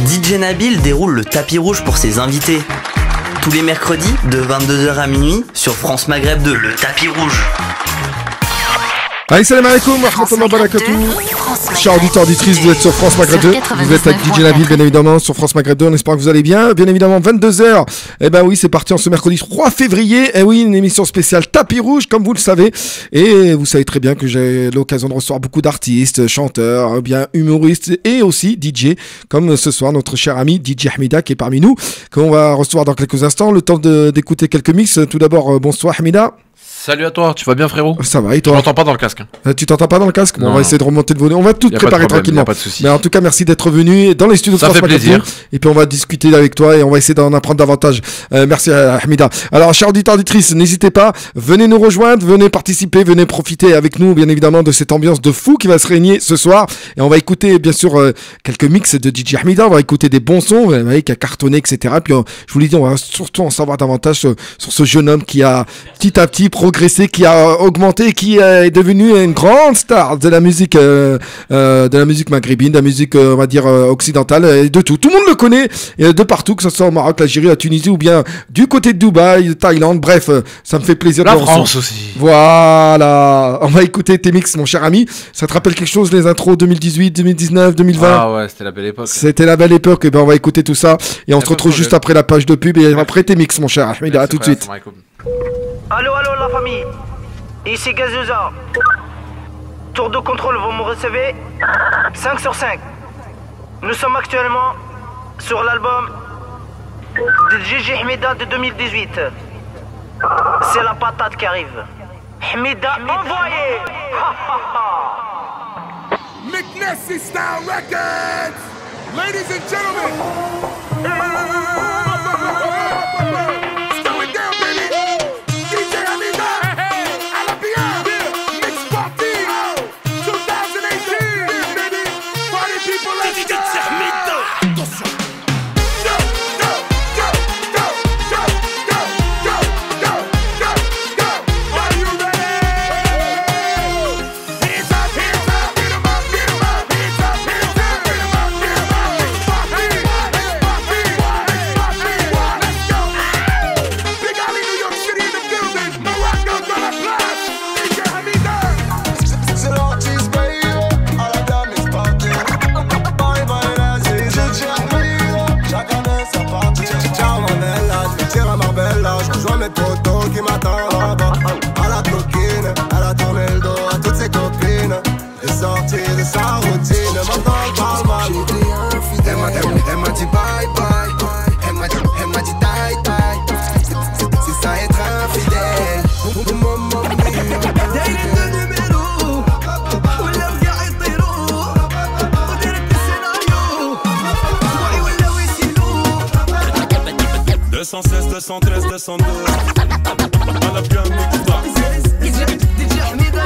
DJ Nabil déroule le tapis rouge pour ses invités. Tous les mercredis, de 22h à minuit, sur France Maghreb 2, le tapis rouge. Allez, salam alaikum, rahmatullahi wa barakatuh. Chers auditeurs, auditrices, vous êtes sur France Maghreb 2. Vous êtes avec DJ Nabil, bien évidemment, sur France Maghreb 2. On espère que vous allez bien. Bien évidemment, 22h. Eh ben oui, c'est parti en ce mercredi 3 février. Eh oui, une émission spéciale tapis rouge, comme vous le savez. Et vous savez très bien que j'ai l'occasion de recevoir beaucoup d'artistes, chanteurs, bien humoristes et aussi DJ, comme ce soir notre cher ami DJ Hamida qui est parmi nous, qu'on va recevoir dans quelques instants. Le temps d'écouter quelques mix. Tout d'abord, bonsoir Hamida. Salut à toi, tu vas bien frérot? Ça va et toi? Je m'entends pas dans le casque. Tu t'entends pas dans le casque? Bon, non, on va essayer de remonter le volume. On va tout préparer tranquillement. Pas de souci. Mais en tout cas, merci d'être venu dans les studios de France Maghreb 2. Et puis on va discuter avec toi et on va essayer d'en apprendre davantage. Merci à Hamida. Alors, chers auditeurs, auditrices, n'hésitez pas, venez nous rejoindre, venez participer, venez profiter avec nous, bien évidemment, de cette ambiance de fou qui va se régner ce soir. Et on va écouter, bien sûr, quelques mix de DJ Hamida. On va écouter des bons sons, vous voyez, qui a cartonné, etc. Puis je vous l'ai dit, on va surtout en savoir davantage sur ce jeune homme qui a petit à petit progressé, qui a augmenté, qui est devenu une grande star de la musique maghrébine, de la musique on va dire occidentale, et de tout. Tout le monde le connaît, et de partout, que ce soit au Maroc, l'Algérie, la Tunisie ou bien du côté de Dubaï, Thaïlande, bref, ça me fait plaisir. La France aussi. Voilà, on va écouter tes mix, mon cher ami. Ça te rappelle quelque chose, les intros 2018, 2019, 2020? Ah ouais, c'était la belle époque. C'était la belle époque, et ben on va écouter tout ça, et on se retrouve juste après la page de pub, et après tes mix, mon cher Ahmed, à tout de suite. Allô la famille, ici Gazouza. Tour de contrôle, vous me recevez? 5 sur 5. Nous sommes actuellement sur l'album de DJ Hamida de 2018. C'est la patate qui arrive. Hamida, envoyez! McNessy Style Records! Ladies and gentlemen! Slow it down, baby! DJ Hamida! À la bière! Mix Party! 2018, baby! Party people, let's go! Attention! Qui m'attend là-bas, à la coquine, elle a tourné le dos à toutes ses copines, est sortie de sa routine, maintenant elle parle mal. Elle m'a dit bye bye, elle m'a dit die die, c'est ça être infidèle. $216, $213, $212. À la pyramide. DJ Hamida.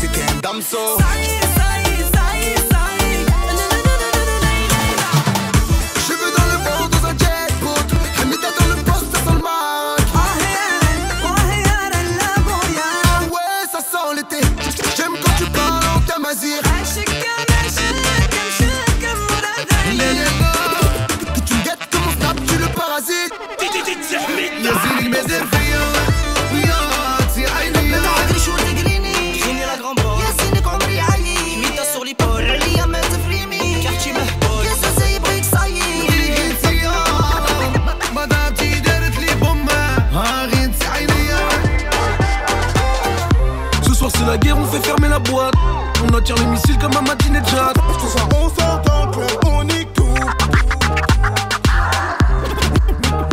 C'était un damso. Je veux dans le fond dans un jackpot. Hamida dans le poste, ça sent le Maroc. Ouais, ça sent l'été. J'aime quand tu parles en tamazir. Que tu me guettes comme on tape, tu le parasites. Yazili mes tire les missiles comme Ahmadinejad. Ce soir on sort dans le club, on nique tout.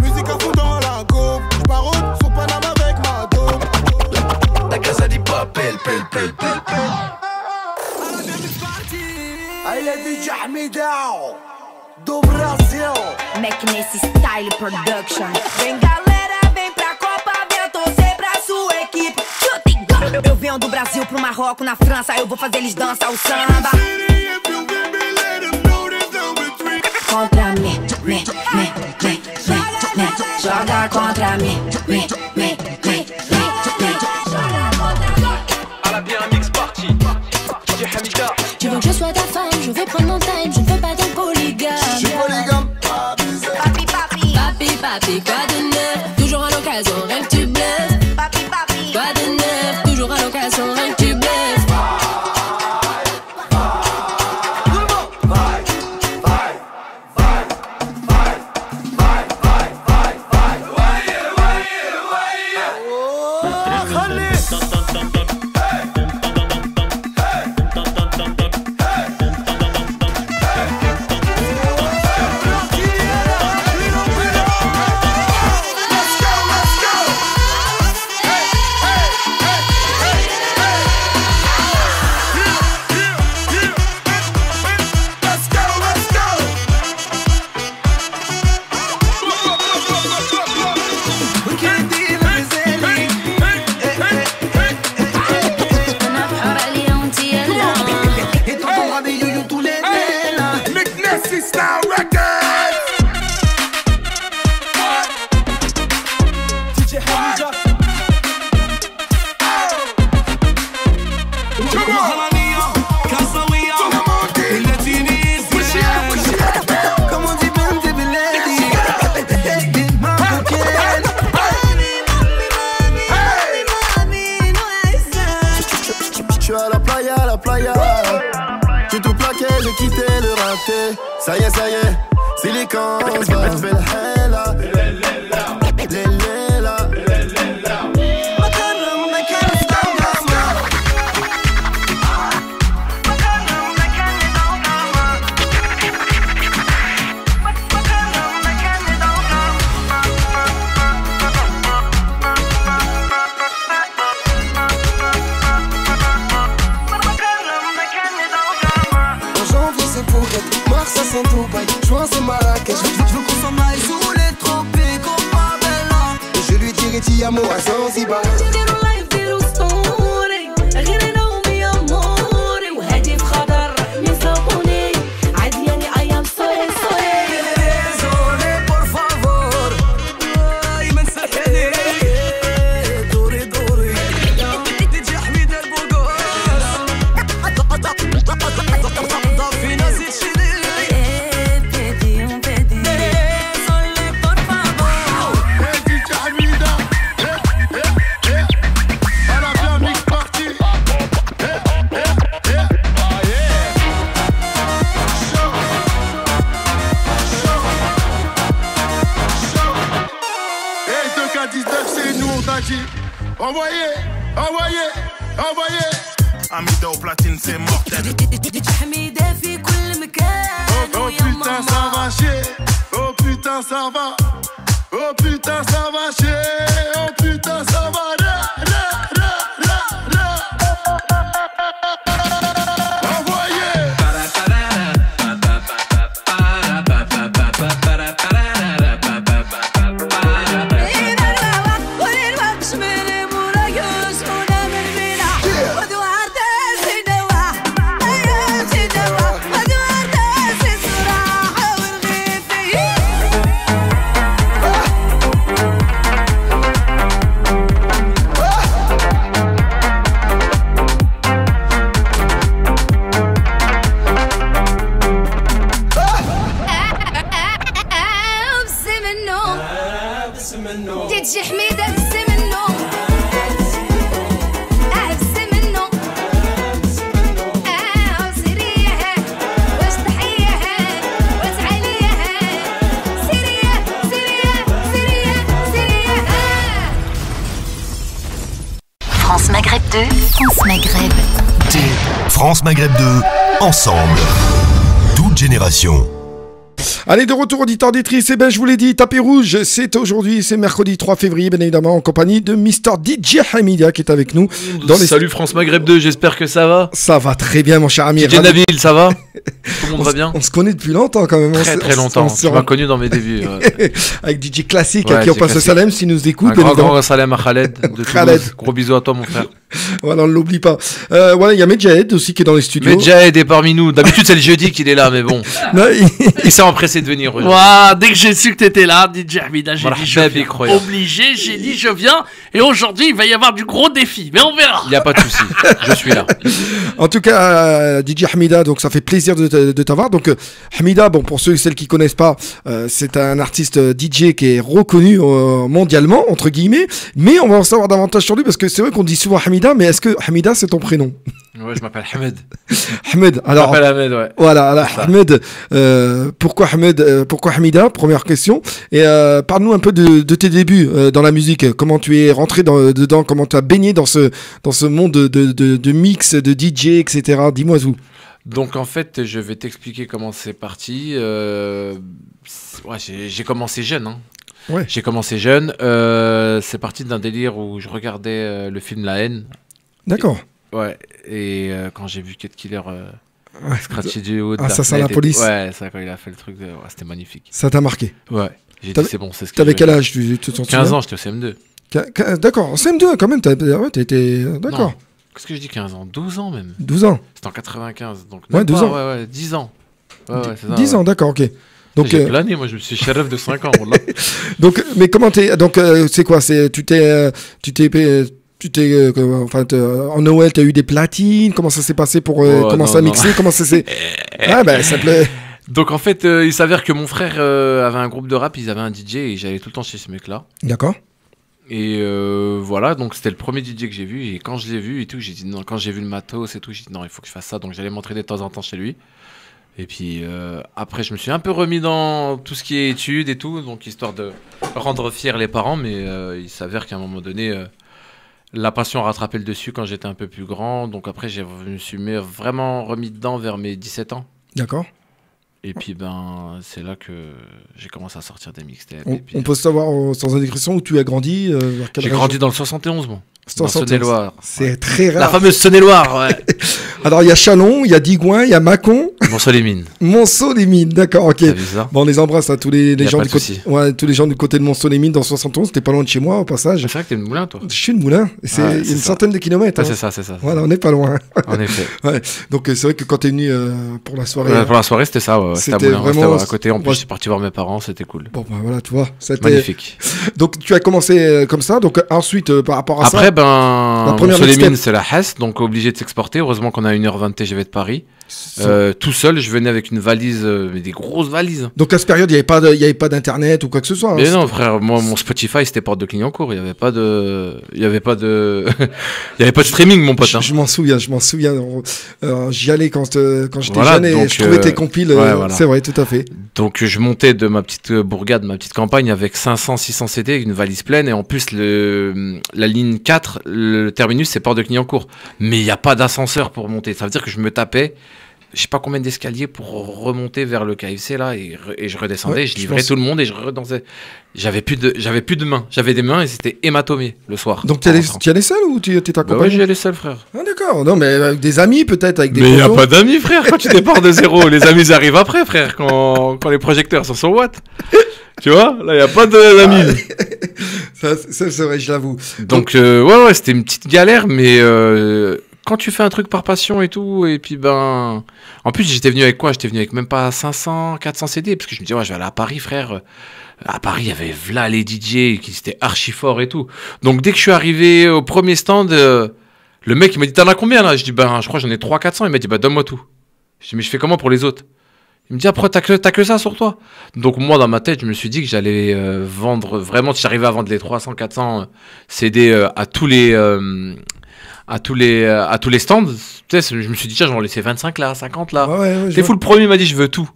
Musique à fond dans la go. J'parode sur Panama avec ma dope. La casa di papel, pel, pel, pel. Aí é DJ Hamidão do Brasil. Magnesi Style Production. Vem galera, vem pra Copa, vem torcer pra sua equipe. Eu venho do Brasil pro Marrocos, na França, eu vou fazer eles dançar o samba. Contra mim, joga contra mim, À la bien mix party, DJ Hamida. Tu veux que je sois ta femme, je veux prendre mon time, je ne veux pas d'être polygame. Je suis polygame. papi, papi, Papi, papi, quoi de neuf? Toujours à l'occasion, rien que tu bluffes. papi, papi. Quoi de neuf? Toujours à l'occasion, rien que tu bluffes. Ça y est, silicone, je fais la hella. Juin c'est Marrakech, je veux qu'on s'en aille sous les tropiques au Marbella. Et je lui dirai ti amo à Zanzibar. Envoyez. Hamida au platine, c'est mortel. Oh putain, ça va chier. Oh putain, ça va. Oh putain, ça va chier. Oh putain, ça va. France Maghreb 2, ensemble, toute génération. Allez, de retour auditeurs auditrices, et ben je vous l'ai dit, tapis rouge, c'est aujourd'hui, c'est mercredi 3 février, bien évidemment, en compagnie de Mr. DJ Hamidia qui est avec nous. Salut France Maghreb 2, j'espère que ça va. Ça va très bien, mon cher ami. DJ Nabil, ça va? Tout le monde va bien? On se connaît depuis longtemps quand même. Très longtemps, tu m'as connu dans mes débuts. Avec DJ Classique, à qui on passe le Salem, s'il nous écoute. Un grand Salem à Khaled de Toulouse. Gros bisous à toi, mon frère. Voilà, on ne l'oublie pas. Voilà, il y a Medjahed aussi qui est dans les studios. Medjahed est parmi nous. D'habitude, c'est le jeudi qu'il est là, mais bon. Non, il s'est empressé de venir. Wow, dès que j'ai su que t'étais là, DJ Hamida, j'ai dit je viens. Obligé, j'ai dit je viens. Et aujourd'hui, il va y avoir du gros défi, mais on verra. Il n'y a pas de souci, je suis là. En tout cas, DJ Hamida, donc ça fait plaisir de t'avoir. Donc Hamida, bon, pour ceux et celles qui connaissent pas, c'est un artiste DJ qui est reconnu mondialement, entre guillemets. Mais on va en savoir davantage sur lui parce que c'est vrai qu'on dit souvent Hamida, mais est-ce que Hamida c'est ton prénom? Ouais, je m'appelle Ahmed. Ahmed, alors. Je m'appelle Ahmed, ouais. Voilà, alors, Ahmed, pourquoi Hamida? Première question. Et parle-nous un peu de tes débuts dans la musique. Comment tu es rentré dedans? Comment tu as baigné dans ce monde de mix, de DJ, etc. Dis-moi tout. Donc en fait, je vais t'expliquer comment c'est parti. Ouais, j'ai commencé jeune, hein. Ouais. J'ai commencé jeune. C'est parti d'un délire où je regardais le film La Haine. D'accord. Ouais. Et quand j'ai vu Cut Killer scratcher du haut de Assassin à la police. Ouais, ça quand il a fait le truc, c'était magnifique. Ça t'a marqué. Ouais. J'ai dit c'est bon, c'est ce que. T'avais quel âge? Tu te sens 15 ans, j'étais au CM2. D'accord, en CM2 quand même. T'étais d'accord. Qu'est-ce que je dis 15 ans? 12 ans même. 12 ans. C'était en 95, donc. Ouais, 12 ans. Ouais, 10 ans. Ouais, c'est ça. 10 ans, d'accord, ok. Donc j'ai plané, moi je me suis chef de 5 ans. Là. Donc, mais comment t'es? Donc, c'est quoi? Tu t'es enfin, en Noël, t'as eu des platines? Comment ça s'est passé pour commencer à mixer? Comment ça s'est? Ah ben, ça plaît. Donc en fait, il s'avère que mon frère avait un groupe de rap, ils avaient un DJ et j'allais tout le temps chez ce mec-là. D'accord. Et voilà, donc c'était le premier DJ que j'ai vu et quand je l'ai vu et tout, j'ai dit non. Quand j'ai vu le matos et tout, j'ai dit non, il faut que je fasse ça. Donc j'allais m'entraîner de temps en temps chez lui. Et puis après, je me suis un peu remis dans tout ce qui est études et tout, donc histoire de rendre fiers les parents. Mais il s'avère qu'à un moment donné, la passion a rattrapé le dessus quand j'étais un peu plus grand. Donc après, je me suis vraiment remis dedans vers mes 17 ans. D'accord. Et puis c'est là que j'ai commencé à sortir des mixtapes. On peut savoir sans indiscrétion où tu as grandi? J'ai grandi dans le 71, moi. Dans Saône-et-Loire. C'est très rare. La fameuse Saône-et-Loire, ouais. Alors, il y a Chalon, il y a Digoin, il y a Mâcon. Monceau-les-Mines. Monceau-les-Mines, d'accord, ok. Bon, on les embrasse, tous les gens du côté. Ouais, tous les gens du côté de Monceau-les-Mines dans 71. C'était pas loin de chez moi, au passage. C'est vrai que t'es de Moulin, toi. Je suis de Moulin. C'est une centaine de kilomètres. Ouais, c'est ça. Voilà, on n'est pas loin. En effet. Ouais. Donc, c'est vrai que quand t'es venu pour la soirée. Pour la soirée, c'était ça, ouais. C'était vraiment. À côté, en plus, je suis parti voir mes parents, c'était cool. Bon, voilà, tu vois. Magnifique. Donc, tu as commencé comme ça. Donc, ensuite, par rapport à ça. Après, la première Monceau-les-Mines, c'est la Hesse, donc obligé de s'exporter. Heureusement qu'on a 1h20 TGV de Paris. Tout seul, je venais avec une valise, mais des grosses valises. Donc à cette période, il n'y avait pas d'internet ou quoi que ce soit. Mais non, frère, moi, mon Spotify, c'était Porte de Clignancourt. Il n'y avait pas de streaming, mon pote. Je m'en souviens. J'y allais quand j'étais jeune et je trouvais tes compiles. C'est vrai, tout à fait. Donc je montais de ma petite bourgade, ma petite campagne avec 500-600 CD, une valise pleine. Et en plus, la ligne 4, le terminus, c'est Porte de Clignancourt. Mais il n'y a pas d'ascenseur pour monter. Ça veut dire que je me tapais je sais pas combien d'escaliers pour remonter vers le KFC là et je redescendais, je livrais tout le monde et je redansais. J'avais plus de mains, j'avais des mains et c'était hématomé le soir. Donc tu allais seul ou tu étais accompagné? Ouais, j'y allais seul, frère. Ah d'accord, non mais avec des amis peut-être, avec des. Mais y a pas d'amis, frère, quand tu départs de zéro, les amis ils arrivent après, frère, quand les projecteurs sont sur Watt. Tu vois, là, il n'y a pas d'amis. C'est vrai, je l'avoue. Donc, ouais, c'était une petite galère, mais quand tu fais un truc par passion et tout, et puis en plus, j'étais venu avec quoi? J'étais venu avec même pas 500, 400 CD, parce que je me disais, ouais, je vais aller à Paris, frère. À Paris, il y avait là les DJ qui étaient archi forts et tout. Donc, dès que je suis arrivé au premier stand, le mec, il m'a dit, t'en as combien là? Je dis, je crois que j'en ai 300-400. Il m'a dit, donne-moi tout. Je dis, mais je fais comment pour les autres? Il me dit, après, t'as que ça sur toi. Donc, moi, dans ma tête, je me suis dit que j'allais vendre vraiment, si j'arrivais à vendre les 300-400 CD à tous les stands, tu sais, je me suis dit, tiens, je vais en laisser 25 là, 50 là. T'es fou, le premier m'a dit, je veux tout.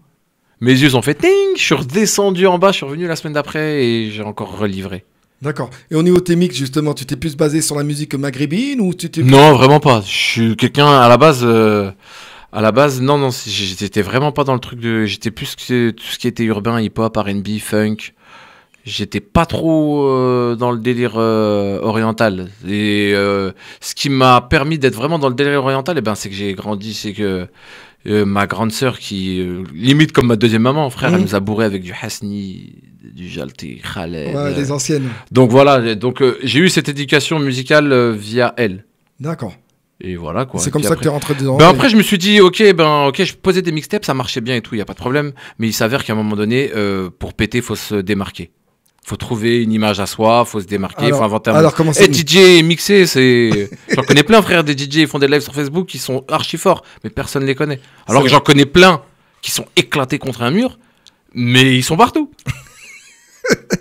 Mes yeux ont fait ting, je suis redescendu en bas, je suis revenu la semaine d'après et j'ai encore relivré. D'accord. Et au niveau de tes mix, justement, tu t'es plus basé sur la musique maghrébine ou tu t'es... Non, vraiment pas. Je suis quelqu'un à la base. Non, j'étais vraiment pas dans le truc de. J'étais plus que tout ce qui était urbain, hip-hop, R&B, funk. J'étais pas trop dans le délire oriental. Et ce qui m'a permis d'être vraiment dans le délire oriental, c'est que j'ai grandi, c'est que ma grande sœur, qui limite comme ma deuxième maman, frère, elle nous a bourré avec du Hasni, du Jalti, Khaled. Ouais, des anciennes. Donc voilà, j'ai eu cette éducation musicale via elle. D'accord. Et voilà quoi. C'est comme ça que tu es rentré dedans. Après, je me suis dit, ok, je posais des mixtapes, ça marchait bien et tout, il y a pas de problème. Mais il s'avère qu'à un moment donné, pour péter, faut se démarquer. Faut trouver une image à soi, faut se démarquer, faut inventer un. Alors comment ça DJ mixer, c'est. J'en connais plein, frère, des DJ, ils font des lives sur Facebook qui sont archi forts, mais personne les connaît. Alors que j'en connais plein qui sont éclatés contre un mur, mais ils sont partout.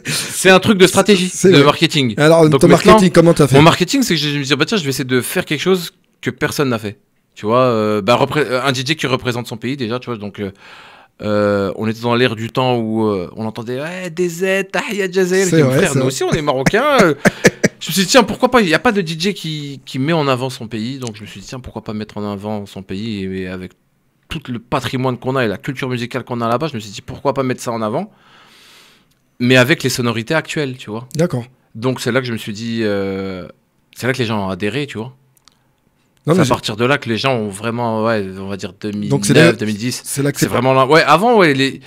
C'est un truc de stratégie, de marketing. Alors, ton marketing, comment t'as fait? Mon marketing, c'est que je me dis, tiens, je vais essayer de faire quelque chose que personne n'a fait. Tu vois, un DJ qui représente son pays déjà, tu vois, donc. On était dans l'ère du temps où on entendait DZ, Tahia Jazair. Frère, nous aussi on est marocains. Je me suis dit, tiens, pourquoi pas, il n'y a pas de DJ qui met en avant son pays. Donc je me suis dit, tiens, pourquoi pas mettre en avant son pays. Et avec tout le patrimoine qu'on a et la culture musicale qu'on a là-bas, je me suis dit, pourquoi pas mettre ça en avant, mais avec les sonorités actuelles, tu vois. D'accord. Donc c'est là que je me suis dit, c'est là que les gens ont adhéré, tu vois. C'est à partir de là que les gens ont vraiment, on va dire 2009, 2010. C'est vraiment là. Ouais, avant, il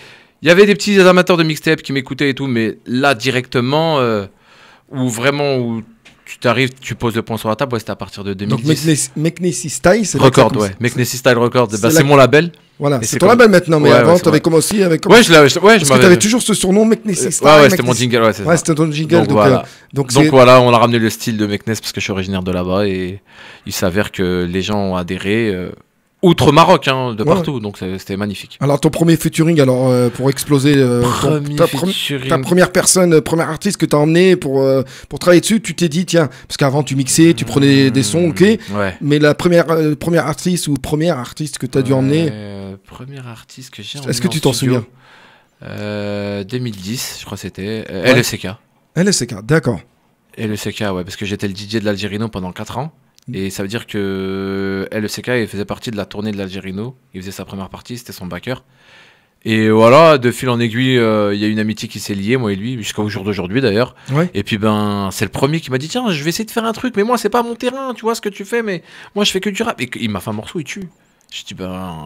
y avait des petits amateurs de mixtape qui m'écoutaient et tout, mais là, directement, où tu t'arrives, tu poses le point sur la table, c'était à partir de 2010. Donc, Meknessi Style, c'est Record, Meknessi Style Record, c'est mon label. Voilà, c'est ton label maintenant, mais avant, tu avais commencé avec. Ouais, parce que tu avais toujours ce surnom Meknessi Style. Ouais, c'était mon jingle, ouais, c'était ton jingle. Donc voilà, on a ramené le style de Meknès parce que je suis originaire de là-bas et il s'avère que les gens ont adhéré. Outre Maroc, de partout, donc c'était magnifique. Alors ton premier featuring, pour exploser, ta première première artiste que tu as emmené pour travailler dessus, tu t'es dit, tiens, parce qu'avant tu mixais, tu prenais des sons, ok, mais la première artiste que tu as dû emmener. Première artiste que j'ai emmené. Est-ce que tu t'en souviens? 2010, je crois que c'était LSK. LSK, d'accord. LSK, ouais, parce que j'étais le DJ de l'Algérino pendant 4 ans. Et ça veut dire que LSK il faisait partie de la tournée de l'Algérino. Il faisait sa première partie, c'était son backer. Et voilà, de fil en aiguille, il y a une amitié qui s'est liée, moi et lui, jusqu'au jour d'aujourd'hui d'ailleurs. Ouais. Et puis c'est le premier qui m'a dit, tiens, je vais essayer de faire un truc, mais moi c'est pas mon terrain, tu vois ce que tu fais, mais moi je fais que du rap. Et il m'a fait un morceau, il tue. Je dis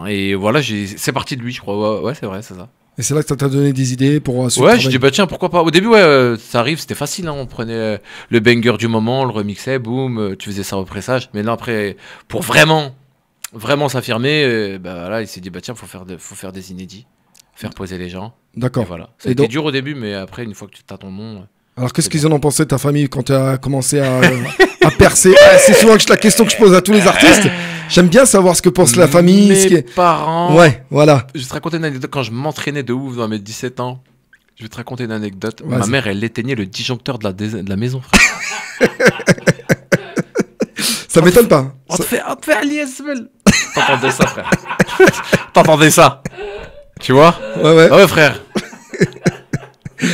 et voilà, c'est parti de lui, je crois. Ouais, c'est vrai, c'est ça. Et c'est là que ça t'a donné des idées pour... Ouais, je dis tiens, pourquoi pas. Au début, ça arrive, c'était facile, on prenait le banger du moment, on le remixait, boum, tu faisais ça au pressage. Mais là, après, pour vraiment s'affirmer, là, il s'est dit, tiens, faut faire des inédits, faire poser les gens. D'accord. Et voilà. C'était dur au début, mais après, une fois que tu as ton nom... Alors, qu'est-ce qu'ils en ont pensé, ta famille, quand tu as commencé à percer? C'est souvent la question que je pose à tous les artistes. J'aime bien savoir ce que pense la famille. Mes parents. Ouais, voilà. Je vais te raconter une anecdote. Quand je m'entraînais de ouf dans mes 17 ans, je vais te raconter une anecdote. Ma mère, elle éteignait le disjoncteur de la maison, frère. Ça m'étonne pas. On te fait l'ISML. T'entendais ça, frère. T'entendais ça. Tu vois? Ouais, frère.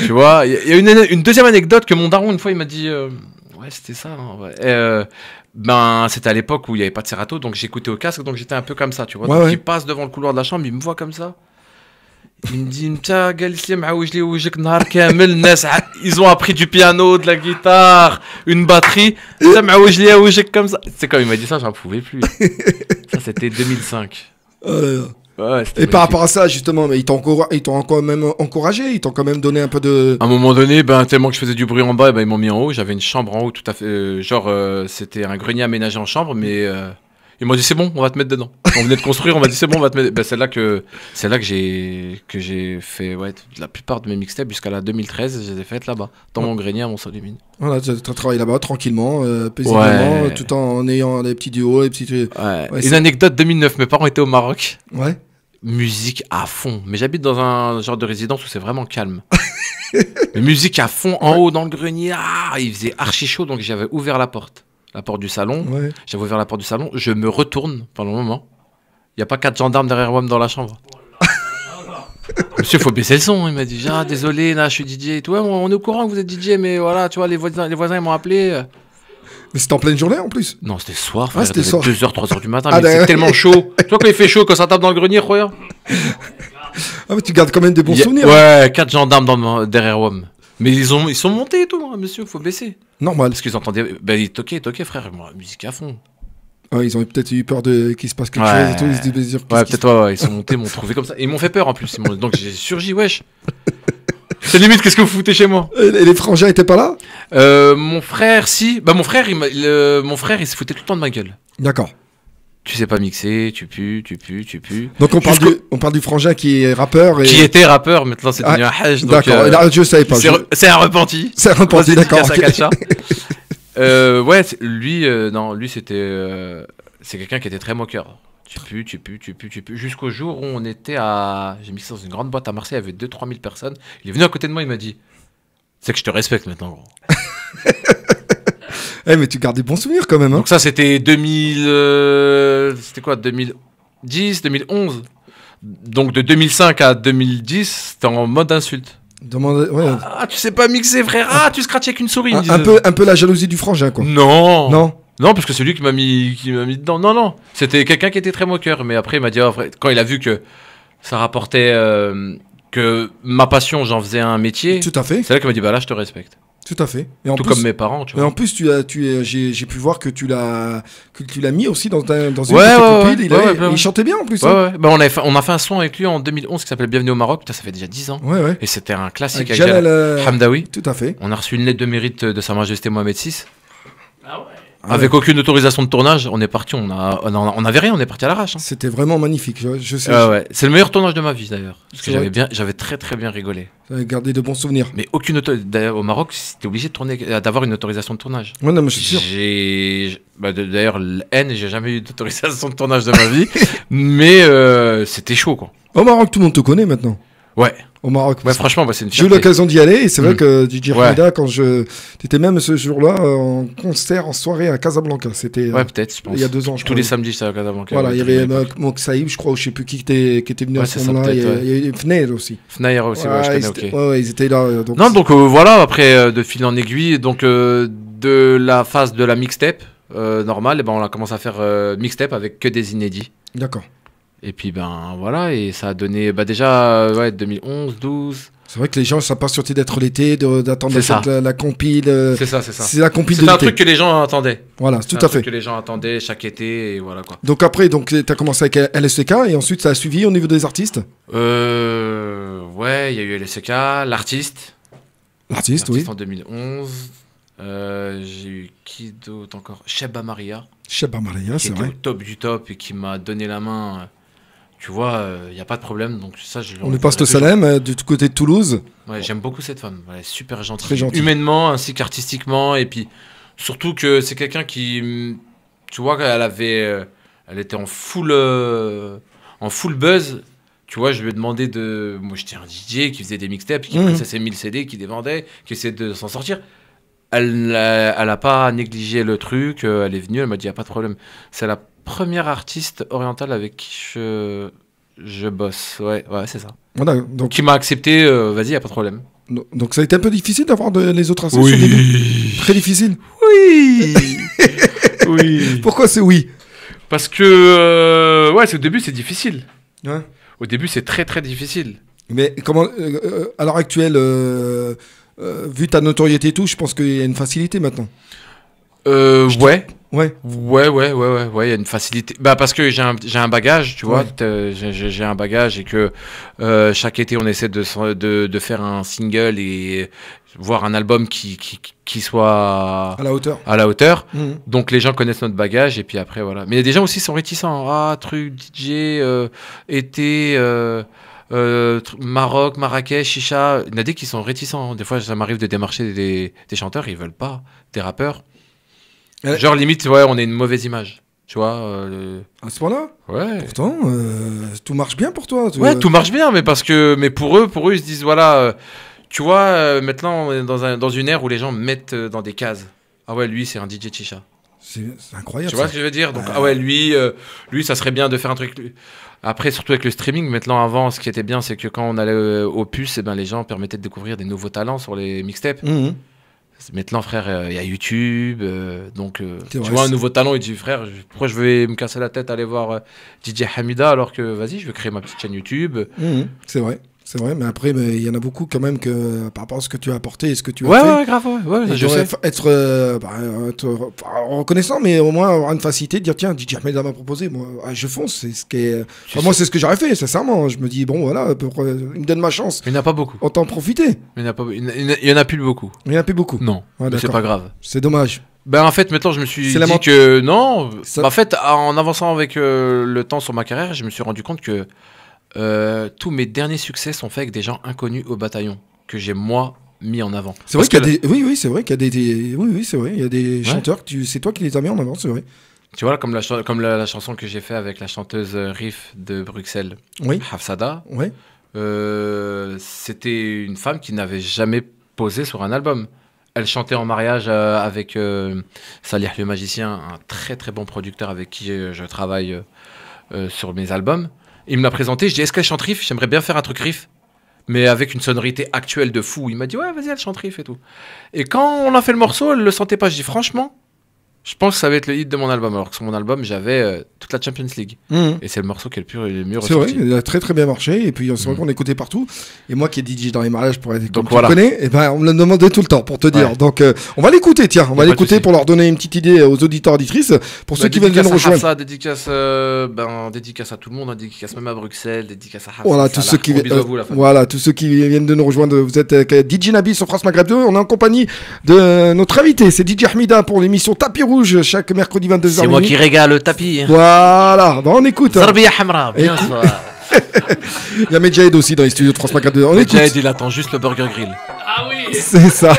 Tu vois, il y a une deuxième anecdote que mon daron, une fois, il m'a dit... ouais, c'était ça. C'était à l'époque où il n'y avait pas de Serato, donc j'écoutais au casque, donc j'étais un peu comme ça, tu vois. Donc il passe devant le couloir de la chambre, il me voit comme ça. Il me dit, ils ont appris du piano, de la guitare, une batterie. Comme ça. C'est quand il m'a dit ça, j'en pouvais plus. Ça, c'était 2005. Ouais, et par rapport à ça, justement, mais ils t'ont quand même encouragé, ils t'ont quand même donné un peu de... À un moment donné, tellement que je faisais du bruit en bas, ils m'ont mis en haut. J'avais une chambre en haut, tout à fait... c'était un grenier aménagé en chambre, mais ils m'ont dit, c'est bon, on va te mettre dedans. On venait de construire, on m'a dit, c'est bon, on va te mettre... c'est là que j'ai fait la plupart de mes mixtapes jusqu'à la 2013, je les ai faites là-bas, dans mon grenier à Montsolimine. Voilà, tu as travaillé là-bas, tranquillement, paisiblement, tout en ayant des petits duos, des petits... Une anecdote, 2009, mes parents étaient au Maroc. Ouais. Musique à fond. Mais j'habite dans un genre de résidence où c'est vraiment calme. Mais musique à fond, en haut dans le grenier. Il faisait archi chaud, donc j'avais ouvert la porte du salon. Ouais. J'avais ouvert la porte du salon. Je me retourne pendant le moment. Il n'y a pas 4 gendarmes derrière moi dans la chambre. Je me Monsieur, faut baisser le son. Il m'a dit, ah, désolé, là, je suis DJ et tout. Ouais, on est au courant que vous êtes DJ, mais voilà, tu vois, les voisins ils m'ont appelé. Mais c'était en pleine journée en plus. Non, c'était le soir, frère. C'était 2h, 3h du matin. Mais c'est tellement chaud. Tu vois, quand il fait chaud, quand ça tape dans le grenier, regarde. Ah, mais tu gardes quand même des bons souvenirs. Ouais, 4 gendarmes derrière WOM. Mais ils sont montés et tout, hein, monsieur, faut baisser. Normal. Parce qu'ils entendaient. Ben, ils toquaient, frère. Moi, musique à fond. Ouais, ils ont peut-être eu peur qu'il se passe quelque chose et tout. Ils se disaient, ouais, peut-être, ouais, ils sont montés, m'ont trouvé comme ça. Et ils m'ont fait peur en plus. Donc j'ai surgi, wesh. C'est limite, qu'est-ce que vous foutez chez moi? Et les frangins étaient pas là? Mon frère, si. Bah, mon frère, il se foutait tout le temps de ma gueule. D'accord. Tu sais pas mixer, tu pues. Donc on parle du frangin qui est rappeur. Qui était rappeur, maintenant c'est devenu un hajj. D'accord, je savais pas. C'est un repenti. C'est un repenti, d'accord. Ouais, lui, non, lui c'était. C'est quelqu'un qui était très moqueur. Tu pues. Jusqu'au jour où on était à. J'ai mixé dans une grande boîte à Marseille, il y avait 2-3 000 personnes. Il est venu à côté de moi, il m'a dit, c'est que je te respecte maintenant, gros. Eh, mais tu gardes des bons souvenirs quand même, hein. Donc ça, c'était 2000... c'était quoi, 2010, 2011. Donc de 2005 à 2010, c'était en mode insulte. Ouais. Ah, tu sais pas mixer, frère. Ah, tu scratches avec une souris. Un peu la jalousie du frangin, quoi. Non, parce que c'est lui qui m'a mis dedans. Non. C'était quelqu'un qui était très moqueur. Mais après, il m'a dit, oh, frère, quand il a vu que ça rapportait... que ma passion, j'en faisais un métier. Tout à fait. C'est là qu'il m'a dit, bah là, je te respecte. Tout à fait. Et en tout plus, comme mes parents, tu vois. Et en plus, j'ai pu voir que tu l'as mis aussi dans une copine. Il chantait bien en plus. Ouais. Bah, on a fait un son avec lui en 2011 qui s'appelle Bienvenue au Maroc. Putain, ça fait déjà 10 ans. Ouais. Et c'était un classique avec Jalal Hamdaoui. Tout à fait. On a reçu une lettre de mérite de Sa Majesté Mohamed VI. Ah ouais. Avec aucune autorisation de tournage, on est parti, on avait rien, on est parti à l'arrache. Hein. C'était vraiment magnifique, je sais. Ouais. C'est le meilleur tournage de ma vie d'ailleurs. Parce que j'avais très très bien rigolé. J'avais gardé de bons souvenirs. Mais d'ailleurs, au Maroc, c'était obligé d'avoir une autorisation de tournage. Ouais, non, mais je suis sûr. D'ailleurs, j'ai jamais eu d'autorisation de tournage de ma vie. Mais c'était chaud, quoi. Au Maroc, tout le monde te connaît maintenant. Ouais. Au Maroc. Ouais, franchement, c'est une fierté. J'ai eu l'occasion d'y aller et c'est vrai que DJ Hamida, t'étais même ce jour-là en concert, en soirée à Casablanca. C'était peut-être, je pense. Il y a 2 ans, je crois. Tous les samedis, j'étais à Casablanca. Voilà, il y avait Mok Saïb, je crois, ou je sais plus qui était venu à ce moment-là. Il y avait Fnair aussi. Fnair aussi, je connais, ok. Ouais, ils étaient là. Donc voilà, après, de fil en aiguille, donc de la phase de la mixtape normale, on a commencé à faire mixtape avec que des inédits. D'accord. Et puis voilà, et ça a donné déjà 2011, 12. C'est vrai que les gens ne sont pas surtis d'être l'été, d'attendre la compile. C'est ça. C'est la compile de C'est l'été. un truc que les gens attendaient. Voilà, tout à fait. C'est un truc que les gens attendaient chaque été, et voilà quoi. Donc après, tu as commencé avec LSK et ensuite ça a suivi au niveau des artistes. Ouais, il y a eu LSK, l'artiste. L'artiste, oui. En 2011. J'ai eu qui d'autre encore? Sheba Maria. Sheba Maria, c'est vrai. Au top du top et qui m'a donné la main. Tu vois, il n'y a pas de problème. Donc ça, on est Poste Salem, du côté de Toulouse. Ouais, j'aime beaucoup cette femme. Elle est super gentille. Très gentille. Humainement ainsi qu'artistiquement. Et puis, surtout que c'est quelqu'un qui... Tu vois, elle était en full buzz. Tu vois, je lui ai demandé de... Moi, j'étais un DJ qui faisait des mixtapes, qui pressait ses 1000 CD, qui les vendait, qui essayait de s'en sortir. Elle n'a pas négligé le truc. Elle est venue, elle m'a dit, il n'y a pas de problème. C'est la première artiste orientale avec qui je bosse. Ouais, c'est ça. Voilà, donc... Qui m'a accepté, vas-y, il n'y a pas de problème. Donc ça a été un peu difficile d'avoir les autres artistes au début. Très difficile. Oui. Oui. Pourquoi c'est oui? Parce que, au début, c'est difficile. Ouais. Au début, c'est très, très difficile. Mais comment, à l'heure actuelle, vu ta notoriété et tout, je pense qu'il y a une facilité maintenant. Ouais. Ouais. Il y a une facilité. Parce que j'ai un bagage, tu vois. J'ai un bagage et que chaque été, on essaie de faire un single et voir un album qui soit à la hauteur. Donc les gens connaissent notre bagage et puis après, voilà. Mais des gens aussi sont réticents. Ah, truc DJ, été... Maroc, Marrakech, Chicha, il y en a des qui sont réticents. Des fois, ça m'arrive de démarcher des chanteurs, ils veulent pas, des rappeurs. Genre, limite, on a une mauvaise image. Tu vois à ce point-là? Ouais. Pourtant, tout marche bien pour toi. Ouais, tout marche bien, mais pour eux, ils se disent, voilà, tu vois, maintenant, on est dans une ère où les gens mettent dans des cases. Ah ouais, lui, c'est un DJ Chicha. C'est incroyable. Tu vois ce que je veux dire? Donc, ah ouais, lui, ça serait bien de faire un truc. Après, surtout avec le streaming, maintenant, avant, ce qui était bien, c'est que quand on allait au puce, les gens permettaient de découvrir des nouveaux talents sur les mixtapes. Maintenant, frère, il y a YouTube, donc tu vois un nouveau talent, il dit frère, pourquoi je vais me casser la tête à aller voir DJ Hamida alors que vas-y, je vais créer ma petite chaîne YouTube. C'est vrai. C'est vrai, mais après, il y en a beaucoup quand même que par rapport à ce que tu as apporté et ce que tu as fait. Ouais, grave, je sais. Être reconnaissant, mais au moins avoir une facilité de dire tiens, DJ Hamida m'a proposé, moi, je fonce. C'est ce qui est. Moi, c'est ce que j'aurais fait, sincèrement. Je me dis bon, voilà, il me donne ma chance. Il n'y en a pas beaucoup. Autant en profiter. Il n'y en a plus beaucoup. Il n'y en a plus beaucoup. Non, mais c'est pas grave. C'est dommage. Ben en fait, maintenant, je me suis dit que non. En fait, en avançant avec le temps sur ma carrière, je me suis rendu compte que tous mes derniers succès sont faits avec des gens inconnus au bataillon que j'ai moi mis en avant. C'est vrai qu'il y a des c'est vrai qu'il y a des c'est vrai, il y a des chanteurs que c'est toi qui les as mis en avant, c'est vrai. Tu vois comme la chanson que j'ai fait avec la chanteuse Riff de Bruxelles, Hafsada. C'était une femme qui n'avait jamais posé sur un album. Elle chantait en mariage avec Salih le magicien, un très très bon producteur avec qui je travaille sur mes albums. Il me l'a présenté, je dis est-ce qu'elle chante riff? J'aimerais bien faire un truc riff, mais avec une sonorité actuelle de fou. Il m'a dit ouais vas-y, elle chante riff et tout. Et quand on a fait le morceau, elle le sentait pas. Je dis franchement, je pense que ça va être le hit de mon album. Alors que sur mon album, j'avais toute la Champions League. Et c'est le morceau qui est le mieux ressorti. C'est vrai, il a très très bien marché. Et puis c'est vrai qu'on écoutait partout. Et moi qui ai DJ dans les mariages, pour être donc voilà. Tu connais, et ben, on me l'a demandé tout le temps pour te dire. Donc on va l'écouter, tiens. On va l'écouter pour leur donner une petite idée aux auditeurs auditrices. Pour ceux qui veulent nous rejoindre. Ça, dédicace à tout le monde, dédicace même à Bruxelles, dédicace à Hafsa. Voilà, tous ceux qui viennent de nous rejoindre. Vous êtes DJ Nabi sur France Maghreb 2. On est en compagnie de notre invité. C'est DJ Hamida pour l'émission Tapis Rouge. Chaque mercredi 22h. C'est moi qui régale le tapis. Voilà, on écoute. Zarbiya Hamra, bien sûr. Il y a Medjahed aussi dans les studios de France 2. On écoute. Medjahed, il attend juste le Burger Grill. Ah oui. C'est ça.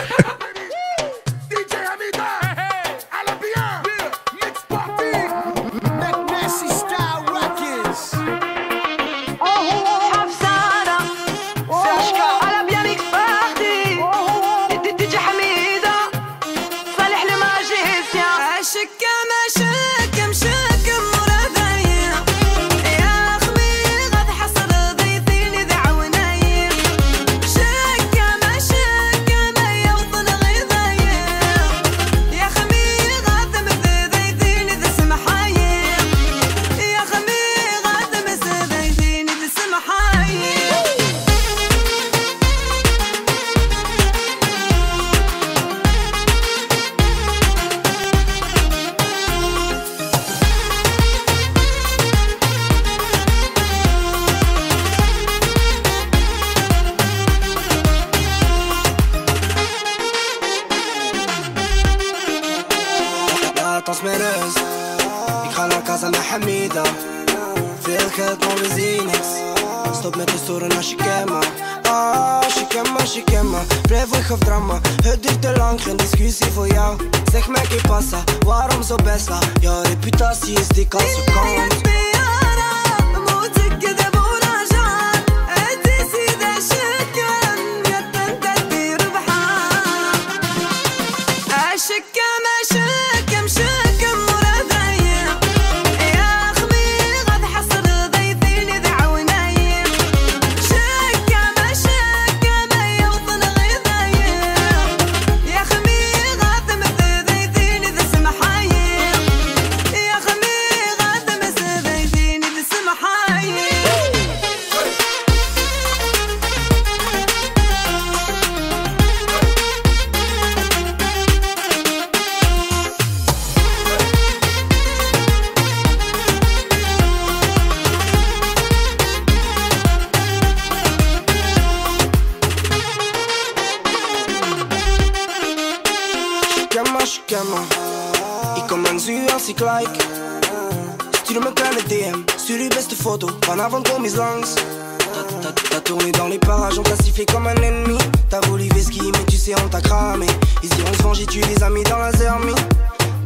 T'as tourné dans les parages, on t'a sifflé comme un ennemi. T'as voulu veski, mais tu sais, on t'a cramé. Ici, on se venge et tue les amis dans la zermie.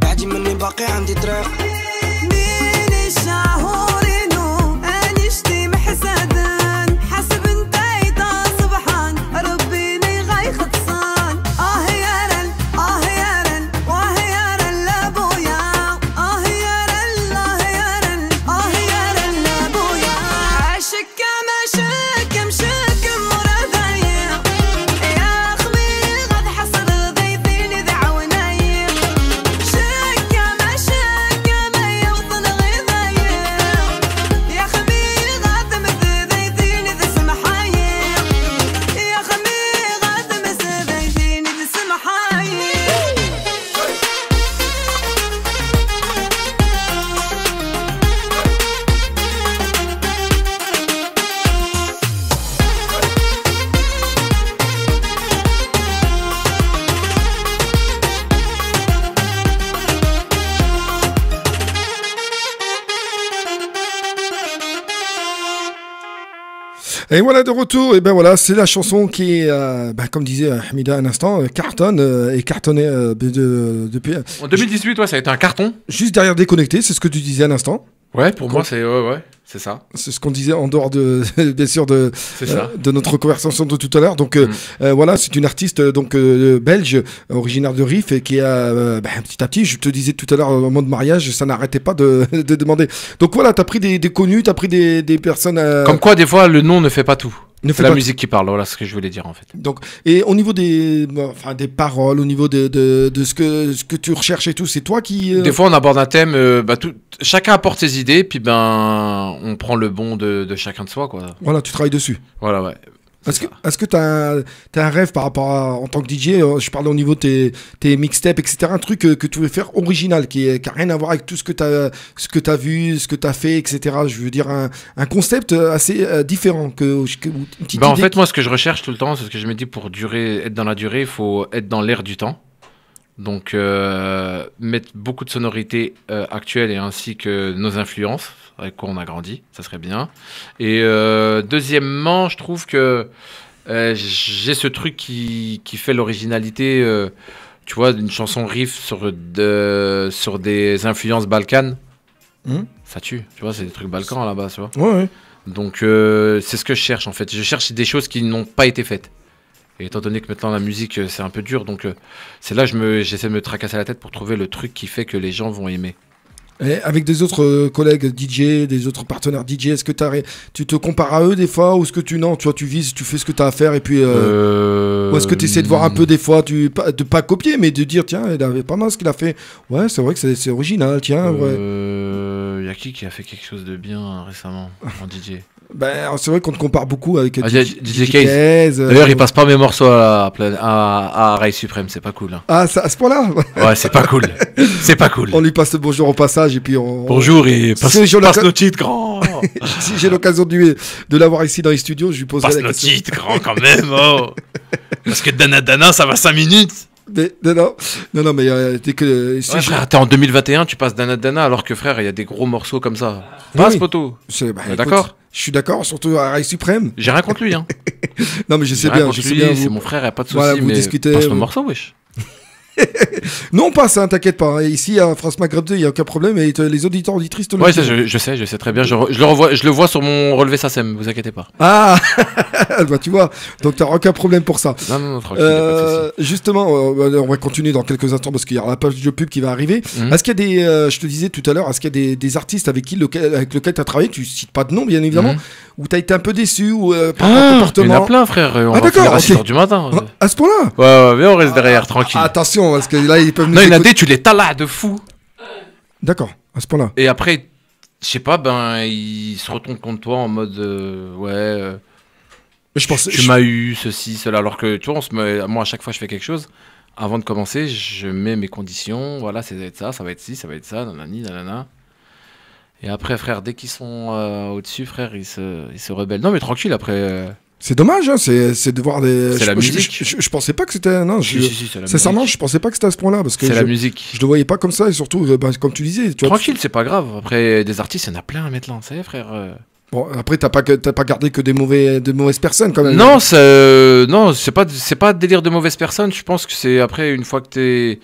بعدي مني باقي عندي طريق. مين الشهورين أنا شتي محسدان حسب انتي سبحان ربيني غاي خطسان. يا رل يا رل يا رل لابويا Et voilà de retour, et ben voilà, c'est la chanson qui est, comme disait Hamida un instant, cartonne et cartonnait depuis... En 2018, ouais, ça a été un carton. Juste derrière Déconnecté, c'est ce que tu disais à l'instant. Ouais, pour moi, c'est c'est ça. C'est ce qu'on disait en dehors bien sûr de notre conversation de tout à l'heure. Donc voilà, c'est une artiste belge, originaire de Rif, et qui a petit à petit, je te disais tout à l'heure au moment de mariage, ça n'arrêtait pas de demander. Donc voilà, t'as pris des connus, t'as pris des personnes. Comme quoi, des fois, le nom ne fait pas tout. C'est la musique qui parle, voilà ce que je voulais dire en fait. Donc, et au niveau des paroles, au niveau de ce que tu recherches et tout, c'est toi qui... Des fois on aborde un thème, chacun apporte ses idées, puis on prend le bon de chacun de soi, quoi. Voilà, tu travailles dessus. Voilà, ouais. Est-ce que t'as un rêve par rapport à, en tant que DJ, je parle au niveau de tes mixtapes, etc., un truc que tu veux faire original, qui a rien à voir avec tout ce que t'as vu, ce que t'as fait, etc. Je veux dire un concept assez différent que une petite idée. En fait, moi, ce que je recherche tout le temps, c'est ce que je me dis, pour être dans la durée, il faut être dans l'air du temps. Donc, mettre beaucoup de sonorités actuelles et ainsi que nos influences avec quoi on a grandi, ça serait bien. Et deuxièmement, je trouve que j'ai ce truc qui fait l'originalité, tu vois, d'une chanson riff sur des influences balkanes. Ça tue, tu vois, c'est des trucs balkans là-bas, tu vois. Ouais. Donc, c'est ce que je cherche en fait. Je cherche des choses qui n'ont pas été faites. Et étant donné que maintenant la musique c'est un peu dur, donc c'est là j'essaie de me tracasser la tête pour trouver le truc qui fait que les gens vont aimer. Et avec des autres collègues DJ, des autres partenaires DJ, est-ce que tu te compares à eux des fois, ou est-ce que tu vises, tu fais ce que tu as à faire, et puis ou est-ce que tu essaies de voir un peu des fois, de pas copier, mais de dire tiens, il avait pas mal ce qu'il a fait, ouais c'est vrai que c'est original, tiens. Y a qui a fait quelque chose de bien récemment en DJ? C'est vrai qu'on te compare beaucoup avec DJ Case. D'ailleurs, il passe pas mes morceaux à Rail Suprême, c'est pas cool. Hein. Ah, à ce point-là? Ouais, c'est pas cool. C'est pas cool. On lui passe le bonjour au passage et puis Bonjour et passe nos titres, grand. Si j'ai l'occasion de l'avoir ici dans les studios, je lui poserai la question. Passe nos titres, grand, quand même. Oh. Parce que Dana, ça va 5 minutes. Mais, non, mais dès que... frère, t'es en 2021, tu passes Dana, alors que frère, il y a des gros morceaux comme ça. Passe, poteau. D'accord. Je suis d'accord, surtout à Rail Suprême. J'ai rien contre lui, hein. Non, mais je sais bien. C'est mon frère, y a pas de souci. Voilà, vous discutez. Passe le morceau, wesh. Non, passe, hein, t'inquiète pas. Ici, à France Maghreb 2, il n'y a aucun problème. Et les auditeurs, auditrices te le disent. Ouais, je sais très bien. Je le vois sur mon relevé SACEM, vous inquiétez pas. Ah tu vois, donc t'as aucun problème pour ça. Non, tranquille, pas de souci. Justement, on va continuer dans quelques instants parce qu'il y a la page de pub qui va arriver. Est-ce qu'il y a je te disais tout à l'heure, est-ce qu'il y a des artistes avec lesquels t'as travaillé, tu cites pas de nom, bien évidemment, où t'as été un peu déçu, ou par ton comportement? Il y en a plein, frère. On va finir à 6h du matin. À ce point-là? Ouais, mais on reste derrière, tranquille. Attention, parce que là, ils peuvent nous il y en a des, tu les talas de fou. D'accord, à ce point-là. Et après, je sais pas, ils se retournent contre toi en mode tu m'as eu ceci, cela. Alors que tu vois, moi à chaque fois je fais quelque chose, avant de commencer, je mets mes conditions. Voilà, ça va être ça, ça va être ci, ça va être ça, nanani, nanana. Et après, frère, dès qu'ils sont au-dessus, frère, ils se rebellent. Non, mais tranquille, après. C'est dommage, hein, c'est de voir des. C'est la musique. Je pensais pas que c'était. Non, sincèrement, je pensais pas que c'était à ce point-là, parce que c'est la musique. Je le voyais pas comme ça, et surtout, comme tu disais. Tu vois, tranquille, c'est pas grave. Après, des artistes, il y en a plein à mettre là, ça y est, frère. Bon, après, t'as pas gardé que de mauvaises personnes, quand même. Non, c'est pas délire de mauvaises personnes. Je pense que c'est après, une fois que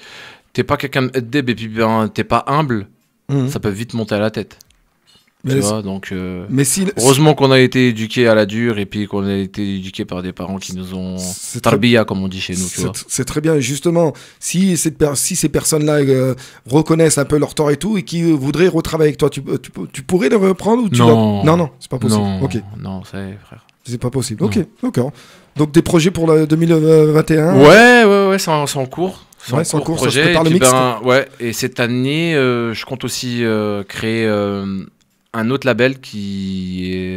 t'es pas quelqu'un de deb et puis t'es pas humble, ça peut vite monter à la tête. Tu vois, donc heureusement qu'on a été éduqués à la dure et puis qu'on a été éduqués par des parents qui nous ont tarbiya, comme on dit chez nous, tu vois. C'est très bien. Et justement, si ces personnes-là reconnaissent un peu leur tort et tout, et qui voudraient retravailler avec toi, tu pourrais les reprendre, ou non, c'est pas possible. Non, c'est frère. C'est pas possible. Ok, d'accord. Donc des projets pour la 2021. Ouais, c'est en cours. C'est en cours, projet. Ça se prépare le mix. Et cette année, je compte aussi créer un autre label qui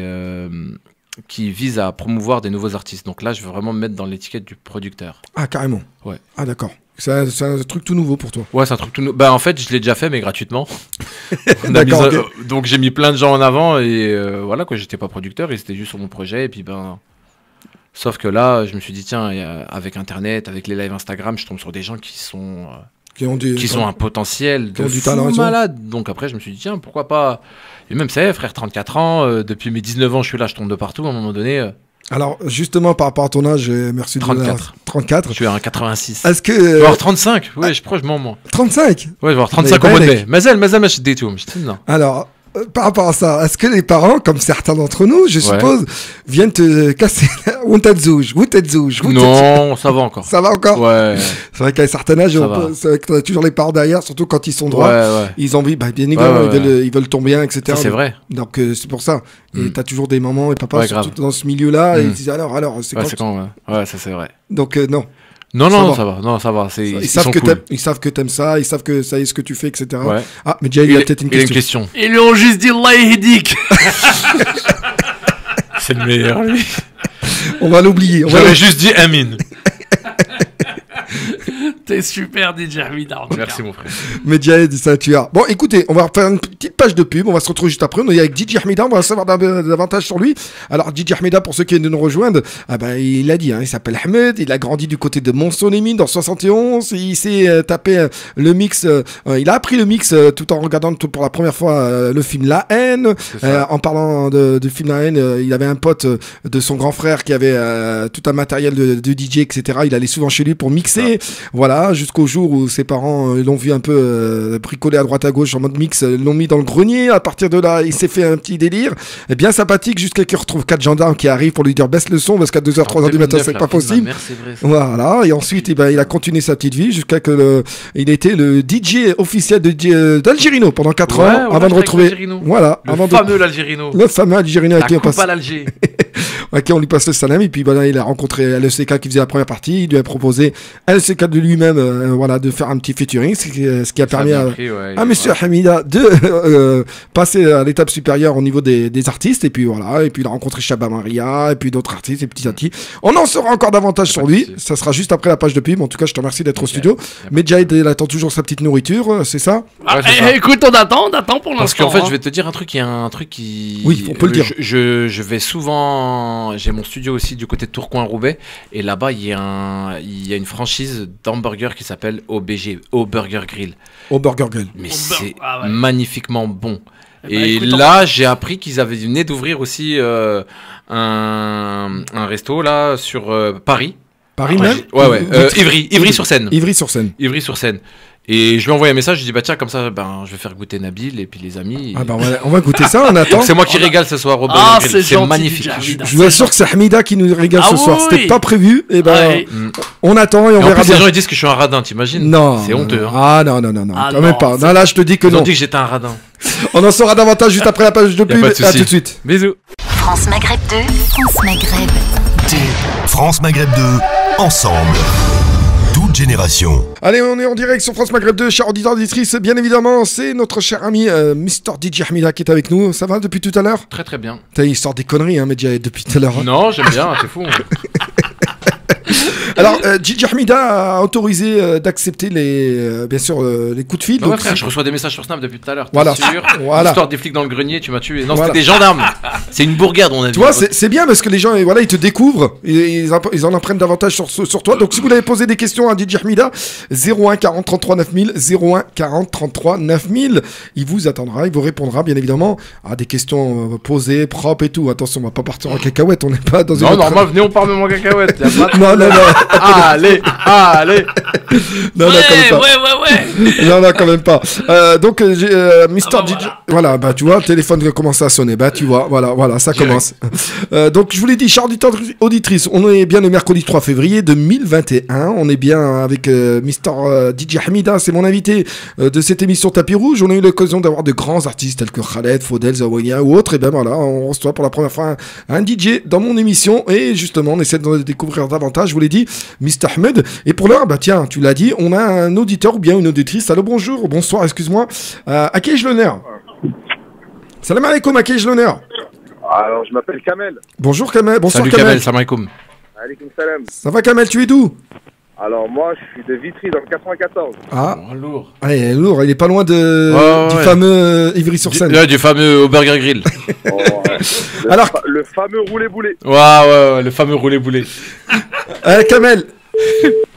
vise à promouvoir des nouveaux artistes. Donc là, je veux vraiment me mettre dans l'étiquette du producteur. Ah, carrément. Ouais. Ah, d'accord. C'est un truc tout nouveau pour toi. Ouais, c'est un truc tout nouveau. En fait, je l'ai déjà fait, mais gratuitement. D'accord. Donc j'ai mis plein de gens en avant et voilà, quoi. J'étais pas producteur, et c'était juste sur mon projet. Et puis sauf que là, je me suis dit, tiens, avec Internet, avec les lives Instagram, je tombe sur des gens qui sont qui sont un potentiel de fou talent malade. Donc après, je me suis dit, tiens, pourquoi pas. Et même, ça, frère, 34 ans, depuis mes 19 ans, je suis là, je tombe de partout, à un moment donné. Alors, justement, par rapport à ton âge, merci 34. 34. Je suis à un 86. Est-ce que. Je vais avoir 35, ouais, je proche, moi. 35 Ouais, je vais avoir 35 au mois de mai. Mazel, je dis tout. Non. Alors. Par rapport à ça, est-ce que les parents, comme certains d'entre nous, je suppose, viennent te casser Non, ça va encore. Ça va encore. Ouais. C'est vrai qu'à un certain âge, c'est vrai que t'as toujours les parents derrière, surtout quand ils sont droits. Ouais. Ils ont envie, bien évidemment, ils veulent ton bien, etc. Ça, c'est vrai. Donc c'est pour ça. Et t'as toujours des mamans et papas, surtout dans ce milieu-là, et ils disent alors, c'est quand. Ouais, ça c'est vrai. Donc non. Non, ça va. Ils savent que t'aimes ça, ils savent que ça y est ce que tu fais, etc. Ouais. Ah, mais déjà, il y a peut-être une question. Ils lui ont juste dit Allah yahdik. C'est le meilleur, lui. On va l'oublier. J'avais juste dit Amin. T'es super, DJ Hamida. Merci, mon frère. Medjahed du Saint-Tuard. Bon, écoutez, on va faire une petite page de pub. On va se retrouver juste après. On est avec DJ Hamida. On va savoir davantage sur lui. Alors, DJ Hamida, pour ceux qui viennent de nous rejoindre, il l'a dit, il s'appelle Ahmed. Il a grandi du côté de Mont-Saint-Lémine dans 71. Il s'est tapé le mix. Il a appris le mix tout en regardant pour la première fois le film La Haine. En parlant du film La Haine, il avait un pote de son grand frère qui avait tout un matériel de DJ, etc. Il allait souvent chez lui pour mixer. Voilà, jusqu'au jour où ses parents l'ont vu un peu bricoler à droite à gauche en mode mix, l'ont mis dans le grenier. À partir de là, il s'est fait un petit délire bien sympathique jusqu'à qu'il retrouve 4 gendarmes qui arrivent pour lui dire baisse le son parce qu'à 2h, 3h du matin, c'est pas possible. Voilà, et ensuite, il a continué sa petite vie jusqu'à que il était le DJ officiel d'Algérino pendant 4 ans avant de retrouver. Voilà, le fameux l'Algérino. Le fameux Algérino qui passe à l'Alger. Ok, on lui passe le salam et puis il a rencontré LCK qui faisait la première partie. Il lui a proposé LCK de lui-même de faire un petit featuring, ce qui a permis à Monsieur Hamida de passer à l'étape supérieure au niveau des artistes. Et puis voilà, et puis il a rencontré Shabba Maria et puis d'autres artistes et petit à petit. On en saura encore davantage sur lui. Ça sera juste après la page de pub. En tout cas, je te remercie d'être au studio. Medjahed, il attend toujours sa petite nourriture, c'est ça? Écoute, on attend pour l'instant. Parce qu'en fait, je vais te dire un truc. Il y a un truc qui. Oui, on peut le dire. Je vais souvent. J'ai mon studio aussi du côté de Tourcoing-Roubaix et là-bas il y a une franchise d'hamburgers qui s'appelle OBG, Au Burger Grill. Au Burger Grill. Mais c'est magnifiquement bon. Et là j'ai appris qu'ils avaient venaient d'ouvrir aussi un resto là sur Paris. Paris même. Ouais. Ivry-sur-Seine. Ivry-sur-Seine. Ivry-sur-Seine. Et je lui ai envoyé un message, je lui ai dit bah tiens comme ça je vais faire goûter Nabil et puis les amis. Ah bah on va goûter ça, on attend. C'est moi qui régale ce soir au c'est magnifique. Je vous assure que c'est Hamida qui nous régale ce soir. C'était pas prévu et on attend et on verra bien. Les gens ils disent que je suis un radin, t'imagines? Non. C'est honteux. Ah non, quand même pas. Non, là je te dis que non. Ils ont dit que j'étais un radin. On en saura davantage juste après la page de pub. À tout de suite. Bisous. France Maghreb 2. France Maghreb 2. France Maghreb 2. Ensemble. Toute génération. Allez, on est en direct sur France Maghreb 2, chers auditeurs auditrices. Bien évidemment, c'est notre cher ami Mr. DJ Hamida qui est avec nous. Ça va depuis tout à l'heure? Très très bien. Il sort des conneries, Medjahed, depuis tout à l'heure. Non, j'aime bien, c'est fou. Alors, DJ Hamida a autorisé d'accepter bien sûr, les coups de fil. Donc, frère, je reçois des messages sur Snap depuis tout à l'heure. Voilà. Sûr. L'histoire des flics dans le grenier, tu m'as tué. Non, c'était des gendarmes. C'est une bourgade, on a dit. Tu vois, c'est bien parce que les gens, ils te découvrent. Ils en apprennent davantage sur toi. Donc, si vous voulez poser des questions à DJ Hamida, 01 40 33 9000, 01 40 33 9000. Il vous attendra, il vous répondra, bien évidemment, à des questions posées, propres et tout. Attention, on va pas partir en cacahuète. On n'est pas dans une. Non, normal, venez, on parle même en cacahuète. Non. Allez. Non, quand même pas. Ouais. Non, quand même pas. Donc, Mister DJ. Voilà, bah, tu vois, le téléphone commence à sonner. Bah, tu vois, voilà, ça commence. Donc, je vous l'ai dit, chers auditeurs, auditrices, on est bien le mercredi 3 février 2021. On est bien avec Mister DJ Hamida, c'est mon invité de cette émission Tapis Rouge. On a eu l'occasion d'avoir de grands artistes tels que Khaled, Faudel, Zawiya ou autres. Et ben voilà, on reçoit pour la première fois un DJ dans mon émission. Et justement, on essaie de découvrir davantage. Je vous l'ai dit, Mr. Ahmed. Et pour l'heure, bah tiens, tu l'as dit, on a un auditeur ou bien une auditrice. Allô, bonjour, bonsoir, excuse-moi. À qui ai-je l'honneur? Salam alaikum, à qui ai-je l'honneur? Alors, je m'appelle Kamel. Bonjour Kamel, bonsoir Salut Kamel, salam alaikum. Alaikum salam. Ça va Kamel, tu es d'où? Alors, moi, je suis de Vitry, dans le 94. Ah, lourd. Allez, lourd, il est pas loin du fameux Ivry-sur-Seine. Du fameux Au Burger Grill. Le fameux roulé-boulé. Ouais, le fameux roulé-boulé. Kamel,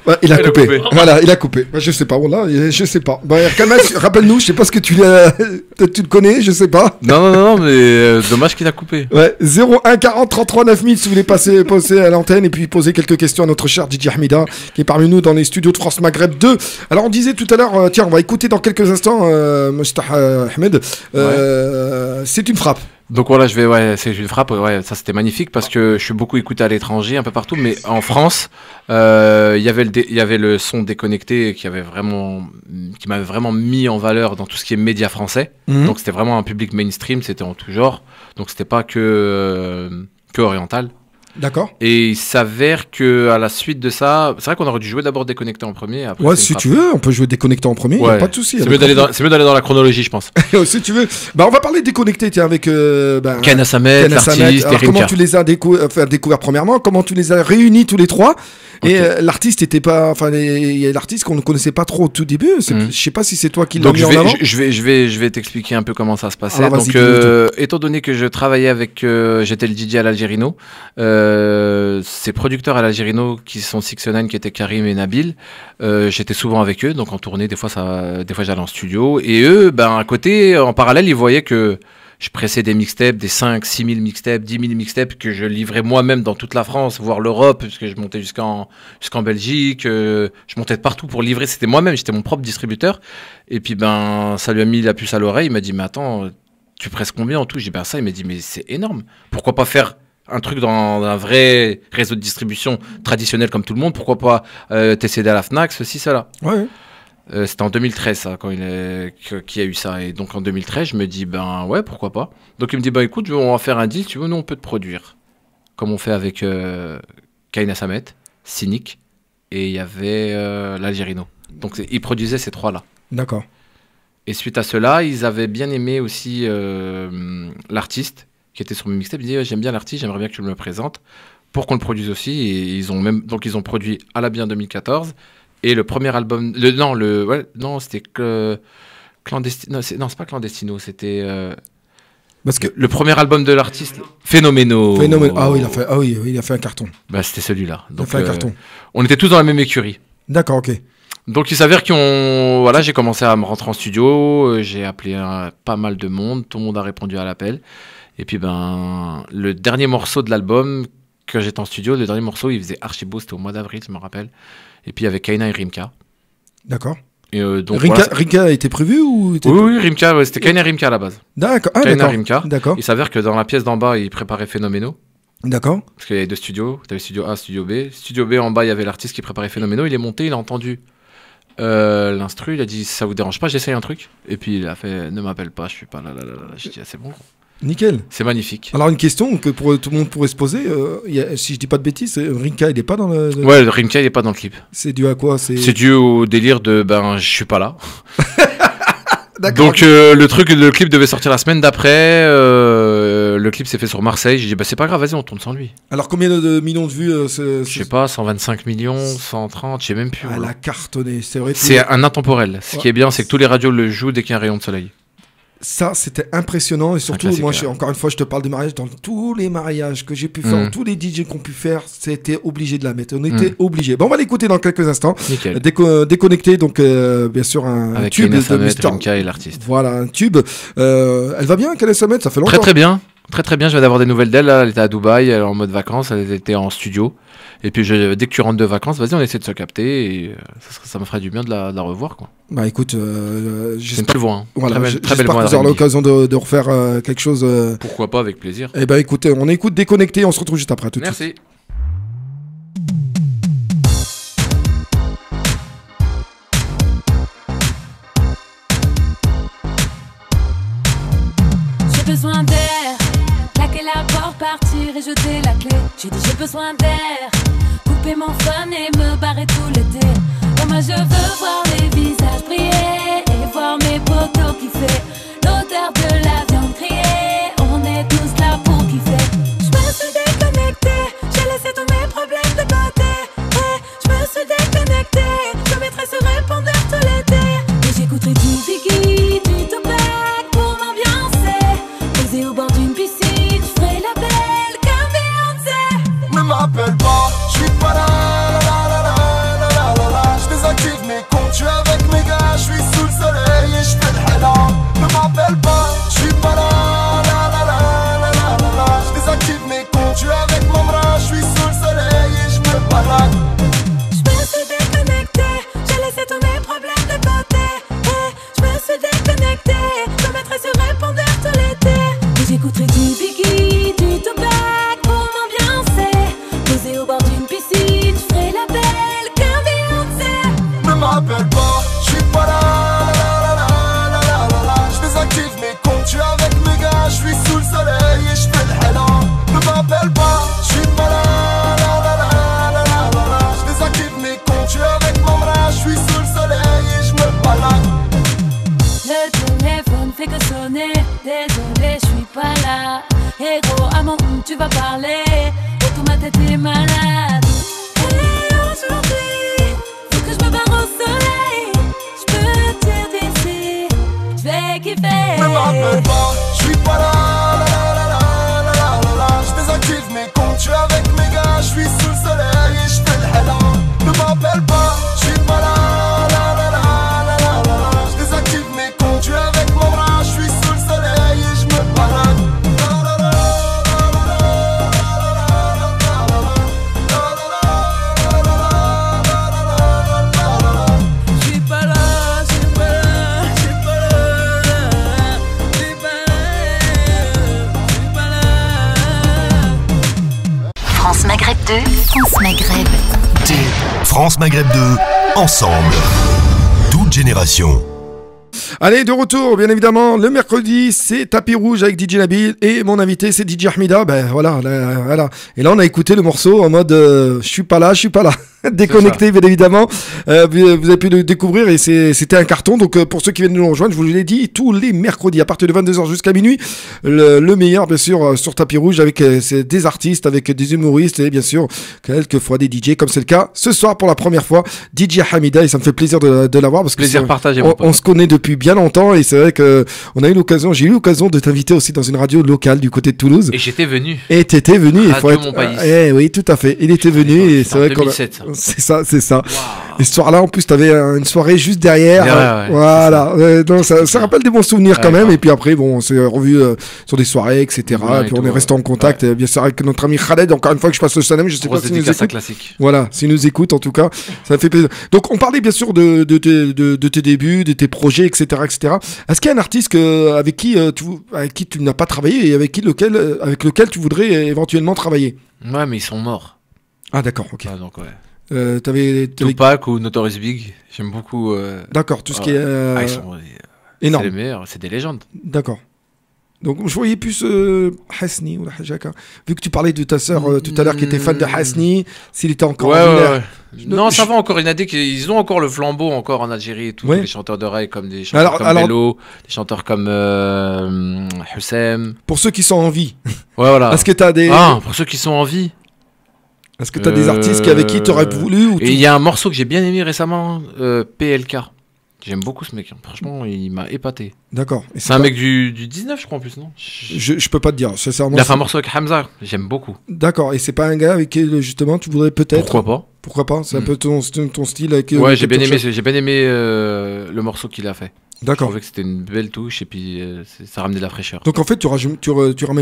Ouais, il a coupé. Voilà, il a coupé. Bah, je sais pas, voilà, je sais pas. Bah, Kamal, rappelle-nous, je sais pas ce que tu le connais, je sais pas. Non, mais dommage qu'il a coupé. Ouais, 01 40 33 9000 si vous voulez passer à l'antenne et puis poser quelques questions à notre cher DJ Hamida qui est parmi nous dans les studios de France Maghreb 2. Alors on disait tout à l'heure, tiens, on va écouter dans quelques instants Mustah Ahmed. C'est une frappe. Donc voilà, c'est une frappe. Ouais, ça c'était magnifique parce que je suis beaucoup écouté à l'étranger, un peu partout, mais en France, il y avait le son déconnecté qui m'avait vraiment mis en valeur dans tout ce qui est médias français. Donc c'était vraiment un public mainstream, c'était en tout genre. Donc c'était pas que oriental. D'accord. Et il s'avère que à la suite de ça, c'est vrai qu'on aurait dû jouer d'abord déconnecté en premier. Après ouais, si tu veux, on peut jouer déconnecté en premier, il n'y a pas de souci. C'est mieux d'aller dans la chronologie, je pense. Si tu veux. Bah, on va parler déconnecté, tiens, avec Kaina Samet, l'artiste. Alors, comment tu les as découverts premièrement, comment tu les as réunis tous les trois. Et l'artiste était pas, enfin, il y a l'artiste qu'on ne connaissait pas trop au tout début. Je sais pas si c'est toi qui l'as mis en avant. Je vais t'expliquer un peu comment ça se passait. Alors, donc, étant donné que je travaillais avec, j'étais le DJ à l'Algérino, ces producteurs à l'Algérino qui sont 6ix9ine, qui étaient Karim et Nabil, j'étais souvent avec eux, donc en tournée, des fois j'allais en studio, et eux, à côté, en parallèle, ils voyaient que je pressais des mixtapes, des 5, 6 000 mixtapes, 10 000 mixtapes que je livrais moi-même dans toute la France, voire l'Europe, parce que je montais jusqu'en Belgique, je montais de partout pour livrer, c'était moi-même, j'étais mon propre distributeur. Et puis ça lui a mis la puce à l'oreille, il m'a dit mais attends, tu presses combien en tout? J'ai dit ça, il m'a dit mais c'est énorme, pourquoi pas faire un truc dans un vrai réseau de distribution traditionnel comme tout le monde, pourquoi pas t'aider à la Fnac, ceci, cela. Ouais. C'était en 2013 ça, qu'il y a eu ça, et donc en 2013 je me dis ouais, pourquoi pas. Donc il me dit écoute, on va faire un deal, tu veux, nous on peut te produire comme on fait avec Kaina Samet, Cynic, et il y avait l'Algérino. Donc ils produisaient ces trois là. D'accord. Et suite à cela, ils avaient bien aimé aussi l'artiste qui était sur mes mixtapes. Ils disaient j'aime bien l'artiste, j'aimerais bien que tu me le présentes pour qu'on le produise aussi, et ils ont produit à la bien 2014. Et le premier album, c'était Clandestino. Non, c'est pas Clandestino, c'était parce que le premier album de l'artiste, Phénoméno. Ah oui, il a fait un carton. C'était celui-là. Donc, il a fait un carton. On était tous dans la même écurie. D'accord, ok. Donc il s'avère j'ai commencé à me rentrer en studio, j'ai appelé pas mal de monde, tout le monde a répondu à l'appel. Et puis le dernier morceau de l'album, que j'étais en studio, le dernier morceau, il faisait archi beau, c'était au mois d'avril, je me rappelle. Et puis avec Kaina et Rimka. D'accord. Et donc Rimka a été prévu ou Oui, Rimka, c'était Kaina et Rimka à la base. D'accord. Kaina et Rimka. D'accord. Il s'avère que dans la pièce d'en bas, ils préparaient Phénoméno. D'accord. Parce qu'il y avait deux studios, tu avais studio A, studio B. Studio B, en bas, il y avait l'artiste qui préparait Phénoméno. Il est monté, il a entendu l'instru, il a dit ça vous dérange pas, j'essaye un truc. Et puis il a fait ne m'appelle pas, je suis pas là. Je dis c'est bon. Nickel. C'est magnifique. Alors une question que tout le monde pourrait se poser, si je dis pas de bêtises, Rimka il est pas dans le... Ouais, Rimka il est pas dans le clip. C'est dû à quoi? C'est dû au délire de je suis pas là. Donc le clip devait sortir la semaine d'après, le clip s'est fait sur Marseille, j'ai dit c'est pas grave, vas-y on tourne sans lui. Alors combien de millions de vues Je sais pas, 125 millions, 130, je sais même plus. Elle a cartonné, c'est vrai. C'est un intemporel. Ce qui est bien, c'est que tous les radios le jouent dès qu'il y a un rayon de soleil. Ça, c'était impressionnant. Et surtout, moi, encore une fois, je te parle de mariage. Dans tous les mariages que j'ai pu faire, tous les DJ qu'on pu faire, c'était obligé de la mettre. On était obligé. Bon, on va l'écouter dans quelques instants. Déconnecté, donc, bien sûr, un avec tube de Mister Rimka et l'artiste. Voilà, un tube. Elle va bien, Kaina Samet? Ça fait longtemps. Très, très bien. Très, très bien. Je viens d'avoir des nouvelles d'elle. Elle était à Dubaï, elle est en mode vacances. Elle était en studio. Et puis, dès que tu rentres de vacances, vas-y, on essaie de se capter. Et ça me ferait du bien de la revoir, quoi. Bah écoute, c'est une belle voix. Hein. Voilà, très belle voix. J'espère que vous aurez l'occasion de refaire quelque chose. Pourquoi pas, avec plaisir. Eh ben écoutez, on écoute Déconnecté, on se retrouve juste après. Tout de suite. Merci. J'ai besoin d'air, claquer la porte, partir et jeter la clé. J'ai dit j'ai besoin d'air, couper mon fun et me barrer tout l'été. Moi je veux voir les visages briller et voir mes potos kiffer. L'odeur de la viande grillée, on est tous là pour kiffer. Je me suis déconnecté, j'ai laissé tous mes problèmes de côté. Ouais, je me suis déconnecté, je mettrai ce répondeur tout l'été. Et j'écouterai du Biggie, du Tupac pour m'ambiancer. Posé au bord d'une piscine, je ferai la belle comme Beyoncé. Ne m'appelle pas, je suis pas là. m'appelle pas, j'suis pas là, je désactive mes comptes, j'suis avec mes gars, j'suis sous le soleil et j'fais le héla. Ne m'appelle pas, j'suis pas là, je désactive mes comptes, j'suis avec mon bras, j'suis sous le soleil et j'me balade. Le téléphone fait que sonner, désolé, j'suis pas là. Et gros, à mon tu vas parler, et tout ma tête est malade. Et aujourd'hui, faut que je me barre au soleil. J'peux dire d'ici, j'vais kiffer. Ne m'appelle pas, j'suis pas là, je désactive mes comptes, j'suis avec mes gars, j'suis sous le soleil et j'fais le héla. Ne m'appelle pas, j'suis pas là, je désactive mes comptes, j'suis avec mon bras, j'suis sous le soleil et j'me balade. France Maghreb 2, France Maghreb 2. France Maghreb 2, ensemble. Toute génération. Allez, de retour, bien évidemment, le mercredi, c'est Tapis Rouge avec DJ Nabil et mon invité, c'est DJ Ahmida. Ben voilà, voilà. Et là, on a écouté le morceau en mode je suis pas là. Déconnecté, bien évidemment. Vous avez pu le découvrir et c'était un carton. Donc, pour ceux qui viennent de nous rejoindre, je vous l'ai dit, tous les mercredis, à partir de 22h jusqu'à minuit, le meilleur, bien sûr, sur Tapis Rouge avec des artistes, avec des humoristes et bien sûr, quelquefois des DJ, comme c'est le cas ce soir pour la première fois. DJ Ahmida, et ça me fait plaisir de l'avoir parce que plaisir partagé. On se connaît depuis bien longtemps et c'est vrai que j'ai eu l'occasion de t'inviter aussi dans une radio locale du côté de Toulouse. Et j'étais venu. Et t'étais venu. Mon pays. Oui, tout à fait. Il était venu et c'est vrai qu'on 2007. C'est ça. Wow. Et ce soir-là, en plus, t'avais une soirée juste derrière. Ouais, voilà. Donc, ça rappelle des bons souvenirs quand même. Et puis après, bon, on s'est revu sur des soirées, etc. Et puis on est resté en contact, bien sûr, avec notre ami Khaled. Encore une fois que je passe le salam, je sais pas s'il nous écoute. Classique. Voilà, s'il nous écoute, en tout cas, ça me fait plaisir. Donc, on parlait bien sûr de tes débuts, de tes projets, etc., etc. Est-ce qu'il y a un artiste avec qui tu n'as pas travaillé et avec lequel tu voudrais éventuellement travailler? Ouais, mais ils sont morts. Ah, d'accord, ok. Ah, donc, ouais. Tupac ou Notorious Big, j'aime beaucoup. D'accord, tout ce qui est ils sont énorme. C'est les meilleurs, c'est des légendes. D'accord. Donc je voyais plus Hasni ou la Hajaka. Vu que tu parlais de ta sœur tout à l'heure qui était fan de Hasni, s'il était encore ouais. Non, ça va encore. Il y en a ils ont encore le flambeau encore en Algérie et tout. Les chanteurs de rail comme des chanteurs comme Bello, des chanteurs comme Hussem. Pour ceux qui sont en vie. Ouais, voilà. Est-ce que t'as des pour ceux qui sont en vie. Est-ce que tu as des artistes avec qui tu aurais voulu Et il y a un morceau que j'ai bien aimé récemment, PLK. J'aime beaucoup ce mec. Franchement, il m'a épaté. D'accord. C'est un mec du 19, je crois en plus, non? Je peux pas te dire. Il a fait un morceau avec Hamza. J'aime beaucoup. D'accord. Et c'est pas un gars avec qui justement tu voudrais peut-être. Pourquoi pas? C'est un peu ton style avec. Ouais, j'ai bien aimé le morceau qu'il a fait. D'accord. Je trouvais que c'était une belle touche et puis ça ramenait de la fraîcheur. Donc en fait, tu ramènes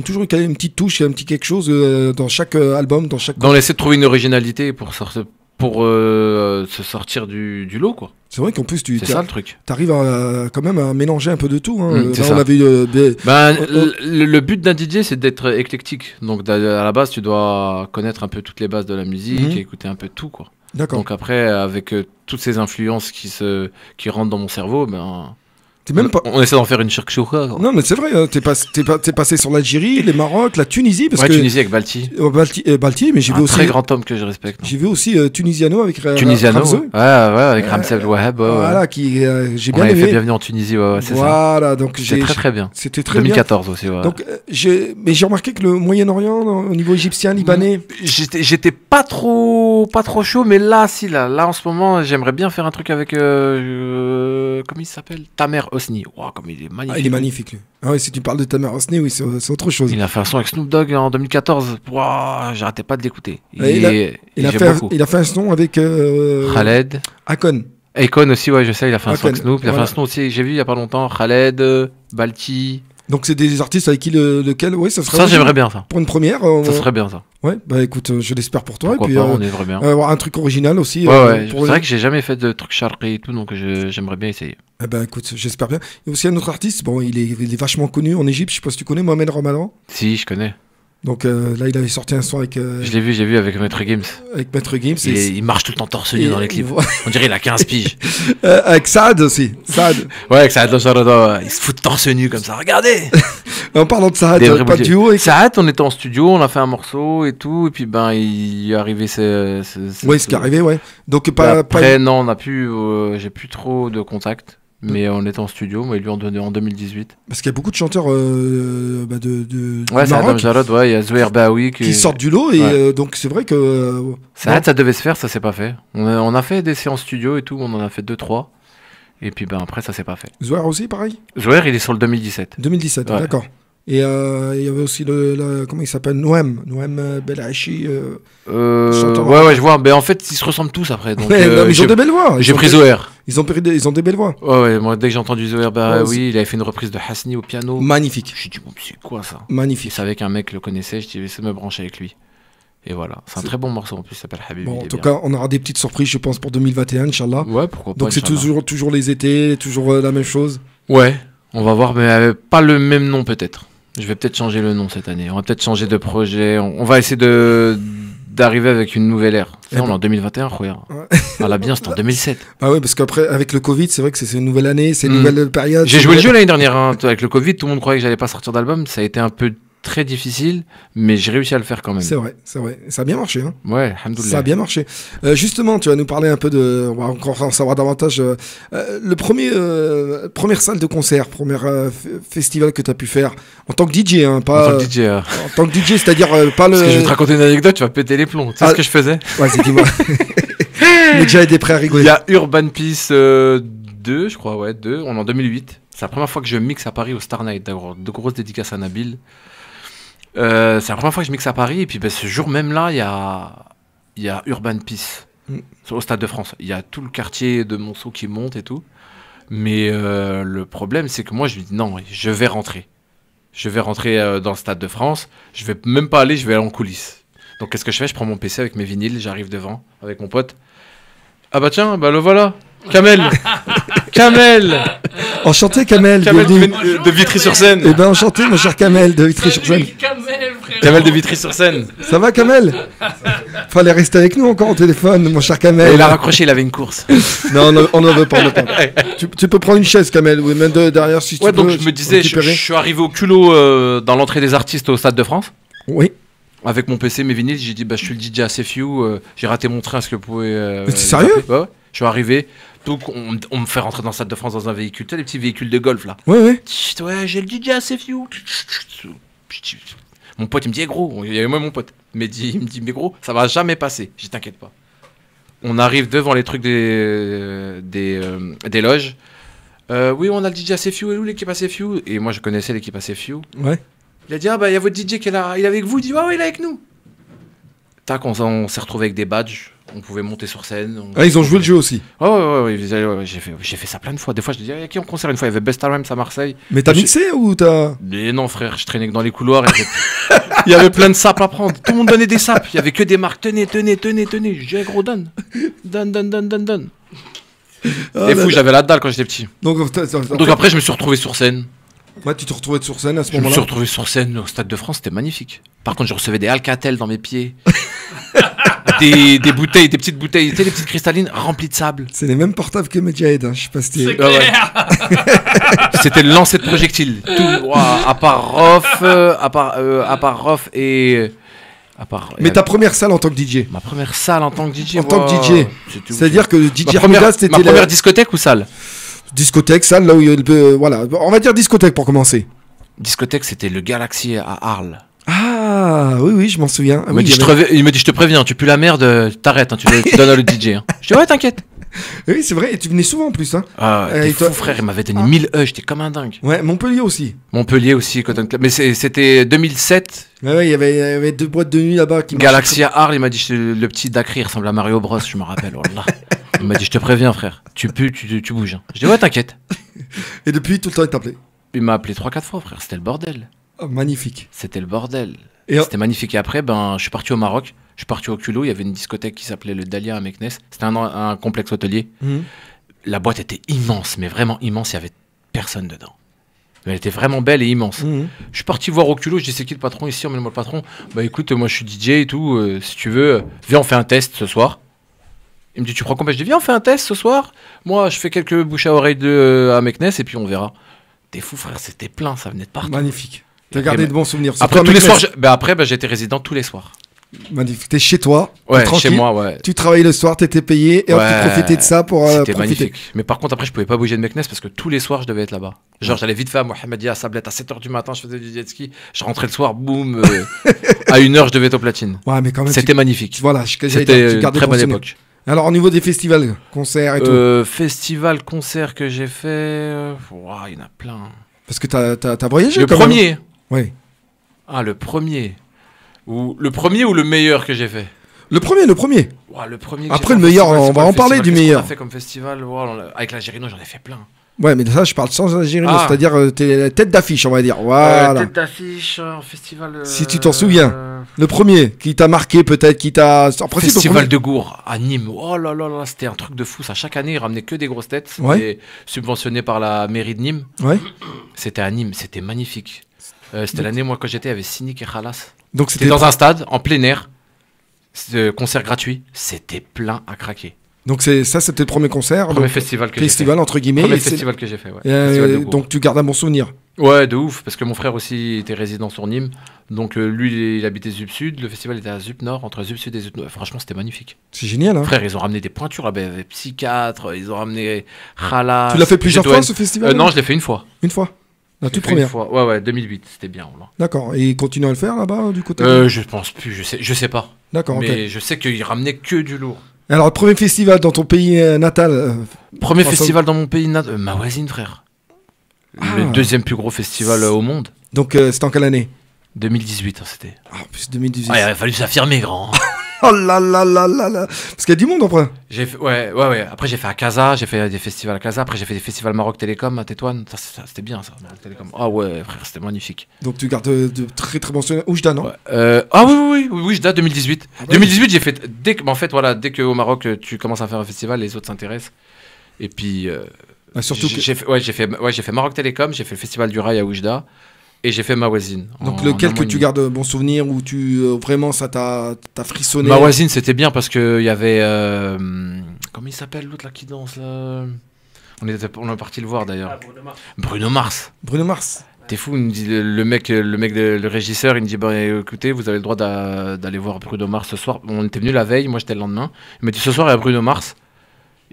toujours une petite touche et un petit quelque chose dans chaque album, dans chaque. On essaie de trouver une originalité pour se sortir du lot, quoi. C'est vrai qu'en plus c'est ça le truc. T'arrives quand même à mélanger un peu de tout. Hein. C'est ça. On avait le but d'un DJ, c'est d'être éclectique. Donc à la base, tu dois connaître un peu toutes les bases de la musique et écouter un peu tout, quoi. D'accord. Donc après, avec toutes ces influences qui rentrent dans mon cerveau, on essaie d'en faire une chouka. Non, mais c'est vrai, t'es passé sur l'Algérie, les Maroc, la Tunisie. Tunisie avec Balti. Balti, mais j'ai vu aussi. Un très grand homme que je respecte. J'ai vu aussi Tunisiano avec Ramsey. avec Ramsey Wahab. Voilà, j'ai bien aimé. fait Bienvenue en Tunisie, c'est ça. Voilà, donc c'était très bien. C'était très 2014 bien. Aussi, Donc, mais j'ai remarqué que le Moyen-Orient, au niveau égyptien, libanais. J'étais pas trop chaud, mais là, en ce moment, j'aimerais bien faire un truc avec. Comment il s'appelle? Tamer Hosni. Wow, comme il est magnifique. Il est magnifique, lui. Ah oui, si tu parles de Tamer Hosni, oui, c'est autre chose. Il a fait un son avec Snoop Dogg en 2014. Wow, j'arrêtais pas de l'écouter. Il a fait un son avec Khaled. Akon aussi, ouais, je sais, il a fait un son avec Snoop. Il a fait un son aussi, j'ai vu il y a pas longtemps. Khaled, Balti. Donc c'est des artistes avec qui lequel ça serait. Ça j'aimerais bien ça. Pour une première. Ça serait bien ça. Ouais, bah écoute, je l'espère pour toi. Pourquoi et puis pas, on aimerait bien. Avoir un truc original aussi. Ouais. C'est vrai que j'ai jamais fait de trucs charqui et tout, donc j'aimerais bien essayer. Eh ben écoute, j'espère bien. Il y a aussi un autre artiste, bon, il est vachement connu en Égypte. Je sais pas si tu connais Mohamed Ramadan. Si, je connais. Donc là, il avait sorti un son avec. Je l'ai vu, j'ai vu avec Maître Gims. Avec Maître Gims. Il marche tout le temps torse nu dans les clips. On dirait il a 15 piges. Avec Saad aussi. Saad. Ouais, avec Saad Locharada. Il se fout torse nu comme ça. Regardez. En parlant de Saad, pas de duo. Saad, on était en studio, on a fait un morceau et tout. Et puis il est arrivé. Oui, ce qui est arrivé, ouais. Donc après, non, on a plus. J'ai plus trop de contact. Mais on était en studio, moi, ils lui ont donné en 2018. Parce qu'il y a beaucoup de chanteurs de ouais, c'est Adam Jarod, ouais, il y a Zouher Baoui qui sortent du lot, et donc c'est vrai que... ça devait se faire, ça s'est pas fait. On a fait des séances studio et tout, on en a fait 2-3. Et puis après, ça s'est pas fait. Zouher aussi, pareil? Zouher, il est sur le 2017. 2017, ouais. D'accord. Et il y avait aussi comment il s'appelle, Noem Belahachi. Ouais, je vois. Mais en fait, ils se ressemblent tous après. Donc, non, mais ils ont des belles voix. J'ai pris Zouher. Ils ont des belles voix. Ouais, moi, dès que j'ai entendu Zouher, oui, il avait fait une reprise de Hasni au piano. Magnifique. Je me suis dit, bon, c'est quoi ça? Magnifique. Je savais qu'un mec le connaissait, je dis, je vais me brancher avec lui. Et voilà, c'est un très bon morceau en plus, il s'appelle Habib. Bon, en tout cas, on aura des petites surprises, je pense, pour 2021, Inch'Allah. Ouais, pourquoi pas. Donc c'est toujours les étés, toujours la même chose. Ouais, on va voir, mais pas le même nom peut-être. Je vais peut-être changer le nom cette année. On va peut-être changer de projet. On va essayer d'arriver avec une nouvelle ère. On est en 2021, regarde. Ah là bien, c'était en 2007. Ah ouais, parce qu'après, avec le Covid, c'est vrai que c'est une nouvelle année, c'est une nouvelle période. J'ai joué le jeu l'année dernière. Avec le Covid, tout le monde croyait que j'allais pas sortir d'album. Ça a été un peu très difficile, mais j'ai réussi à le faire quand même. C'est vrai. Ça a bien marché. Hein. Ouais, alhamdoulilah. Ça a bien marché. Justement, tu vas nous parler un peu de... On va encore en savoir davantage. Le première salle de concert, premier festival que tu as pu faire, en tant que DJ, hein, pas... En tant que DJ, en tant que DJ, c'est-à-dire pas le... Parce que je vais te raconter une anecdote, tu vas péter les plombs. Tu sais ce que je faisais? Vas-y, dis-moi. Mais déjà, des prêts à rigoler. Il y a Urban Peace 2, je crois, ouais, 2, on est en 2008. C'est la première fois que je mixe à Paris au Star Night, d'ailleurs, de grosses dédicaces à Nabil. C'est la première fois que je mixe à Paris, et puis ce jour même là, il y a Urban Peace au Stade de France. Il y a tout le quartier de Monceau qui monte et tout. Mais le problème, c'est que moi, je me dis non, je vais rentrer. Je vais rentrer dans le Stade de France. Je vais même pas aller, je vais aller en coulisses. Donc qu'est-ce que je fais? Je prends mon PC avec mes vinyles, j'arrive devant avec mon pote. Ah bah tiens, bah le voilà. Kamel. Kamel. Enchanté Kamel de Vitry-sur-Seine. Eh ben enchanté mon cher Kamel de Vitry-sur-Seine. Kamel de Vitry-sur-Seine. Ça va Kamel? Fallait rester avec nous encore au téléphone mon cher Kamel. Il a raccroché, il avait une course. Non, on n'en veut pas. Tu peux prendre une chaise Kamel, ou même derrière si tu veux. Ouais, donc je me disais, je suis arrivé au culot dans l'entrée des artistes au Stade de France. Oui. Avec mon PC, mes vinyles, j'ai dit bah je suis le DJ à CFU, j'ai raté mon train, est-ce que vous pouvez... Mais t'es sérieux? Ouais. Je suis arrivé, donc on me fait rentrer dans le Stade de France dans un véhicule, tu sais les petits véhicules de golf là. Ouais. Ouais, j'ai le DJ à CFU. Mon pote il me dit gros, il y avait moi mon pote, il me dit mais gros, ça va jamais passer, je t'inquiète pas. On arrive devant les trucs des loges. Oui, on a le DJ à CFU, et où l'équipe à CFU? Et moi je connaissais l'équipe à CFU. Ouais. Il a dit, ah bah il y a votre DJ qui est là, il est avec vous, il dit, ouais, il est avec nous. Tac, on s'est retrouvé avec des badges, on pouvait monter sur scène. Ils ont joué le jeu aussi. Ouais, j'ai fait ça plein de fois. Des fois, je dis, il y a qui en concert? Une fois, il y avait Best Rams à Marseille. Mais t'as mixé ou t'as... Mais non, frère, je traînais que dans les couloirs. Il y avait plein de sapes à prendre. Tout le monde donnait des sapes. Il y avait que des marques. Tenez. Je dis, gros, donne. C'est fou, j'avais la dalle quand j'étais petit. Donc après, je me suis retrouvé sur scène. Ouais, tu te retrouvais sur scène à ce moment-là? Je me suis retrouvé sur scène au Stade de France, c'était magnifique. Par contre, je recevais des Alcatel dans mes pieds. des bouteilles, des petites bouteilles, tu sais, les petites cristallines remplies de sable. C'est les mêmes portables que Medjahed, hein. Je sais pas si c'est clair. C'était le lancer de projectiles. Tout, à part Rof et... Mais ta première salle en tant que DJ? Ma première salle en tant que DJ. En tant que DJ. C'est-à-dire que DJ Hamida, c'était ma première discothèque ou salle? Discothèque, salle, là où il peut... Voilà, on va dire discothèque pour commencer. Discothèque, c'était le Galaxy à Arles. Ah, oui, je m'en souviens. Il me dit, je te préviens, tu pues la merde, t'arrêtes, hein, tu donnes à le DJ. Hein. Je dis, ouais, t'inquiète. Oui, c'est vrai, et tu venais souvent en plus. Hein. Ah, t'es fou, frère, il m'avait donné 1000 j'étais comme un dingue. Ouais, Montpellier aussi. Mais c'était 2007. Ouais, il y avait 2 boîtes de nuit là-bas qui Galaxy à Arles, il m'a dit, le petit Dakri, il ressemble à Mario Bros, je me rappelle, wallah. Il m'a dit, je te préviens, frère, tu pues, tu bouges. Hein. Je dis, ouais, t'inquiète. Et depuis, tout le temps, il t'appelait? Il m'a appelé 3-4 fois, frère, c'était le bordel. Oh, magnifique. C'était le bordel. C'était magnifique. Et après, je suis parti au Maroc, je suis parti au culot, il y avait une discothèque qui s'appelait le Dahlia à Meknes. C'était un complexe hôtelier. La boîte était immense, mais vraiment immense, il y avait personne dedans. Mais elle était vraiment belle et immense. Je suis parti voir au culot, je dis c'est qui le patron ici, emmène-moi le patron. Bah écoute, moi je suis DJ et tout, si tu veux, viens on fait un test ce soir. Il me dit tu prends combien? Je dis viens on fait un test ce soir. Moi je fais quelques bouches à oreille à Meknes et puis on verra. T'es fou frère, c'était plein, ça venait de partout. Magnifique. T'as gardé de bons souvenirs. Après tous les soirs, après j'étais résident tous les soirs. Magnifique. T'es chez toi, ouais, tranquille. Chez moi, ouais. Tu travaillais le soir, t'étais payé et tu profitais de ça pour C'était profiter. magnifique. Mais par contre, après, je pouvais pas bouger de Meknes parce que tous les soirs, je devais être là-bas. Genre, j'allais vite fait à Mohamedia, à Sablette, à 7h du matin, je faisais du jet ski. Je rentrais le soir, boum, à 1h, je devais être au platine. Ouais, mais quand même. C'était magnifique. Voilà, c'était une très bonne époque. Alors, au niveau des festivals, concerts et tout. Festival, concert que j'ai fait, il y en a plein. Parce que t'as voyagé le quand premier. Même. Oui. Ah, le premier. Le premier ou le meilleur que j'ai fait? Le premier. Ouais, le premier. Après le meilleur, on va en parler du meilleur. On a fait comme festival, avec l'Algérino, j'en ai fait plein. Ouais, mais ça, je parle sans Algérino, c'est-à-dire t'es la tête d'affiche, on va dire. Voilà. Tête d'affiche, festival. Si tu t'en souviens, le premier qui t'a marqué, peut-être, qui t'a. Festival de Gour à Nîmes. Oh là là là, c'était un truc de fou. Ça, chaque année, ils ramenaient que des grosses têtes. C'était subventionné par la mairie de Nîmes. Ouais. C'était à Nîmes, c'était magnifique. C'était l'année, moi, quand j'étais, il y avait Cynic et Khalas. Donc c'était dans un stade, en plein air. Concert gratuit. C'était plein à craquer. Donc c'était le premier concert. Premier festival que j'ai fait. Festival entre guillemets. Premier festival que j'ai fait, ouais. Donc tu gardes un bon souvenir. Ouais, de ouf, parce que mon frère aussi était résident sur Nîmes. Donc lui, il habitait Zup Sud. Le festival était à Zup Nord, entre Zup Sud et Zup Nord. Franchement, c'était magnifique. C'est génial, hein. Frère, ils ont ramené des pointures là-bas. Il y avait Psychiatre, ils ont ramené Khalas. Tu l'as fait plusieurs fois ce festival? Non, je l'ai fait une fois. Une fois? La toute première fois. Ouais, 2008, c'était bien. D'accord. Et ils continuent à le faire là-bas du côté Je pense plus, je sais pas. D'accord, mais je sais qu'ils ramenaient que du lourd. Alors, le premier festival dans ton pays natal Premier festival dans mon pays natal ma voisine, frère. Le deuxième plus gros festival au monde. Donc, c'était en quelle année? 2018, c'était. Ah, plus 2018. Ah, il a fallu s'affirmer, grand. Oh là là là là là. Parce qu'il y a du monde après. Ouais. Après, j'ai fait à Casa, j'ai fait des festivals à Casa. Après, j'ai fait des festivals Maroc Télécom à Tétouane. Ça, c'était bien, ça, Maroc Télécom. Ah ouais, frère, c'était magnifique. Donc, tu gardes de très très bons souvenirs. Oujda, non? Ah oui, Oujda 2018. Ah, 2018, j'ai fait. Dès qu'au Maroc, tu commences à faire un festival, les autres s'intéressent. Et puis. Surtout j'ai fait Maroc Télécom, j'ai fait le festival du Rail à Oujda. Et j'ai fait ma voisine. Donc lequel que tu gardes bon souvenir où tu vraiment ça t'a frissonné? Ma voisine, c'était bien parce que il y avait comment il s'appelle l'autre là qui danse là? On est parti le voir d'ailleurs. Bruno Mars. T'es fou, il me dit, le régisseur, il me dit écoutez, vous avez le droit d'aller voir Bruno Mars ce soir. On était venu la veille, moi j'étais le lendemain. Il m'a dit ce soir il y a Bruno Mars.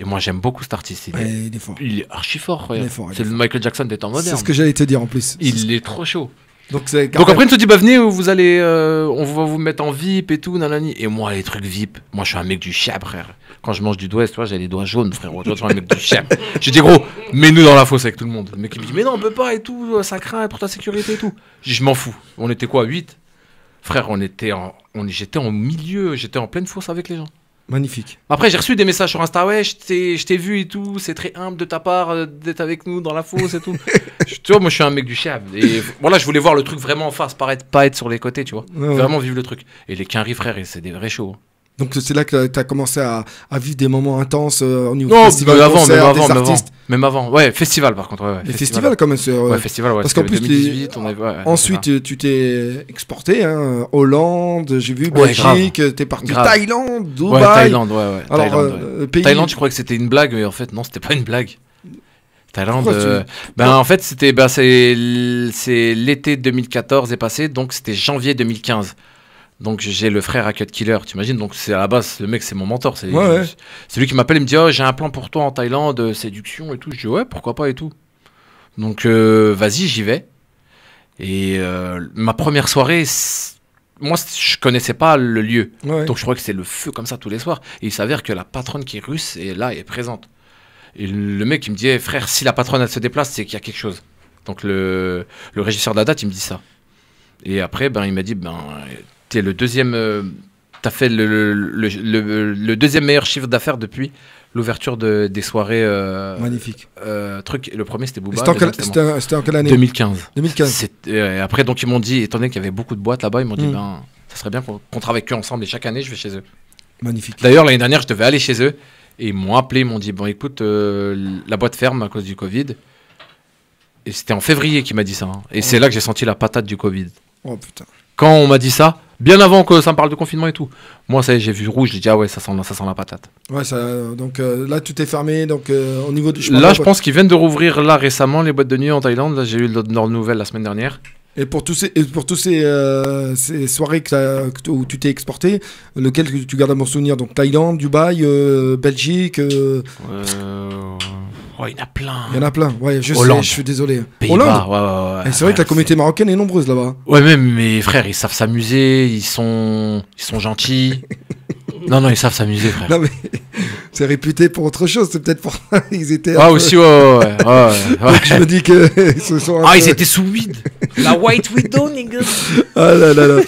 Et moi j'aime beaucoup cet artiste. Il est fort. Il est archi fort. C'est le Michael Jackson des temps modernes. C'est ce que j'allais te dire en plus. Il est trop chaud. Donc après il te dit venez, vous allez, on va vous mettre en VIP et tout, nanani. Et moi les trucs VIP, moi je suis un mec du chap, frère. Quand je mange du doigt, tu vois, j'ai les doigts jaunes, frère. Toi, je suis un mec du chap. J'ai dit gros, mets-nous dans la fosse avec tout le monde. Le mec il me dit mais non on peut pas et tout, ça craint pour ta sécurité et tout. Je m'en fous. On était quoi, 8? Frère, j'étais en milieu, j'étais en pleine fosse avec les gens. Magnifique. Après, j'ai reçu des messages sur Insta. Ouais, je t'ai vu et tout. C'est très humble de ta part d'être avec nous dans la fosse et tout. Tu vois, moi, je suis un mec du chiab. Et voilà, je voulais voir le truc vraiment en face, pas être sur les côtés, tu vois. Vraiment vivre le truc. Et les Quinry, frère, c'est des vrais shows. Donc, c'est là que tu as commencé à vivre des moments intenses au niveau festival, même avant. Ouais, festival par contre. Ouais, les festivals, quand même. Ouais, festival, ouais. Parce qu'en plus, 2018, ensuite, tu t'es exporté. Hollande, j'ai vu, Belgique, t'es parti Thaïlande, Dubaï. Ouais, Thaïlande, ouais. Alors, Thaïlande, je croyais que c'était une blague, mais en fait, non, c'était pas une blague. Thaïlande, en fait, c'est l'été 2014 est passé, donc c'était janvier 2015. Donc j'ai le frère à Cut Killer, t'imagines? Donc c'est à la base, le mec c'est mon mentor, c'est lui qui m'appelle, il me dit j'ai un plan pour toi en Thaïlande, séduction et tout. Je dis ouais, pourquoi pas et tout. Donc vas-y, j'y vais. Et ma première soirée, moi je connaissais pas le lieu, donc je croyais que c'est le feu comme ça tous les soirs. Et il s'avère que la patronne qui est russe est là, est présente. Et le mec il me dit frère, si la patronne elle se déplace, c'est qu'il y a quelque chose. Donc le régisseur de la date il me dit ça. Et après il m'a dit t'es le deuxième, t'as fait le deuxième meilleur chiffre d'affaires depuis l'ouverture des soirées. Magnifique. Le premier c'était Booba. C'était en quelle année? 2015. Après donc ils m'ont dit, étant donné qu'il y avait beaucoup de boîtes là-bas, ils m'ont dit ça serait bien qu'on travaille que ensemble et chaque année je vais chez eux. Magnifique. D'ailleurs l'année dernière je devais aller chez eux et ils m'ont appelé, ils m'ont dit écoute la boîte ferme à cause du Covid. Et c'était en février qu'il m'a dit ça. Hein. Et c'est là que j'ai senti la patate du Covid. Oh putain. Quand on m'a dit ça, bien avant que ça me parle de confinement et tout, moi ça y est, j'ai vu rouge, j'ai dit ah ouais, ça sent la patate. Ouais, donc là tout est fermé, donc au niveau de... Je pense qu'ils viennent de rouvrir là récemment les boîtes de nuit en Thaïlande. Là, j'ai eu leur nouvelle la semaine dernière. Et pour tous ces soirées où tu t'es exporté, lequel tu gardes à mon souvenir? Donc Thaïlande, Dubaï, Belgique. Ouais, il y en a plein. Il y en a plein. Ouais, je Hollande. sais, je suis désolé. Pays-Bas, ouais. Et c'est vrai que la communauté marocaine est nombreuse là-bas. Ouais, même mes frères, ils savent s'amuser, ils sont gentils. Non, ils savent s'amuser, frère. Non, mais c'est réputé pour autre chose, c'est peut-être pour ça ils étaient. Ah, aussi, ouais. Donc je me dis que ce sont. Ils étaient sous weed. La White Widow, nigga. Ah là.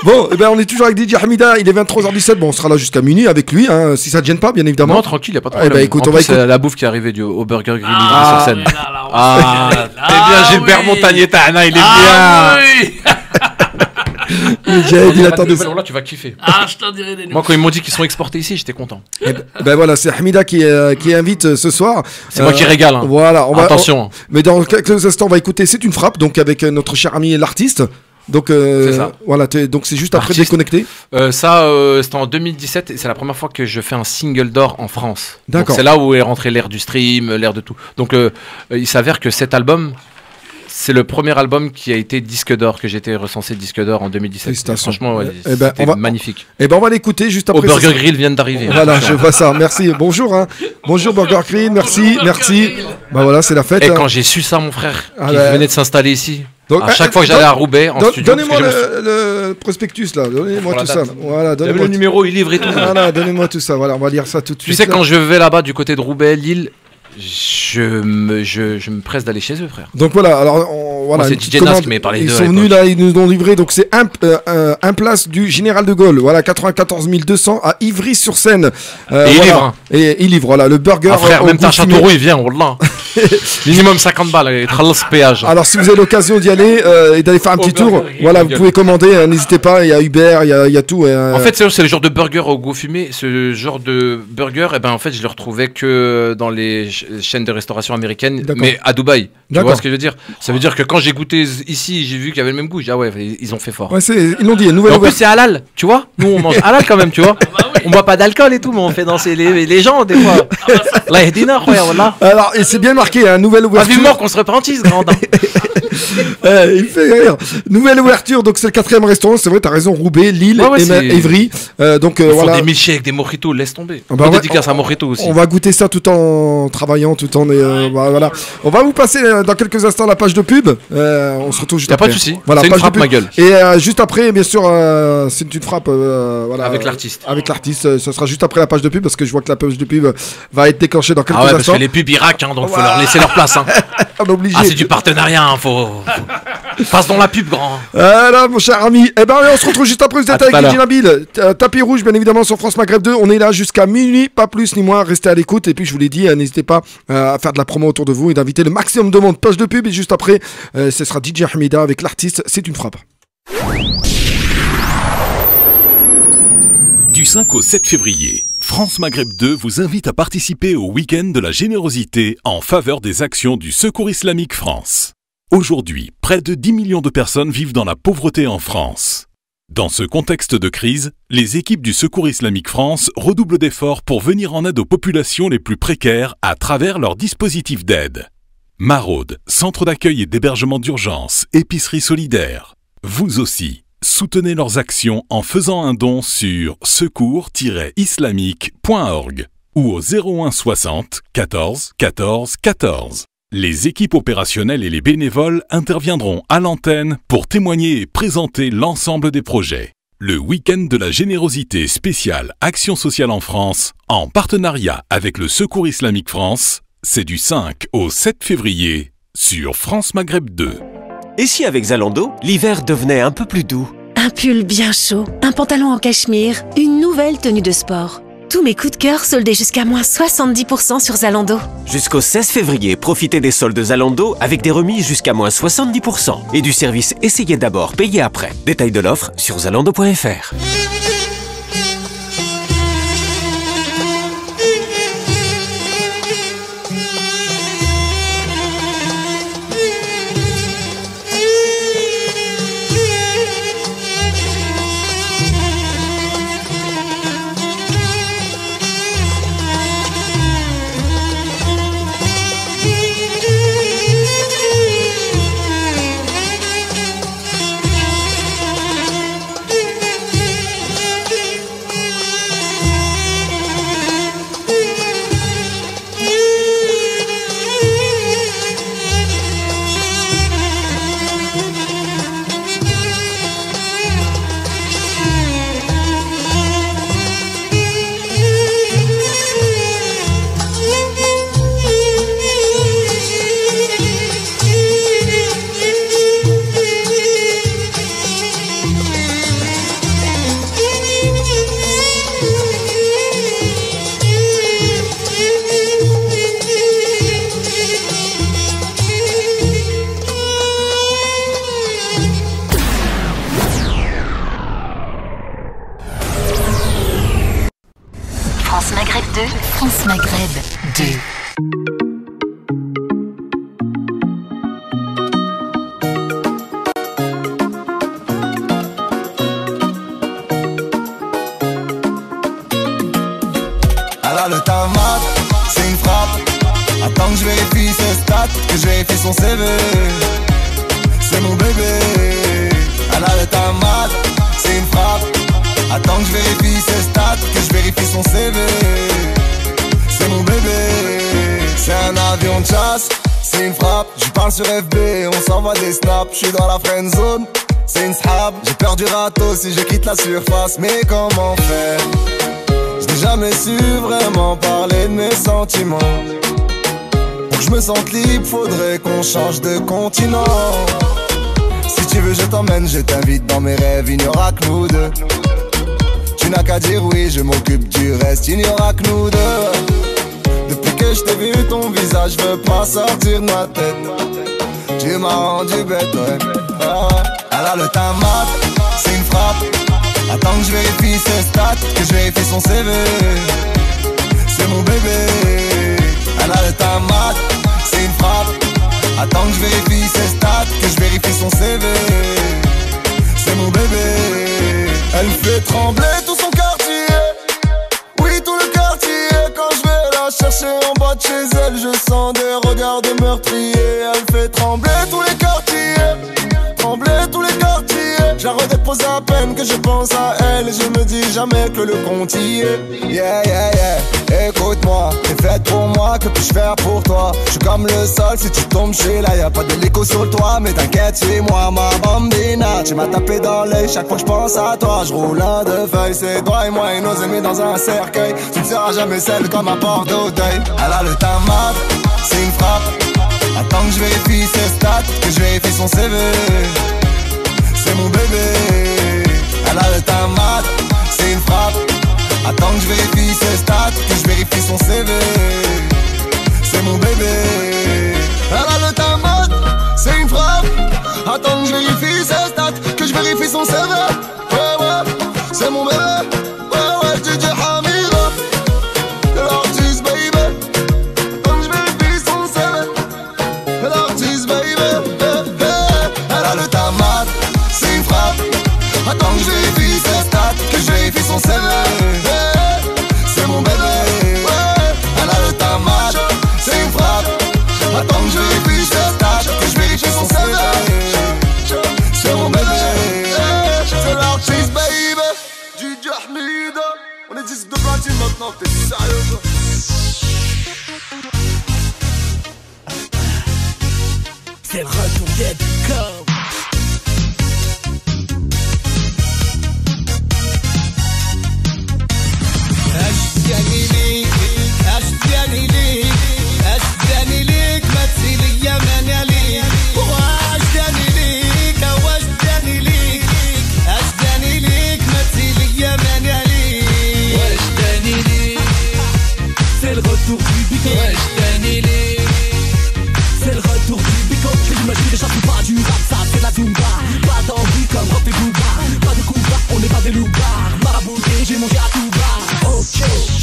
Bon, eh ben on est toujours avec DJ Hamida, il est 23h17, bon on sera là jusqu'à minuit avec lui, hein, si ça te gêne pas bien évidemment. Non, tranquille, y a pas de problème. Eh ben, écoute, en plus, c'est la bouffe qui est arrivée au Burger Grill sur scène. T'es bien Gilbert Montagnier, il est bien. Il attendait ça. Là, tu vas kiffer. Je t'en dirai des nouvelles. Moi, quand ils m'ont dit qu'ils sont exportés ici, j'étais content. Ben voilà, c'est Hamida qui invite ce soir. C'est moi qui régale. Hein. Voilà, attention. Mais dans quelques instants, on va écouter C'est une frappe, donc avec notre cher ami l'artiste. Donc c'est ça. Voilà, donc c'est juste après Déconnecté. C'était en 2017 et c'est la première fois que je fais un single d'or en France. D'accord. C'est là où est rentré l'ère du stream, l'ère de tout. Donc il s'avère que cet album, c'est le premier album qui a été disque d'or, que j'ai été recensé disque d'or en 2017. Franchement, c'était magnifique. Et ben on va l'écouter juste après. Au Burger Grill viennent d'arriver. Voilà, je vois ça. Merci. Bonjour. Bonjour Burger Grill. Merci. Bah voilà, c'est la fête. Et quand j'ai su ça, mon frère, qui venait de s'installer ici. Donc, à chaque fois que j'allais à Roubaix en studio. Donnez-moi le prospectus là, donnez-moi tout ça. Voilà, donnez-moi le numéro, il livre et tout. Voilà, donnez-moi tout ça. Voilà, on va lire ça tout de suite. Tu sais, quand je vais là-bas du côté de Roubaix, Lille, je me presse d'aller chez eux, frère. Donc voilà, alors voilà. C'est DJ Nas qui m'avait parlé d'eux. Ils sont venus là, ils nous ont livré. Donc c'est un place du Général de Gaulle. Voilà, 94 200 à Ivry-sur-Seine. Et il livre. Hein. Et il livre, voilà, le burger. Frère, même t'as Châteauroux, il vient, wallah. Minimum 50 balles, et péage. Alors si vous avez l'occasion d'y aller et d'aller faire un petit tour, voilà, vous pouvez commander, n'hésitez pas, il y a Uber, il y a tout. En fait, c'est le genre de burger au goût fumé. Ce genre de burger, en fait, je le retrouvais que dans les chaînes de restauration américaines, mais à Dubaï. Tu vois ce que je veux dire? Ça veut dire que quand j'ai goûté ici, j'ai vu qu'il y avait le même goût. J'ai dit, ouais, ils ont fait fort. Ouais, ils l'ont dit, une nouvelle. En plus, c'est halal, tu vois? Nous, on mange halal quand même, tu vois? On boit pas d'alcool et tout, mais on fait danser les gens des fois. Alors, et c'est bien marqué, une nouvelle ouverture. Vivement qu'on se repentisse, grand. Il fait rire. Nouvelle ouverture, donc c'est le 4e restaurant. C'est vrai, t'as raison. Roubaix, Lille, Évry. Donc voilà. Des milkshakes avec des mojitos, laisse tomber. Dédicace à mojito aussi. On va goûter ça tout en travaillant, tout en voilà. On va vous passer dans quelques instants la page de pub. On se retrouve juste après. Pas de souci. Voilà, c'est une frappe, ma gueule. Et juste après, bien sûr, c'est une frappe. Voilà. Avec l'artiste. Avec l'artiste, ce sera juste après la page de pub parce que je vois que la page de pub va être déclenchée dans quelques instants. Parce que les pubs Irak, donc faut leur laisser leur place. On est obligé. C'est du partenariat, faut. Passe dans la pub, grand. Là, mon cher ami. Eh ben, on se retrouve juste après. Vous êtes avec DJ Nabil. Tapis rouge, bien évidemment, sur France Maghreb 2. On est là jusqu'à minuit, pas plus ni moins. Restez à l'écoute. Et puis, je vous l'ai dit, n'hésitez pas à faire de la promo autour de vous et d'inviter le maximum de monde. Page de pub. Et juste après, ce sera DJ Hamida avec l'artiste. C'est une frappe. Du 5 au 7 février, France Maghreb 2 vous invite à participer au week-end de la générosité en faveur des actions du Secours Islamique France. Aujourd'hui, près de 10 millions de personnes vivent dans la pauvreté en France. Dans ce contexte de crise, les équipes du Secours Islamique France redoublent d'efforts pour venir en aide aux populations les plus précaires à travers leurs dispositifs d'aide. Maraude, centre d'accueil et d'hébergement d'urgence, épicerie solidaire. Vous aussi, soutenez leurs actions en faisant un don sur secours-islamique.org ou au 01 60 14 14 14. Les équipes opérationnelles et les bénévoles interviendront à l'antenne pour témoigner et présenter l'ensemble des projets. Le week-end de la générosité spéciale Action sociale en France, en partenariat avec le Secours Islamique France, c'est du 5 au 7 février sur France Maghreb 2. Et si avec Zalando, l'hiver devenait un peu plus doux? Un pull bien chaud, un pantalon en cachemire, une nouvelle tenue de sport. Tous mes coups de cœur soldés jusqu'à moins 70% sur Zalando. Jusqu'au 16 février, profitez des soldes Zalando avec des remises jusqu'à moins 70% et du service essayez d'abord, payez après. Détail de l'offre sur zalando.fr. France Maghreb 2. Le tamat, c'est une frappe. Attends que je vérifie ses stats, que je vérifie son CV. C'est mon bébé. Elle a le tamat, c'est une frappe. Attends que je vérifie ses stats, que je vérifie son CV. C'est mon bébé. C'est un avion de chasse, c'est une frappe. Je parle sur FB, on s'envoie des snaps. Je suis dans la friend zone, c'est une sahab. J'ai peur du râteau si je quitte la surface. Mais comment faire? Je n'ai jamais su vraiment parler de mes sentiments. Pour que je me sente libre, faudrait qu'on change de continent. Si tu veux je t'emmène, je t'invite dans mes rêves, il n'y aura que nous deux. Tu n'as qu'à dire oui, je m'occupe du reste, il n'y aura que nous deux. Depuis que je t'ai vu ton visage, je veux pas sortir de ma tête. Tu m'as rendu bête, ouais. Ah ouais. Elle a le tamat, c'est une frappe. Attends que je vérifie ses stats, que je vérifie son CV. C'est mon bébé. Elle a le tamat, c'est une frappe. Attends que je vérifie ses stats, que je vérifie son CV. C'est mon bébé. Elle fait trembler tout son quartier. Oui, tout le quartier. Quand je vais la chercher en bas de chez elle, je sens des regards de meurtrier. Elle fait trembler tous les quartiers. Trembler tous les quartiers. Je la redépose à peine que je pense à elle. Et je me dis jamais que le compte y est. Yeah, yeah, yeah. Écoute-moi, t'es faite pour moi, que puis-je faire pour toi? Je suis comme le sol, si tu tombes chez là, y'a pas de l'écho sur le toit. Mais t'inquiète, suis-moi, ma bambina. Tu m'as tapé dans l'œil chaque fois que je pense à toi. Je roule un de feuilles, c'est toi et moi et nos amis dans un cercueil. Tu ne seras jamais celle comme un port d'Auteuil. Elle a le tamat, c'est une frappe. Attends que je vérifie ses stats, que je vérifie son CV. C'est mon bébé. Elle a le tamat, c'est une frappe. Attends que je vérifie ses stats, que je vérifie son CV. C'est mon bébé. Elle a le tamat, c'est une frappe. Attends que je vérifie ses stats, que je vérifie son CV. Ouais, ouais, c'est mon bébé. Ouais, ouais, DJ Hamida, l'artiste, baby. Attends que je vérifie son CV. L'artiste, baby. Elle a le tamat, c'est une frappe. Attends que je vérifie ses stats, que je vérifie son CV. C'est mon bébé. Elle a le tamat, c'est une frappe. Attends que je vérifie ses stats, que je vérifie son CV. C'est mon bébé. C'est l'artiste, baby. DJ Hamida. On est 10 de platine maintenant, t'es sérieux? C'est le retour des Bicom. أشتاني ليك أشتاني ليك أشتاني ليك ما تسيلي يا مانع ليك وأشتاني ليك وأشتاني ليك أشتاني ليك ما تسيلي يا مانع ليك وأشتاني ليك c'est le retour du Bicom. وأشتاني ليك c'est le retour du Bicom. J'imagine déjà c'est pas du rap, ça c'est la Zumba. Pas d'envie comme rendez-vous bas. Pas de coups bas, on n'est pas des loupards. Marabouté, j'ai mangé à tout bas. Ok,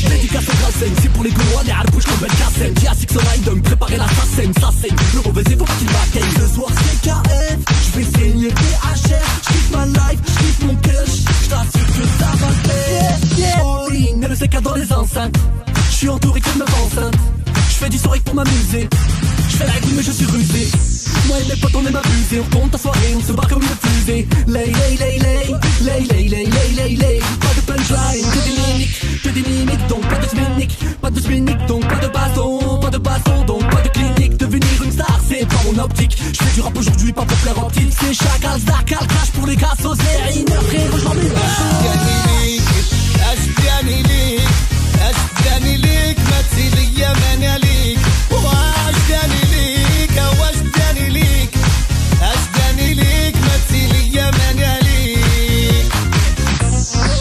dédicace au Gralsen, c'est pour les Gaulois, les Arbouches comme Ben Kassem. J'ai à Six Online de me préparer la scène, ça saigne. Le mauvais c'est pour qu'il m'accueille. Ce soir c'est KF, je vais saigner PHR. J'kiffe ma life, j'kiffe mon cash. J't'assure que ça va le faire. All in, et le CK dans les enceintes. J'suis entouré que de meufs enceintes. J'fais du soirée pour m'amuser. J'fais la gueule mais je suis rusé. Moi et mes potes on aime abuser. On compte ta soirée, on se barre comme une fusée. Lay, lay, lay, lay. Lay, lay, lay, lay, lay, lay. Pas de punchline, que des mimiques, donc pas de smic. Pas de smic, donc pas de baston, donc pas de clinique. Devenir une star, c'est pas mon optique. Je fais du rap aujourd'hui, pas pour plaire en titre. C'est chacal, zacal, crash pour les gars, saucés. Une heure, frère, j'en ai أشتاني ليك أشتاني ليك ما تسيلي يا مانع ليك وأشتاني ليك وأشتاني ليك أشتاني ليك ما تسيلي يا مانع ليك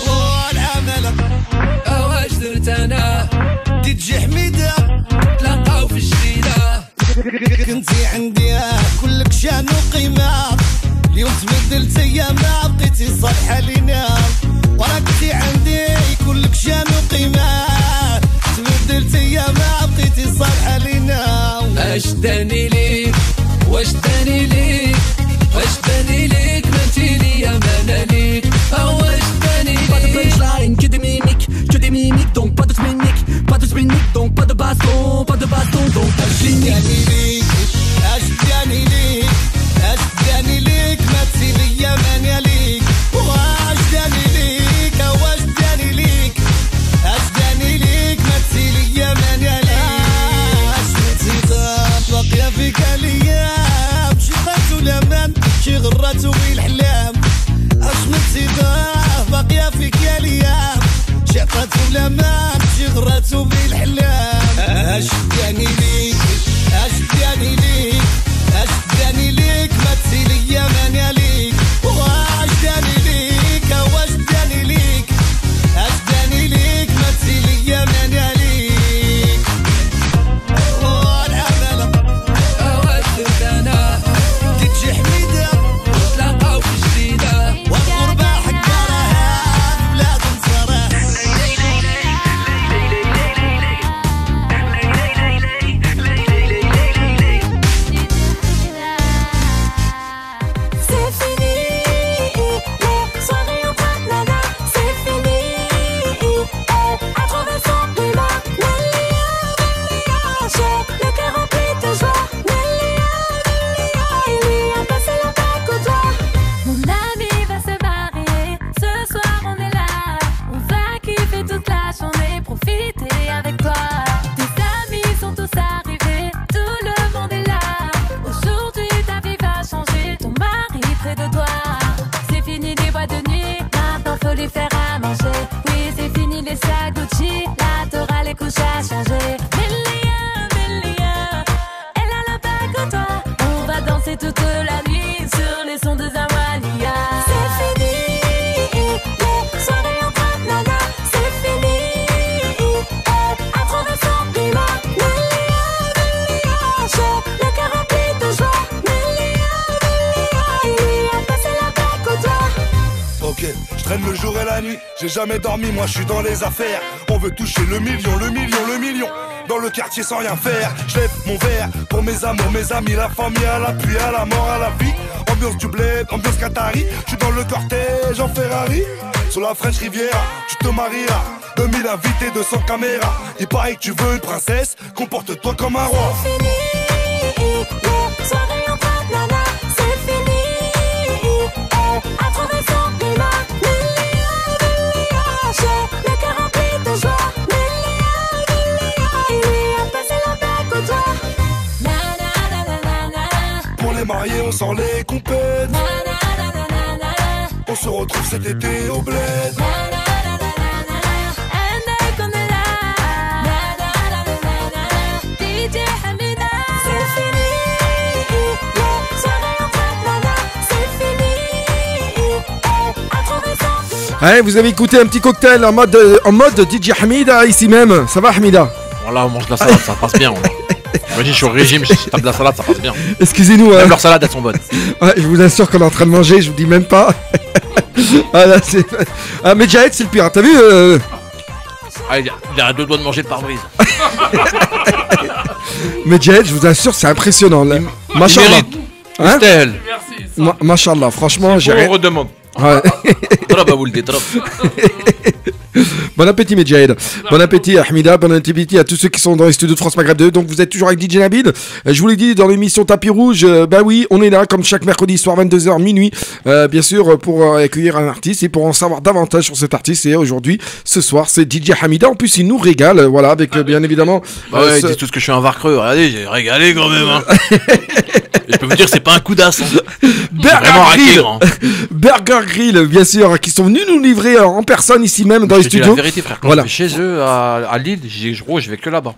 والعمل واش درت انا DJ حميدة تلاقاو في الجديدة كنتي عندي كلك شان وقيمة اليوم تبدلت ايامنا بقيتي صالحة لينا وراك كنتي عندي كلك شان وقيمة تبدلت ايامنا يا ما بقيتي صالحة لينا. اش داني ليك واش داني ليك واش داني ليك ما انتي ليا ما انا ليك واش داني ليك. Pas de punchline, que des mimiques, donc pas de spinning, donc pas de baston, donc pas de clinique. اش داني ليك اش داني ليك ما انتي ليا ما انا ليك. واش داني ليك واش داني ليك اش داني ليك ما انتي ليا ما انا ليك. اش متيغاب باقية فيك الايام شي غرات ولا شي غرات بالحلام. اش متيغاب باقية فيك الايام شي غرات ولا شي غرات بالحلام. اش داني ليك اش داني ليك اش داني ليك ما انتي ليا ما انا ليك. واش داني ليك واش داني ليك اش داني ليك ما انتي ليا ما انا ليك. والعمالة واش درت انا تجي حميدة نتلاقاو في جديدة والغربة حكا راها في بلاد صراح. C'est fini, les soirées en banana, c'est fini. À trouver son climat, Nelia, j'ai le cœur rempli de joie. Nelia, il lui a passé la bague au doigt. Mon ami va se marier, ce soir on est là. On va kiffer toute la journée, profiter avec toi. Tes amis sont tous arrivés, tout le monde est là. Aujourd'hui ta vie va changer, ton mari près de toi. C'est fini les boîtes de nuit, maintenant faut lui faire à manger. Oui, c'est fini les sacs Gucci, là t'auras les couches à changer. Melia, elle a la bague au doigt. On va danser toute la nuit sur les sons de Zawalia. C'est fini, les soirées en banana, c'est fini. À trouver son climat, Melia, j'ai le cœur rempli de joie. Melia, il lui a passé la bague au doigt. Ok, je traîne le jour et la nuit, j'ai jamais dormi, moi je suis dans les affaires. On veut toucher le million. Dans le quartier sans rien faire, je lève mon verre pour mes amours, mes amis, la famille, à l'appui, à la mort, à la vie. Ambiance du bled, ambiance Qatari, je suis dans le cortège en Ferrari. Sur la French Riviera, tu te marieras. 2000 invités, 200 caméras. Il paraît que tu veux une princesse, comporte-toi comme un roi. C'est fini, les soirées en banana, c'est fini. À trouver son climat, Melia, j'ai le cœur rempli de joie. Melia, il lui a passé la bague au doigt. Na na na na na na. Pour les mariés, on sort les compètes. Na na na na na na. On se retrouve cet été au bled. Na na na na na na. And they gonna lie. Na na na na na na. DJ Hamida. C'est fini, les soirées en banana, c'est fini. À trouver son climat. Allez, vous avez écouté un petit cocktail en mode DJ Hamida ici même. Ça va Hamida? Voilà, on mange de la salade, ça passe bien. Moi je suis au régime, je tape de la salade, ça passe bien. Excusez-nous. Même leurs salades, elles sont bonnes. Ouais, je vous assure qu'on est en train de manger, je vous dis même pas. Voilà, c'est... Ah, mais Jahed, c'est le pire, t'as vu Ah, il a 2 doigts de manger de pare-brise. Mais Jahed, je vous assure, c'est impressionnant. Machallah. Hein? Merci. Machallah, franchement, j'ai On rien... redemande. Ouais. Bon appétit Medjahed. Bon appétit Ahmida, bon appétit à tous ceux qui sont dans les studios de France Maghreb 2. Donc vous êtes toujours avec DJ Nabil. Je vous l'ai dit dans l'émission Tapis Rouge, bah oui, on est là comme chaque mercredi soir 22h minuit, bien sûr pour accueillir un artiste et pour en savoir davantage sur cet artiste. Et aujourd'hui, ce soir, c'est DJ Hamida. En plus, il nous régale, voilà, avec bien évidemment. Ouais, ils disent tous que je suis un varcreux. Regardez, j'ai régalé quand même. Hein. Je peux vous dire, c'est pas un coup d'as. Hein. Burger Grill, bien sûr, qui sont venus nous livrer en personne ici même dans les studios. La vérité, frère, quand je vais chez eux à Lille, je vais que là-bas.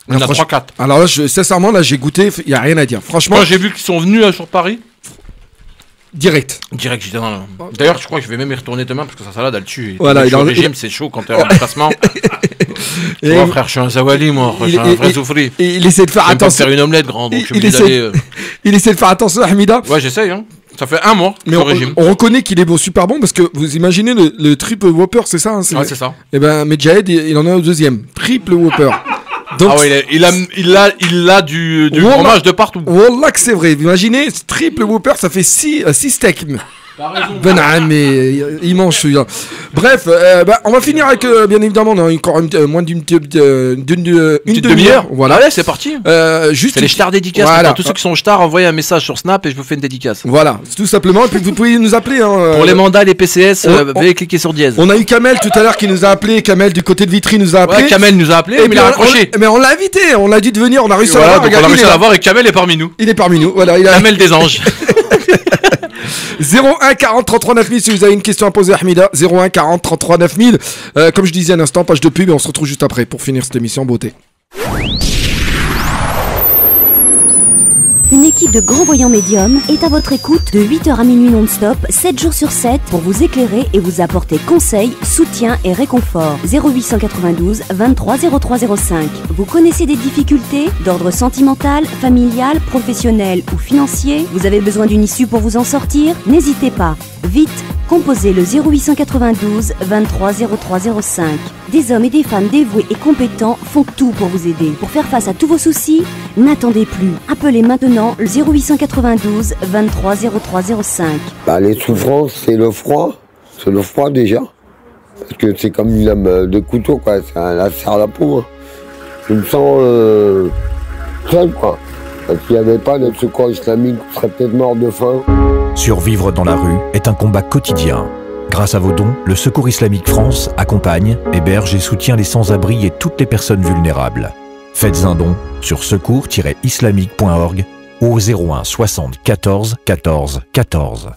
On a 3-4. Alors là, sincèrement, là, j'ai goûté, il n'y a rien à dire. Franchement. Moi, j'ai vu qu'ils sont venus sur Paris. Direct, j'étais dans. D'ailleurs, je crois que je vais même y retourner demain parce que sa salade, elle tue. Voilà, il est en régime, c'est chaud quand t'es en déplacement. Tu vois, frère, je suis un Zawali, moi. Je suis un vrai soufri. Il essaie de faire attention. Faire une omelette, grand. Donc il essaie de faire attention, Hamida. Ouais, j'essaye, hein. Ça fait un mois, mais on reconnaît qu'il est bon, super bon parce que vous imaginez le triple Whopper, c'est ça hein, ouais, c'est ça. Et ben, Medjahed, il en a au deuxième. Triple Whopper. Donc, il a du fromage de partout. Wallah que c'est vrai. Imaginez, triple Whopper, ça fait 6 steaks. Ben mais il mange celui-là. Bref, on va finir avec bien évidemment on a encore moins d'une demi-heure. Voilà, allez, c'est parti. Juste c'est les stars dédicaces. Voilà. Pour tous ceux qui sont stars, envoyez un message sur Snap et je vous fais une dédicace. Voilà, tout simplement. Et puis vous pouvez nous appeler. Pour les mandats, les PCS, veuillez cliquer sur dièse. On a eu Kamel tout à l'heure qui nous a appelé. Kamel du côté de Vitry nous a appelé. Ouais, Kamel nous a appelé, mais il a raccroché. Mais on l'a invité, on l'a dit de venir, on a réussi à l'avoir. On a réussi à l'avoir et Kamel est parmi nous. Il est parmi nous. Voilà, Kamel des anges. 01 40 33 9000 si vous avez une question à poser à Hamida. 01 40 33 9000. Comme je disais à l'instant, page de pub et on se retrouve juste après pour finir cette émission en beauté. Une équipe de grands voyants médiums est à votre écoute de 8h à minuit non-stop, 7 jours sur 7 pour vous éclairer et vous apporter conseils, soutien et réconfort. 0892 23 03 05. Vous connaissez des difficultés d'ordre sentimental, familial, professionnel ou financier? Vous avez besoin d'une issue pour vous en sortir? N'hésitez pas. Vite, composez le 0892 23 03 05. Des hommes et des femmes dévoués et compétents font tout pour vous aider. Pour faire face à tous vos soucis, n'attendez plus. Appelez maintenant le 0892 23 03 05. Les souffrances, c'est le froid. C'est le froid déjà. Parce que c'est comme une lame de couteau, quoi. Ça lacère la peau. Hein. Je me sens seul, quoi. Parce qu'il n'y avait pas de secours islamique, je serais peut-être mort de faim. Survivre dans la rue est un combat quotidien. Grâce à vos dons, le Secours Islamique France accompagne, héberge et soutient les sans-abri et toutes les personnes vulnérables. Faites un don sur secours-islamique.org ou au 01 60 14 14 14.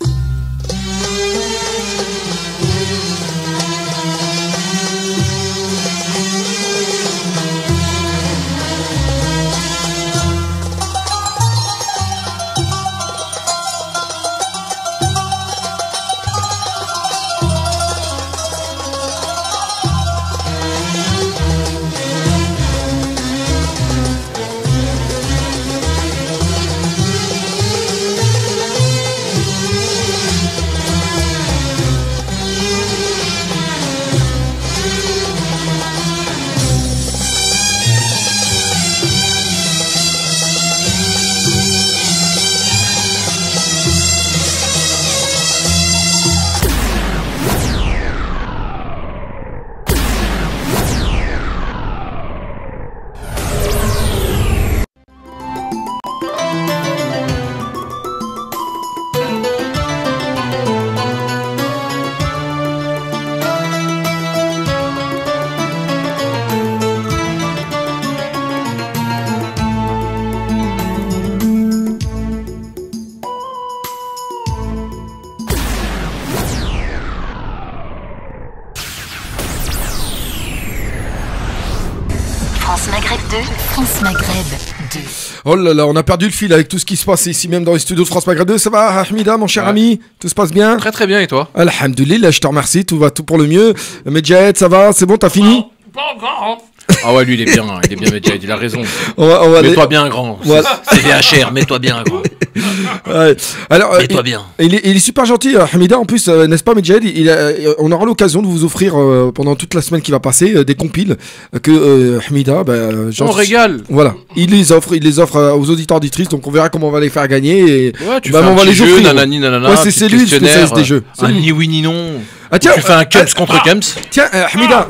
France Maghreb 2. Oh là là, on a perdu le fil avec tout ce qui se passe ici même dans les studios de France Maghreb 2. Ça va, Hamida, mon cher ami? Tout se passe bien? Très très bien, et toi? Alhamdoulilah, je te remercie, tout va tout pour le mieux. Medjahed, ça va? C'est bon, t'as fini? Pas encore. Ah ouais, lui il est bien Medjahed, il a raison. Mets-toi bien grand. C'est VHR, mets-toi bien grand. Ouais. Alors, mets-toi bien. Il est super gentil, Hamida. En plus, n'est-ce pas, Medjahed? On aura l'occasion de vous offrir pendant toute la semaine qui va passer des compiles que Hamida, on régale. Voilà, il les offre aux auditeurs auditrices. Donc on verra comment on va les faire gagner. Et tu fais un petit jeu, nanani, nanana. Ouais, c'est lui le spécialiste des jeux. Ni oui ni non. Ah tiens, tu fais un Cubs contre Cubs. Tiens, Hamida.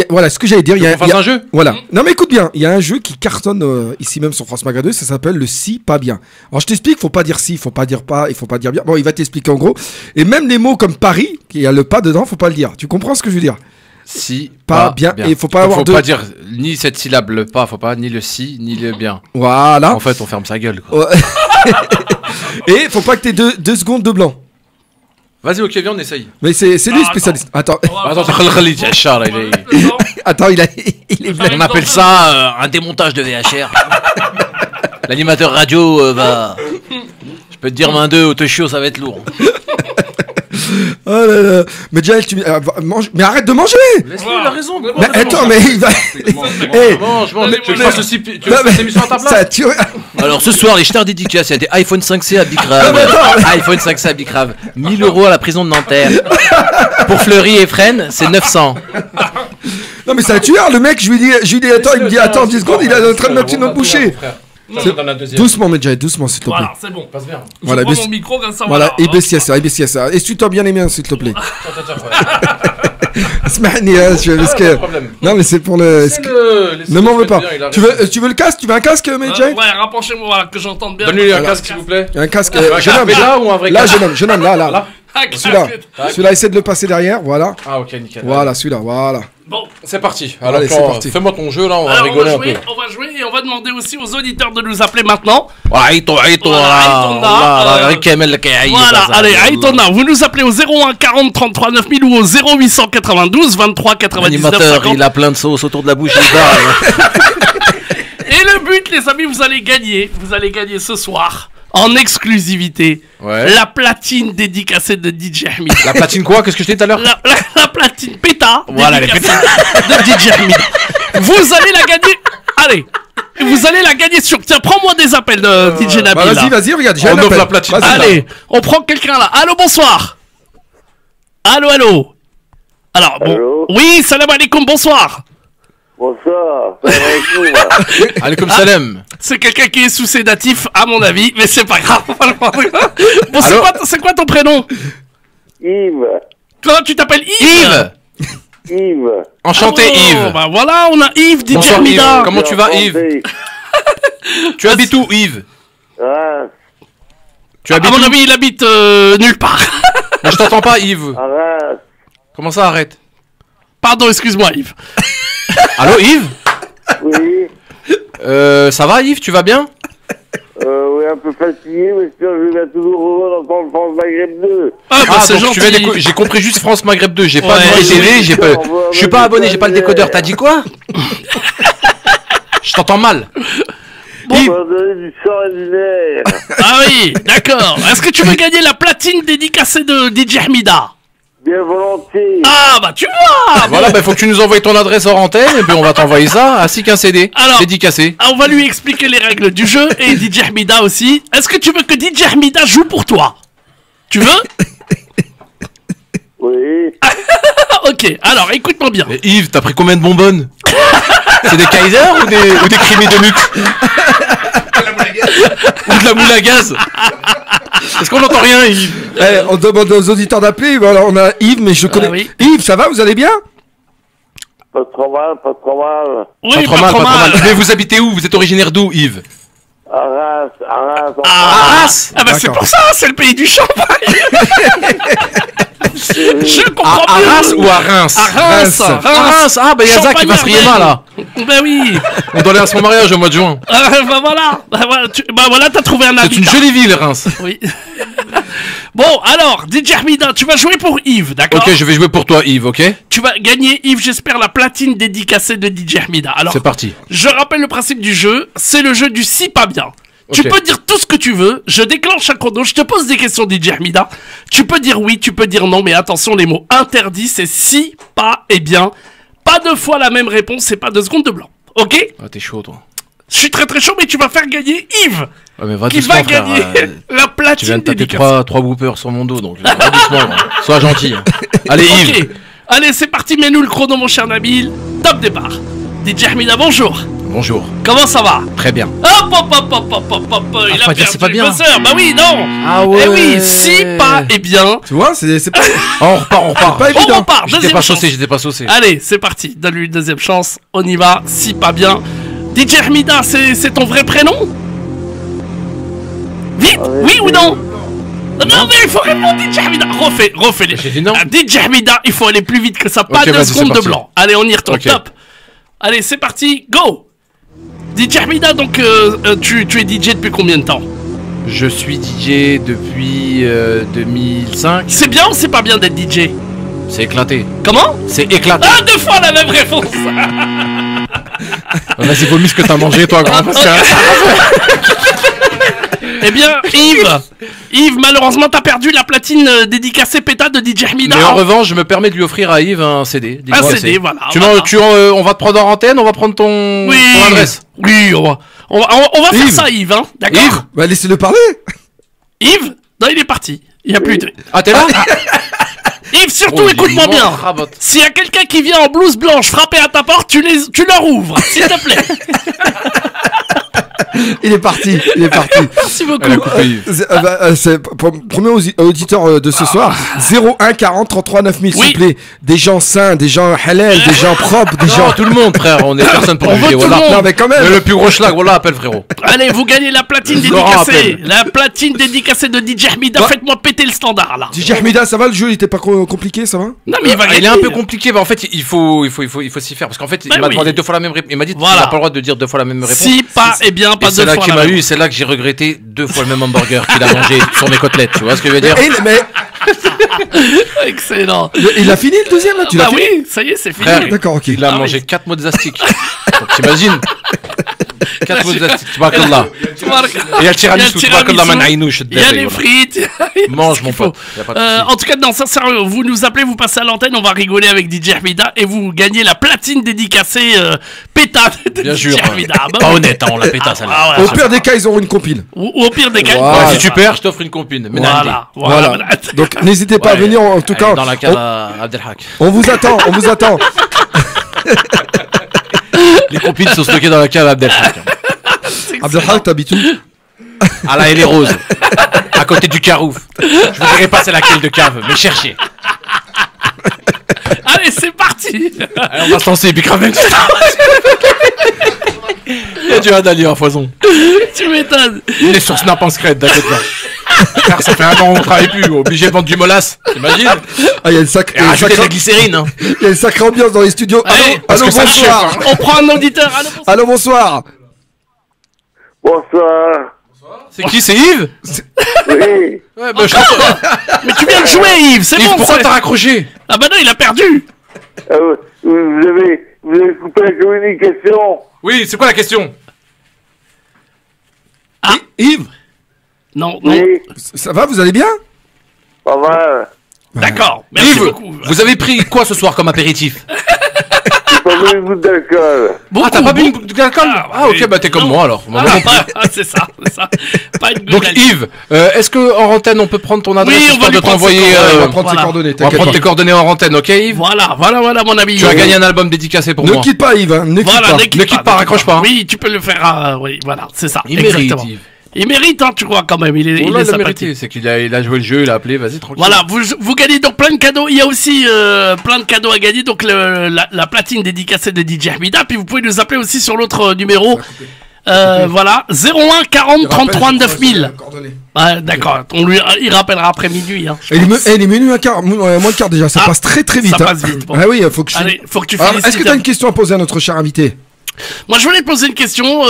Voilà ce que j'allais dire. Il y a un jeu. Voilà. Non mais écoute bien, il y a un jeu qui cartonne ici même sur France Maghreb 2. Ça s'appelle le si pas bien. Alors je t'explique, faut pas dire si, faut pas dire pas, il faut pas dire bien. Bon, il va t'expliquer en gros. Et même les mots comme Paris, qui y a le pas dedans, faut pas le dire. Tu comprends ce que je veux dire? Si pas bien. Et il faut pas avoir faut pas dire ni cette syllabe le pas, faut pas ni le si ni le bien. Voilà. En fait, on ferme sa gueule, quoi. Et faut pas que t'aies 2 secondes de blanc. Vas-y, ok, viens, on essaye. Mais c'est lui le spécialiste. Attends, il est blanc. On appelle ça un démontage de VHR. L'animateur radio va. Je peux te dire main 2 au Toshio, ça va être lourd. Oh là là. Mais Jaël, mange. Mais arrête de manger. Laisse-le, il a raison. Mais attends, mais il va. Mange. Tu veux faire cette émission à ta place? Alors ce soir, les stars dédicaces, il y a des iPhone 5C à Bicrave. iPhone 5C à Bicrave. 1 000 € à la prison de Nanterre. Pour Fleury et Fresnes, c'est 900. Non mais c'est un tueur, le mec, je lui dis attends, il me dit attends 10 secondes, il est en train de mettre une autre bouchée. Doucement, Medjay, doucement, s'il te plaît. Voilà, c'est bon. Passe bien. Voilà, je prends mon micro comme ça. Voilà, épaissis ça. Essuie-toi bien les mains, s'il te plaît. Non, mais c'est pour le. Ne m'en veux pas. Tu veux le casque? Tu veux un casque, Medjay? Ouais, rapprochez-moi, voilà, que j'entende bien. Donne-lui un casque, s'il vous plaît. Un casque. Jeune homme, là ou un vrai casque? Là, jeune homme, là. Celui-là, essaie de le passer derrière, voilà. Ah, ok, nickel. Voilà, celui-là, voilà. Bon, c'est parti. Alors, allez, c'est parti. Fais-moi ton jeu là, on va rigoler un peu. On va jouer et on va demander aussi aux auditeurs de nous appeler maintenant. Voilà, allez, Aïtona, vous nous appelez au 01 40 33 9000 ou au 0892 23 99 L'animateur, 50. il a plein de sauce autour de la bouche, il parle. Et le but, les amis, vous allez gagner ce soir. En exclusivité, la platine dédicacée de DJ Hamida. La platine quoi? Qu'est-ce que je t'ai dit tout à l'heure? La platine péta. Voilà, les pétas de DJ Hamida. Vous allez la gagner. Allez, vous allez la gagner sur. Tiens, prends-moi des appels de DJ Nabil. Vas-y, regarde, j'ai un appel. la platine. Allez, on prend quelqu'un là. Allô, bonsoir. Allô. Alors, bon. Oui, salam alaikum, bonsoir. Bonsoir. Alaikum salam. C'est quelqu'un qui est sous sédatif, à mon avis, mais c'est pas grave. Bon, c'est quoi ton prénom? Yves. Comment tu t'appelles? Yves. Yves. Enchanté, Yves. Bah voilà, on a Yves, DJ Bonsoir, Hamida. Yves. Comment tu vas, Yves? Tu habites où, Yves? Tu habites à mon avis, il habite nulle part. Mais je t'entends pas, Yves. Arrête. Comment ça, arrête? Pardon, excuse-moi, Yves. Allô, Yves? Oui. Ça va, Yves? Tu vas bien? Oui, un peu fatigué, mais je vais toujours heureux d'entendre France Maghreb 2. C'est gentil. J'ai compris juste France Maghreb 2. J'ai pas de TV, je suis pas abonné, j'ai pas le décodeur. T'as dit quoi? Je t'entends mal. Bon. On va donner du sang et du nerf. Ah oui, d'accord. Est-ce que tu veux gagner la platine dédicacée de DJ Hamida? Bien volontiers. Ah bah tu vois. Voilà, bah faut que tu nous envoies ton adresse hors antenne et puis on va t'envoyer ça ainsi qu'un CD dédicacé. On va lui expliquer les règles du jeu et DJ Hamida aussi. Est-ce que tu veux que DJ Hamida joue pour toi? Tu veux? Oui. Ok, alors écoute-moi bien. Mais Yves, t'as pris combien de bonbonnes? C'est des Kaiser ou des Crimée de luxe? Ou de la moule à gaz? Est-ce qu'on n'entend rien, Yves? On demande aux auditeurs d'appeler. Voilà, on a Yves, mais je connais. Oui. Yves, ça va? Vous allez bien? Pas trop mal. Oui, pas trop mal. Mais vous habitez où? Vous êtes originaire d'où, Yves? Arras. Arras. Ah bah c'est pour ça, c'est le pays du champagne. Je comprends à Arras ou à Reims? À Reims. Ah bah y'a Zach qui va se Riema là. Bah oui. On doit aller à son mariage au mois de juin. Bah voilà, t'as trouvé un habitat. C'est une jolie ville, Reims. Oui. Bon, alors, DJ Hamida, tu vas jouer pour Yves, d'accord? Ok, je vais jouer pour toi, Yves, ok? Tu vas gagner, Yves, j'espère, la platine dédicacée de DJ Hamida. Alors, c'est parti. Je rappelle le principe du jeu, c'est le jeu du si pas bien. Okay. Tu peux dire tout ce que tu veux, je déclenche un chrono, je te pose des questions, DJ Hamida. Tu peux dire oui, tu peux dire non, mais attention, les mots interdits, c'est si, pas et bien. Pas deux fois la même réponse, c'est pas 2 secondes de blanc. Ok? Ah, t'es chaud, toi. Je suis très très chaud, mais tu vas faire gagner Yves. Ouais, mais va qui doucement, va gagner la platine. Tu viens de taper 3 whoopers sur mon dos, donc va doucement, sois gentil. Allez, Yves. Okay. Allez, c'est parti, mets-nous le chrono, mon cher Nabil. Top départ. DJ Hamida, bonjour. Bonjour. Comment ça va? Très bien. Hop. Il a perdu pas bien. le buzzer. Bah oui, non. Ah ouais. Eh oui, si, pas et bien. Tu vois, c'est pas. On repart. Pas évident. On repart. J'étais pas saucé. Allez, c'est parti. Donne-lui une deuxième chance. On y va. Si, pas bien. DJ Hamida, c'est ton vrai prénom? Vite, oui ou non? Non, mais il faut répondre, DJ Hamida. Refais-les. J'ai dit non. DJ Hamida, il faut aller plus vite que ça. Pas 2 secondes de blanc. Allez, on y retourne. Okay. Top. Allez, c'est parti. Go. DJ Hamida, donc tu es DJ depuis combien de temps? Je suis DJ depuis 2005. C'est bien ou c'est pas bien d'être DJ? C'est éclaté. Comment? C'est éclaté. Ah, 2 fois la même réponse. Vas-y, vomis ce que t'as mangé, toi, grand. Parce que... Eh bien, Yves, malheureusement, t'as perdu la platine dédicacée péta de DJ Hamida. Mais en revanche, je me permets de lui offrir à Yves un CD. Un CD, voilà. On va te prendre en antenne, on va prendre ton adresse. Oui, on va faire ça, Yves, hein, d'accord? Yves, bah laissez-le parler. Yves, non, il est parti. Il n'y a plus de... Ah, t'es là? Yves, surtout, écoute-moi bien. S'il y a quelqu'un qui vient en blouse blanche frapper à ta porte, tu leur ouvres, s'il te plaît. Il est parti. Merci beaucoup. C'est premier auditeur de ce soir. 01 40 33 9000, s'il vous plaît. Des gens sains, des gens halal, des gens propres, des gens. Tout le monde, frère. On est personne pour juger. Voilà. Non, mais quand même. Le plus gros schlag, voilà, appelle frérot. Allez, vous gagnez la platine dédicacée. La platine dédicacée de DJ Hamida. Faites-moi péter le standard là. DJ Hamida, ça va, le jeu il était pas compliqué, ça va? Non, mais il est un peu compliqué. En fait, il faut s'y faire parce qu'en fait, il m'a demandé 2 fois la même réponse. Il m'a dit, tu n'as pas le droit de dire 2 fois la même réponse. Si pas, eh bien, pas 2 fois. C'est là qu'il m'a eu, c'est là que j'ai regretté 2 fois le même hamburger qu'il a mangé sur mes côtelettes. Tu vois ce que je veux dire? Excellent. Il a fini le deuxième là, tu l'as fini? Oui, ça y est, c'est fini. D'accord, ok. Il a mangé 4 mots d'astiques. T'imagines? 4 mots d'astiques. Tabarakallah. Il y a le tiramisu, tabarakallah man aïnouch. Il y a les frites. Mange mon pote. En tout cas, non, sincèrement, vous nous appelez, vous passez à l'antenne, on va rigoler avec DJ Hamida et vous gagnez la platine dédicacée pétate de Bien DJ sûr. Hamida. Pas honnête, on la pétasse celle-là. Au pire des cas, ils auront une compile. Ou au pire des cas. Voilà. Si tu perds, je t'offre une compine. Voilà. Donc n'hésitez pas à venir en tout cas. Dans la cave à Abdelhak. On vous attend. Les compines sont stockées dans la cave à Abdelhak. Abdelhak, t'habites où? À la Hélé Rose. À côté du Carouf. Je vous dirai pas c'est laquelle de cave, mais cherchez. Allez, c'est parti. Allez, on va se lancer, Bicraven. Il y a du Hadali en foison. Tu m'étonnes. Il est sur Snap en secret, t'inquiète pas. Car ça fait un an qu'on travaille plus, obligé de vendre du molasse, t'imagines? Ah, il y a une sacrée. Rajouter de la glycérine, hein. Il y a une sacrée ambiance dans les studios. Allez, allô, bonsoir. Chef, hein. On prend un auditeur. Allô, bonsoir. Bonsoir. C'est qui, c'est Yves? Oui. Ouais, bah, Mais tu viens de jouer, Yves, c'est Yves, bon. pourquoi t'as raccroché? Ah bah non, il a perdu. Vous avez coupé la communication. Oui, c'est quoi la question? Ah, Yves? Non. Oui. Ça va, vous allez bien? Pas mal. D'accord, merci Yves, beaucoup. vous avez pris quoi ce soir comme apéritif? J'ai pas bu une goutte d'alcool. Ah, t'as pas bu une goutte d'alcool? Ah, ok, bah t'es comme moi alors. C'est ça. Pas une Donc Yves, est-ce que en antenne on peut prendre ton adresse histoire de t'envoyer? On va prendre ses coordonnées. On va prendre tes coordonnées en antenne, ok Yves? Voilà, mon ami. Tu as gagné un album dédicacé pour moi. Ne quitte pas Yves, hein. Ne quitte pas, raccroche pas. Oui, tu peux le faire. Oui, voilà, c'est ça. Il mérite, Yves. Il mérite, hein, tu crois, quand même. Il est mérité. C'est qu'il a joué le jeu, il a appelé, vas-y, tranquille. Voilà, vous gagnez donc plein de cadeaux. Il y a aussi plein de cadeaux à gagner. Donc la platine dédicacée de DJ Hamida. Puis vous pouvez nous appeler aussi sur l'autre numéro. Voilà, 01 40 33 9000. Ah, d'accord, il rappellera après minuit. Hein, il est minuit moins de quart déjà, ça passe très très vite. Ça passe vite. Bon. Ah oui, faut que Allez, faut que tu félicites. Est-ce que tu as une question à poser à notre cher invité? Moi, je voulais te poser une question.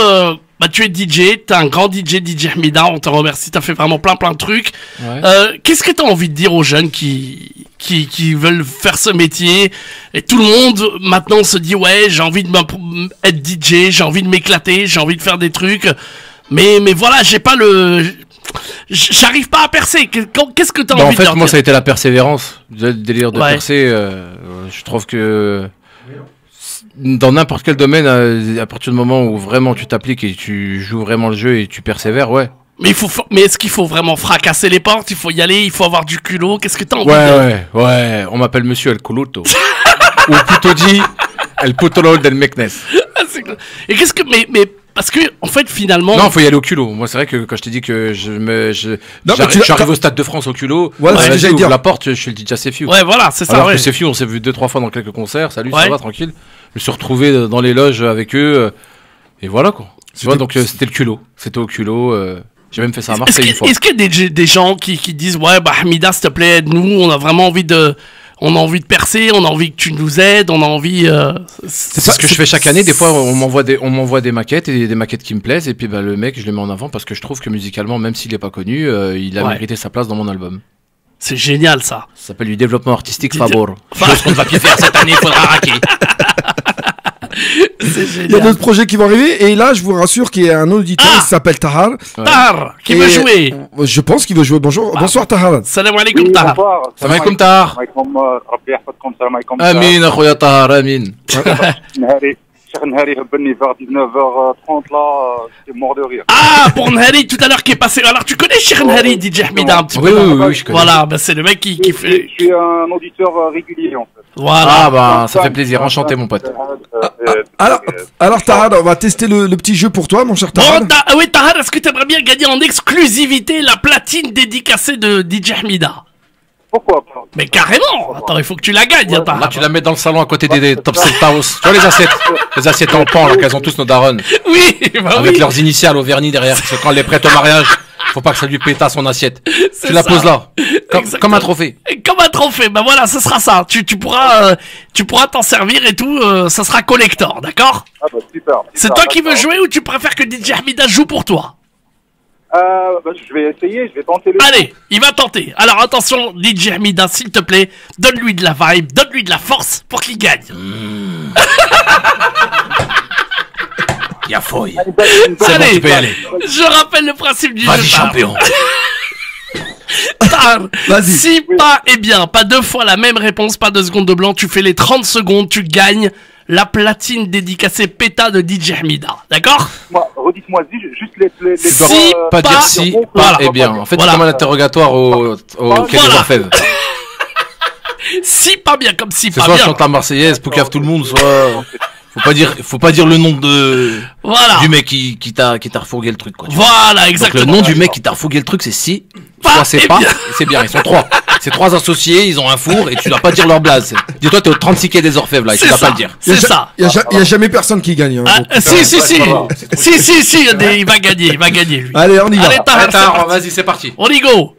Tu es DJ, t'es un grand DJ Hamida, on te remercie, t'as fait vraiment plein de trucs. Ouais. Qu'est-ce que t'as envie de dire aux jeunes qui veulent faire ce métier? Et tout le monde maintenant se dit ouais, j'ai envie de être DJ, j'ai envie de m'éclater, j'ai envie de faire des trucs, mais voilà, j'arrive pas à percer. Qu'est-ce que t'as envie de dire? En fait, moi, ça a été la persévérance, le délire de percer. Je trouve que dans n'importe quel domaine, à partir du moment où vraiment tu t'appliques et tu joues vraiment le jeu et tu persévères, ouais. Mais est-ce qu'il faut vraiment fracasser les portes? Il faut y aller, il faut avoir du culot. Qu'est-ce que t'as envie de dire? Ouais. On m'appelle Monsieur El Culuto. Ou plutôt dit El Putolo del Meknes. Et qu'est-ce que mais parce que en fait finalement. Non, faut y aller au culot. Moi, c'est vrai que quand je t'ai dit que j'arrive au Stade de France au culot. Voilà, c'est déjà dire. La porte, je suis le DJ Sefiu. Ouais, voilà, c'est ça. Alors que Sefiu, on s'est vu 2-3 fois dans quelques concerts. Salut, ça va, tranquille. Je me suis retrouvé dans les loges avec eux. Et voilà quoi. Tu vois, donc c'était le culot. C'était au culot. J'ai même fait ça à Marseille une fois. Est-ce qu'il y a des gens qui disent ouais, bah Hamida, s'il te plaît, aide-nous, on a vraiment envie de percer, on a envie que tu nous aides, on a envie. C'est ce que je fais chaque année. Des fois, on m'envoie des maquettes et des maquettes qui me plaisent. Et puis le mec, je le mets en avant parce que je trouve que musicalement, même s'il n'est pas connu, il a mérité sa place dans mon album. C'est génial ça. Ça s'appelle du développement artistique Fabor. Chose qu'on ne va plus faire cette année, il faudra raquer. Il y a d'autres projets qui vont arriver et là je vous rassure qu'il y a un auditeur qui s'appelle Tahar. Tahar qui veut jouer. Je pense qu'il veut jouer. Bonsoir Tahar. Salam alaikum Tahar. Salam alaikum Tahar. Amin akhoya Tahar, amin. Nahari Habani vers 19h30 là, j'étais mort de rire. Ah, pour Nahari tout à l'heure qui est passé. Alors tu connais Cheikh Nahari, DJ Hamida un petit peu? Oui, je connais. Voilà, bah, c'est le mec qui fait. Je suis un auditeur régulier en fait. Voilà. Ah bah ça fait plaisir, enchanté mon pote. Alors Tahar, on va tester le petit jeu pour toi, mon cher Tahar. Bon, oui, Tahar, est-ce que tu aimerais bien gagner en exclusivité la platine dédicacée de DJ Hamida? Pourquoi pas? Mais carrément. Attends, il faut que tu la gagnes, Tahar. Là tu la mets dans le salon à côté des Top Set House. Tu vois les assiettes en pan là qu'elles ont tous nos darons. Oui, bah avec oui. leurs initiales au vernis derrière. Parce que quand elle les prête au mariage, faut pas que ça lui pétasse son assiette. Tu la poses là, comme un trophée. Comme un trophée, bah voilà, ce sera ça. Tu pourras t'en servir et tout, ça sera collector, d'accord? Ah bah super. C'est toi qui veux jouer ou tu préfères que DJ Hamida joue pour toi? Bah, je vais essayer, je vais tenter le. Allez, il va tenter. Alors attention, DJ Hamida, s'il te plaît, donne-lui de la vibe, donne-lui de la force pour qu'il gagne. Y'a fouille. C'est bon, tu peux y aller. Je rappelle le principe du jeu. Vas-y champion. Si pas, eh bien, pas deux fois la même réponse, pas 2 secondes de blanc, tu fais les 30 secondes, tu gagnes la platine dédicacée PETA de DJ Hamida, d'accord? Redites-moi juste les si pas dire si, voilà. Eh bien, en fait, Voilà. c'est comme un interrogatoire au Quai des Orfèvres. Si pas bien, comme si C'est pas soit bien. chante la Marseillaise, poucave tout le monde, soit faut pas dire le nom Voilà. du mec qui t'a refourgué le truc quoi. Voilà, exactement. Donc, le nom du mec qui t'a refourgué le truc c'est si, Pas, soit c'est et pas, bien. et c'est bien, ils sont 3. C'est 3 associés, ils ont un four et tu dois pas dire leur blaze. Dis-toi t'es au 36 quai des Orfèvres là, et tu dois pas le dire. C'est ça. Il y a jamais personne qui gagne. Hein, donc. Si, il va gagner lui. Allez, on y va. Allez, Tahar, vas-y, c'est parti. On y go.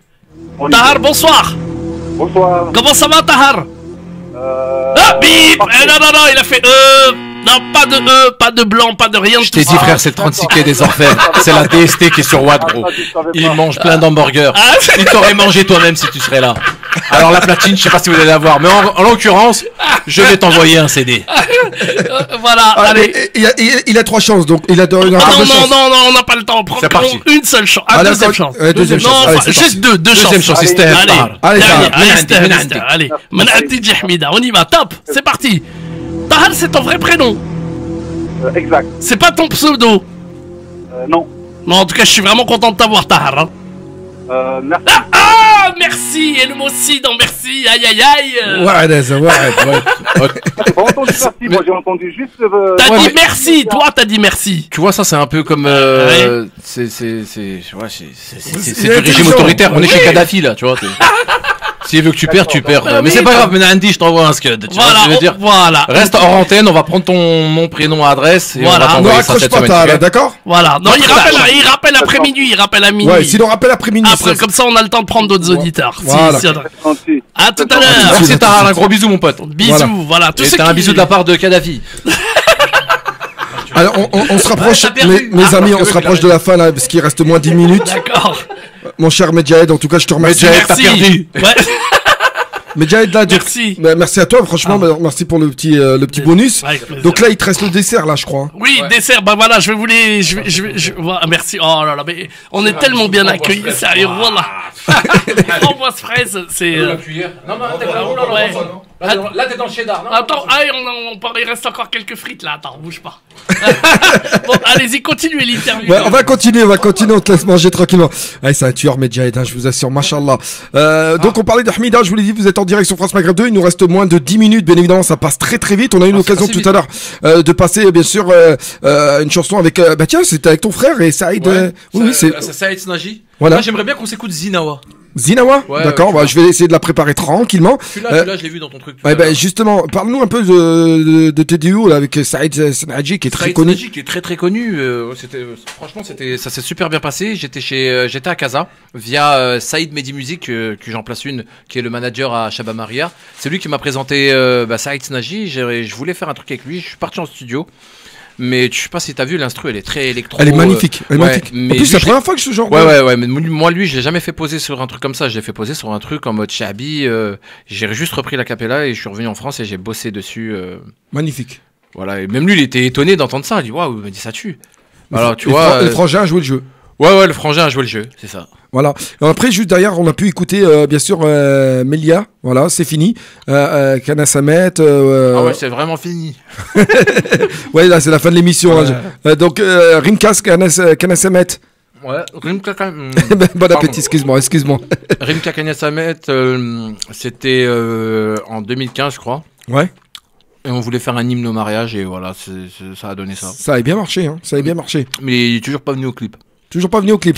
Tahar, bonsoir. Bonsoir. Comment ça va, Tahar? Ah, bip. Non, il a fait non, pas de blanc, pas de rien. Je t'ai dit frère, c'est le 36 quai des Orfèvres. C'est la DST qui est sur Watt gros. Il mange plein d'hamburgers. Il t'aurait mangé toi-même si tu serais là. Alors la platine, je sais pas si vous allez la voir, mais en l'occurrence, je vais t'envoyer un CD. Voilà, allez. Il a 3 chances, donc il a non, on n'a pas le temps. C'est parti. Une seule chance. Deuxième chance. Deuxième chance. Non, juste deux chances. Deuxième chance, c'est Steph. Allez, Manati Jahmida, on y va, top, c'est parti. Tahar, c'est ton vrai prénom? Exact. C'est pas ton pseudo? Non. Non, en tout cas, je suis vraiment content de t'avoir, Tahar. Hein. Merci. Ah, merci, et le mot si dans merci, aïe aïe aïe. J'ai pas entendu merci, moi j'ai entendu juste. T'as dit merci, toi t'as dit merci. Tu vois, ça c'est un peu comme. C'est du régime autoritaire. On est chez Kadhafi là, tu vois. S'il veut que tu perds, tu perds. Mais c'est pas grave, mais Andy, je t'envoie un scud. Tu vois ce que je veux dire? Voilà. Reste hors antenne, on va prendre ton nom, prénom, adresse. Et voilà. On va t'envoyer ça cette semaine. D'accord? Voilà. Non, il rappelle après minuit, il rappelle à minuit. Ouais, s'il le rappelle après minuit. Après, comme ça, on a le temps de prendre d'autres auditeurs. Voilà. À tout à l'heure. Merci Tahar, un gros bisou mon pote. Bisous, voilà. Et t'as un bisou de la part de Kadhafi. Alors, on se rapproche, mes amis, on se rapproche de la fin là, parce qu'il reste moins 10 minutes. D'accord. Mon cher Medjahed, en tout cas, je te remercie. Medjahed, t'as perdu. Ouais. Medjahed, là, merci. Merci à toi, franchement, merci pour le petit bonus. Donc là, il te reste le dessert, là, je crois. Oui, dessert, bah voilà, je vais vous les. Merci, oh là là, mais on est tellement bien accueillis, sérieux, voilà. Framboise fraise, c'est. La cuillère. Non, là, t'es dans le cheddar. Attends, il reste encore quelques frites là, attends, bouge pas. Bon, allez-y, continuez l'interview. Ouais, on va continuer, on te laisse manger tranquillement. Allez, c'est un tueur, Medjahed, hein, je vous assure, machallah. Donc, on parlait de Hamida, je vous l'ai dit, vous êtes en direct sur France Maghreb 2, il nous reste moins de 10 minutes, bien évidemment, ça passe très très vite. On a eu l'occasion tout à l'heure de passer, bien sûr, une chanson avec, bah tiens, c'était avec ton frère et Saïd. Oui, c'est Saïd Snaji. Voilà. Moi, j'aimerais bien qu'on s'écoute Zinawa. Zinawa, d'accord, bah, je vais essayer de la préparer tranquillement. Celui-là, je l'ai vu dans ton truc. Justement, parle-nous un peu de tes duos là, avec Saïd Snaji qui est très connu. Saïd Snaji qui est très connu. Franchement, ça s'est super bien passé. J'étais à Casa via Saïd Medi Music, que j'en place une, qui est le manager à Shabba Maria. C'est lui qui m'a présenté Saïd Snaji. Je voulais faire un truc avec lui. Je suis parti en studio. Mais je sais pas si t'as vu l'instru, elle est très électro. Elle est magnifique, magnifique. En plus, c'est la première fois que je ce genre. Ouais, mais moi, lui, je l'ai jamais fait poser sur un truc comme ça. Je l'ai fait poser sur un truc en mode Shabi. J'ai juste repris la cappella et je suis revenu en France et j'ai bossé dessus. Magnifique. Voilà, et même lui, il était étonné d'entendre ça. Il dit waouh, il m'a dit ça tue. Alors, tu vois. Le frangin a joué le jeu. Ouais, le frangin a joué le jeu, c'est ça. Voilà. Et après, juste derrière, on a pu écouter, bien sûr, Melia. Voilà, c'est fini. Kana Samet. Ah ouais, c'est vraiment fini. Ouais, là, c'est la fin de l'émission. Ouais. Hein. Donc, Rimkas, Kana Samet. Ouais, Rimka. Bon appétit, excuse-moi. Rimka Kana Samet, c'était en 2015, je crois. Ouais. Et on voulait faire un hymne au mariage et voilà, ça a donné ça. Ça avait bien marché, hein. Ça avait bien marché. Mais il est toujours pas venu au clip. Toujours pas venu au clip.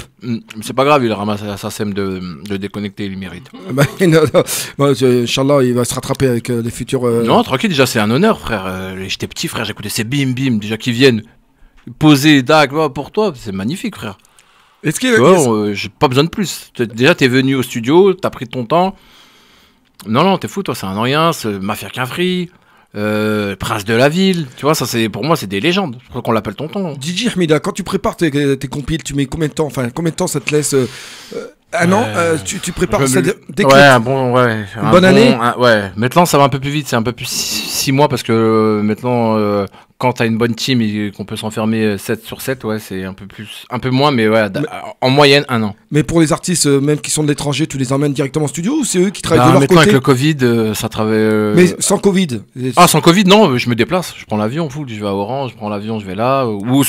C'est pas grave, il a ramassé sa sème de déconnecter, il mérite. Bah, non. Bon, Inch'Allah, il va se rattraper avec les futurs. Non, tranquille, déjà, c'est un honneur, frère. J'étais petit, frère, j'écoutais ces bim, déjà qu'ils viennent poser, dac, pour toi, c'est magnifique, frère. Est-ce que. J'ai pas besoin de plus. Déjà, t'es venu au studio, t'as pris ton temps. Non, t'es fou, toi, c'est un rien, c'est Mafia Quinfri. Prince de la ville, tu vois, ça c'est pour moi c'est des légendes. Je crois qu'on l'appelle tonton. DJ Hamida, quand tu prépares tes compiles, tu mets combien de temps ça te laisse un an tu prépares ça dès que une bonne année. Ouais, maintenant ça va un peu plus vite, c'est un peu plus 6 mois parce que maintenant quand t'as une bonne team et qu'on peut s'enfermer 7 sur 7, ouais, c'est un peu moins, mais ouais, en moyenne 1 an. Mais pour les artistes même qui sont de l'étranger, tu les emmènes directement au studio ou c'est eux qui travaillent de leur maintenant côté? Avec le Covid, ça travaille. Mais sans Covid. Sans Covid, non, je me déplace, je prends l'avion, je vais à Orange, je prends l'avion, je vais là. Ou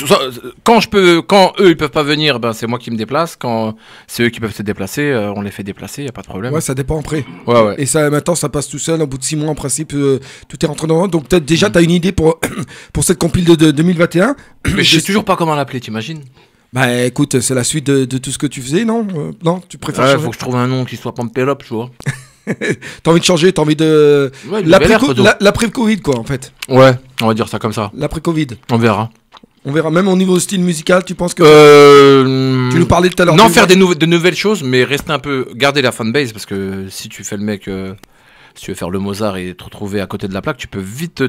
quand eux ils peuvent pas venir, ben c'est moi qui me déplace. Quand c'est eux qui peuvent se déplacer, on les fait déplacer, y a pas de problème. Ouais, ça dépend après. Ouais. Et ça maintenant ça passe tout seul. Au bout de 6 mois en principe, tout est rentré dans l'ordre. Donc peut-être déjà t'as une idée pour cette compile de 2021. Mais je sais toujours pas comment l'appeler, t'imagines? Bah écoute, c'est la suite de tout ce que tu faisais, non? Non, tu préfères changer? Faut que je trouve un nom qui soit Pampelop, tu vois. T'as envie de changer, t'as envie de... Ouais, l'après-Covid, quoi, en fait. Ouais, on va dire ça comme ça. L'après-Covid. On verra. On verra, même au niveau style musical, tu penses que... Tu nous parlais tout à l'heure. Non, faire de nouvelles choses, mais rester un peu... Garder la fanbase, parce que si tu fais le mec... si tu veux faire le Mozart et te retrouver à côté de la plaque, tu peux vite...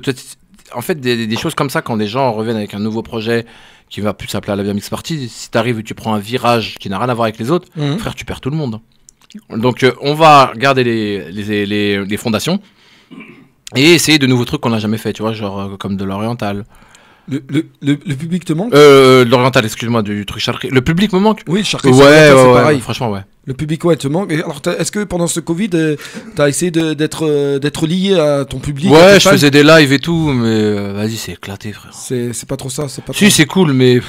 En fait, des choses comme ça, quand les gens reviennent avec un nouveau projet qui va plus s'appeler la Mix Party, si t'arrives et tu prends un virage qui n'a rien à voir avec les autres, frère, tu perds tout le monde. Donc, on va garder les fondations et essayer de nouveaux trucs qu'on n'a jamais fait, tu vois, genre comme de l'oriental. Le public te manque? L'oriental, excuse-moi, du truc charcuterie. Le public me manque? Oui, charcuterie, c'est pareil. Franchement, ouais. Le public, ouais, te manque. Et alors, est-ce que pendant ce Covid, t'as essayé d'être lié à ton public? Ouais, je faisais des lives et tout, mais vas-y, c'est éclaté, frère. C'est pas trop ça, c'est pas. Si, c'est cool, mais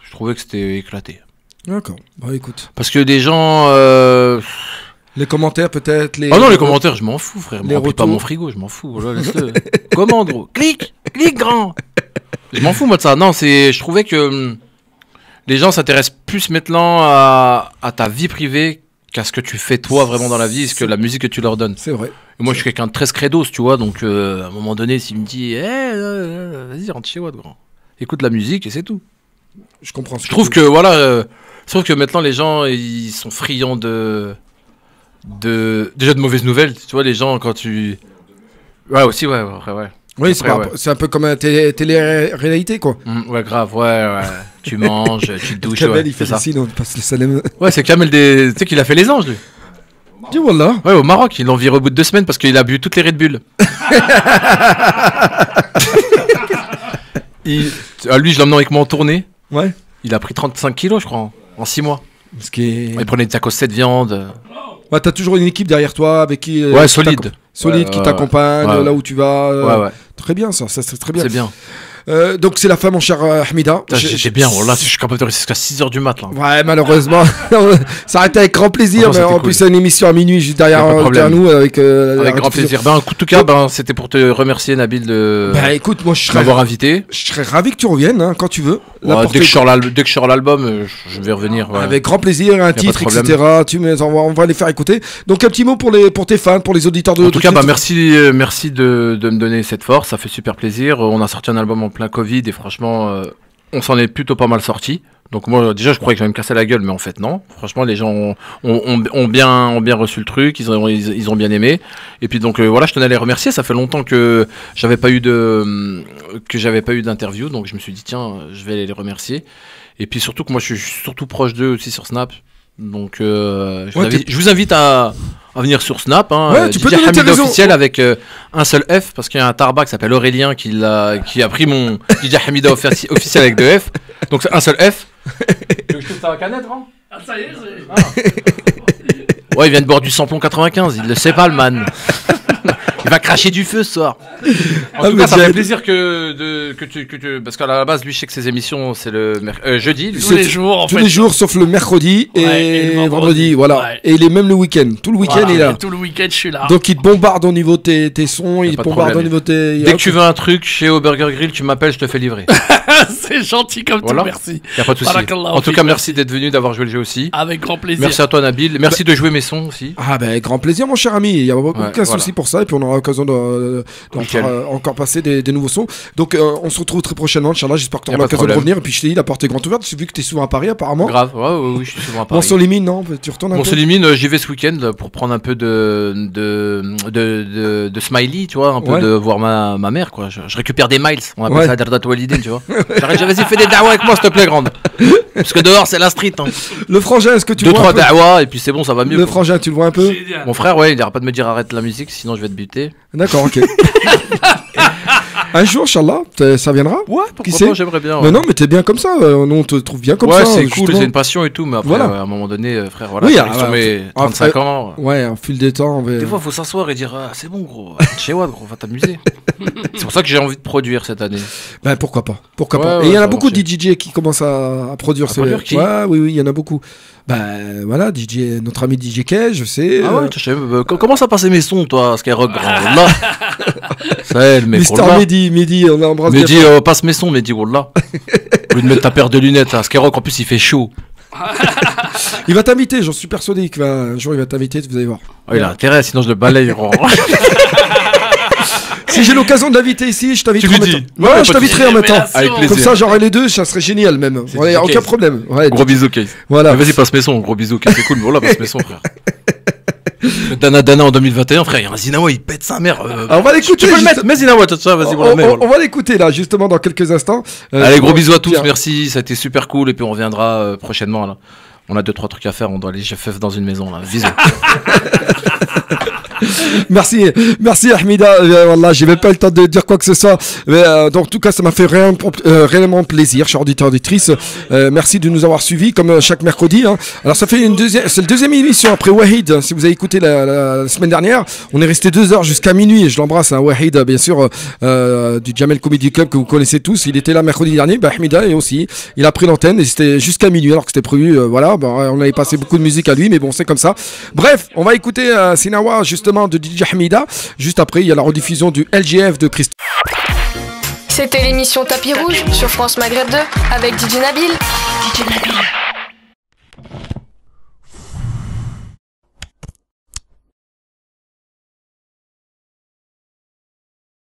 je trouvais que c'était éclaté. D'accord. Bah écoute. Parce que des gens. Les commentaires peut-être. Ah non, les commentaires, je m'en fous, frère. Ne remplis pas mon frigo, je m'en fous. Voilà, laisse-le. Commande, gros. Clique grand. Je m'en fous, moi, de ça. Non, je trouvais que les gens s'intéressent plus maintenant à ta vie privée qu'à ce que tu fais toi vraiment dans la vie, ce que la musique que tu leur donnes. C'est vrai. Et moi, je suis quelqu'un de très credos, tu vois. Donc, à un moment donné, s'il me dit, vas-y, rentre chez Watt, grand. Écoute la musique et c'est tout. Je comprends. Je trouve que, voilà. Je trouve que maintenant, les gens, ils sont friands déjà de mauvaises nouvelles. Tu vois, les gens, quand tu. Ouais, aussi, ouais. Oui, c'est un peu comme la télé-réalité, quoi. Ouais, grave, ouais. Tu manges, tu te douches. Kamel, il fait ça. On passe le salem. Ouais, c'est Kamel tu sais qu'il a fait les anges, lui. Dis voilà. Ouais, au Maroc, ils l'ont viré au bout de 2 semaines parce qu'il a bu toutes les Red Bull. Lui, je l'ai emmené avec moi en tournée. Ouais. Il a pris 35 kilos, je crois, en 6 mois. Il prenait des tacos 7 viandes. Ouais, t'as toujours une équipe derrière toi avec qui. Ouais, solide. Qui t'accompagne là où tu vas. Ouais. Très bien, ça c'est très bien. C'est bien. Donc c'est la fin, mon cher Hamida. J'ai bien, là je suis capable de rester jusqu'à 6h du mat là. Ouais, malheureusement. Ça a été avec grand plaisir, mais en plus c'est une émission à minuit juste derrière nous avec grand plaisir. En tout cas, c'était pour te remercier, Nabil, de écoute, moi je m'avoir invité. Je serais ravi que tu reviennes quand tu veux. Dès que je sors l'album, je vais revenir. Avec grand plaisir, un titre, etc. On va les faire écouter. Donc un petit mot pour tes fans, pour les auditeurs de. En tout cas, merci de me donner cette force, ça fait super plaisir. On a sorti un album en plein Covid et franchement on s'en est plutôt pas mal sorti. Donc moi déjà je croyais que j'allais me casser la gueule, mais en fait non. Franchement les gens ont bien reçu le truc, ils ont bien aimé. Et puis donc voilà, je tenais à les remercier. Ça fait longtemps que j'avais pas eu d'interview, donc je me suis dit tiens, je vais les remercier. Et puis surtout que moi je suis surtout proche d'eux aussi sur Snap. Donc je vous invite à venir sur Snap, ouais, tu peux donner DJ Hamida officiel avec un seul F, parce qu'il y a un tarba qui s'appelle Aurélien qui a pris mon DJ Hamida officiel avec 2 F, donc c'est un seul F. Je trouve ça va canette, non? Ah, ça y est, Ouais, il vient de boire du samplon 95, il le sait pas, le man. Il va cracher du feu ce soir. En tout cas, ça fait plaisir que tu. Parce qu'à la base, lui, je sais que ses émissions, c'est le jeudi. Tous les jours, tous les jours, sauf le mercredi et le vendredi. Voilà. Ouais. Et il est même le week-end. Tout le week-end, il est là. Tout le week-end, je suis là. Donc, il te bombarde au niveau de tes sons, il te bombarde au niveau de tes. Dès que tu veux un truc chez Au Burger Grill, tu m'appelles, je te fais livrer. C'est gentil comme tout, merci. Y a pas de souci. En tout cas, merci d'être venu, d'avoir joué le jeu aussi. Avec grand plaisir. Merci à toi, Nabil. Merci de jouer mes sons aussi. Ah, ben, grand plaisir, mon cher ami. Il y a aucun souci pour ça. Et puis, on aura l'occasion encore passer des nouveaux sons. Donc, on se retrouve très prochainement, Inch'Allah. J'espère que tu auras l'occasion de revenir. Et puis, je t'ai dit, la porte est grande ouverte. J'ai vu que tu es souvent à Paris, apparemment. Grave, oui, je suis souvent à Paris. Monsolimine, non? Tu retournes un peu? Monsolimine, j'y vais ce week-end pour prendre un peu de smiley, tu vois, un peu de voir ma mère, quoi. Je récupère des miles. On appelle ça Dardat Walidin, tu vois. Vas-y, fais des da'wa avec moi, s'il te plaît, grande. Parce que dehors, c'est la street. Hein. Le frangin, est-ce que tu le vois? 2-3 da'wa, et puis c'est bon, ça va mieux. Le frangin, tu le vois un peu? Mon frère, il n'arrête pas de me dire arrête la musique, sinon je vais te buter. D'accord, ok. Un jour, Inch'Allah, ça viendra? Ouais, pourquoi pas, j'aimerais bien. Mais non, mais t'es bien comme ça, on te trouve bien comme ça. Ouais, c'est cool, c'est une passion et tout, mais après, à un moment donné, frère, voilà, sur mes 35 ans. Ouais, en fil des temps. Des fois, il faut s'asseoir et dire c'est bon, gros, chez Watt, gros, va t'amuser. C'est pour ça que j'ai envie de produire cette année. Ben pourquoi pas, Et il y en a beaucoup de DJ qui commencent à produire. Oui, il y en a beaucoup. Ben voilà, DJ, notre ami DJ Kej, je sais. Ah ouais, tu sais, commence à passer mes sons, toi, Skyrock, grand, là. C'est le mec. Mister Mehdi, on l'embrasse. Mehdi, passe mes sons, Mehdi, là. Au lieu de mettre ta paire de lunettes, hein. Skyrock, en plus, il fait chaud. Il va t'inviter, j'en suis persuadé qu'un jour il va t'inviter, vous allez voir. Oh, il a intérêt, sinon je le balaye. Si j'ai l'occasion de l'inviter ici, je t'inviterai en même temps. Ouais, je t'inviterai en même temps. Comme ça, j'aurai les deux, ça serait génial même. Ouais, aucun problème. Ouais, gros bisous, Case. Voilà. Vas-y, passe mes sons, gros bisous, Case. C'est cool, voilà, passe mes sons, frère. Dana en 2021, frère, il y a un Zinawa, il pète sa mère. On va l'écouter. Tu peux le mettre, mais Zinawa, ça, vas-y, on va l'écouter là, justement, dans quelques instants. Allez, gros bisous à tous, merci, ça a été super cool, et puis on reviendra prochainement là. On a 2-3 trucs à faire, on doit aller chez Feuf dans une maison là. Bisous. Merci Ahmida. Voilà, j'ai même pas le temps de dire quoi que ce soit. Mais, donc, en tout cas, ça m'a fait réellement plaisir, chers auditeurs auditrices. Merci de nous avoir suivis comme chaque mercredi. Hein. Alors, ça fait c'est la deuxième émission après Wahid. Si vous avez écouté la semaine dernière, on est resté 2 heures jusqu'à minuit. Et je l'embrasse, hein, Wahid, bien sûr, du Jamel Comedy Club que vous connaissez tous. Il était là mercredi dernier. Bah, Ahmida et aussi, il a pris l'antenne et c'était jusqu'à minuit alors que c'était prévu. Voilà, on avait passé beaucoup de musique à lui, mais bon, c'est comme ça. Bref, on va écouter Sinawa justement de DJ Hamida. Juste après, il y a la rediffusion du LGF de Christ. C'était l'émission Tapis Rouge sur France Maghreb 2 avec DJ Nabil. DJ Nabil.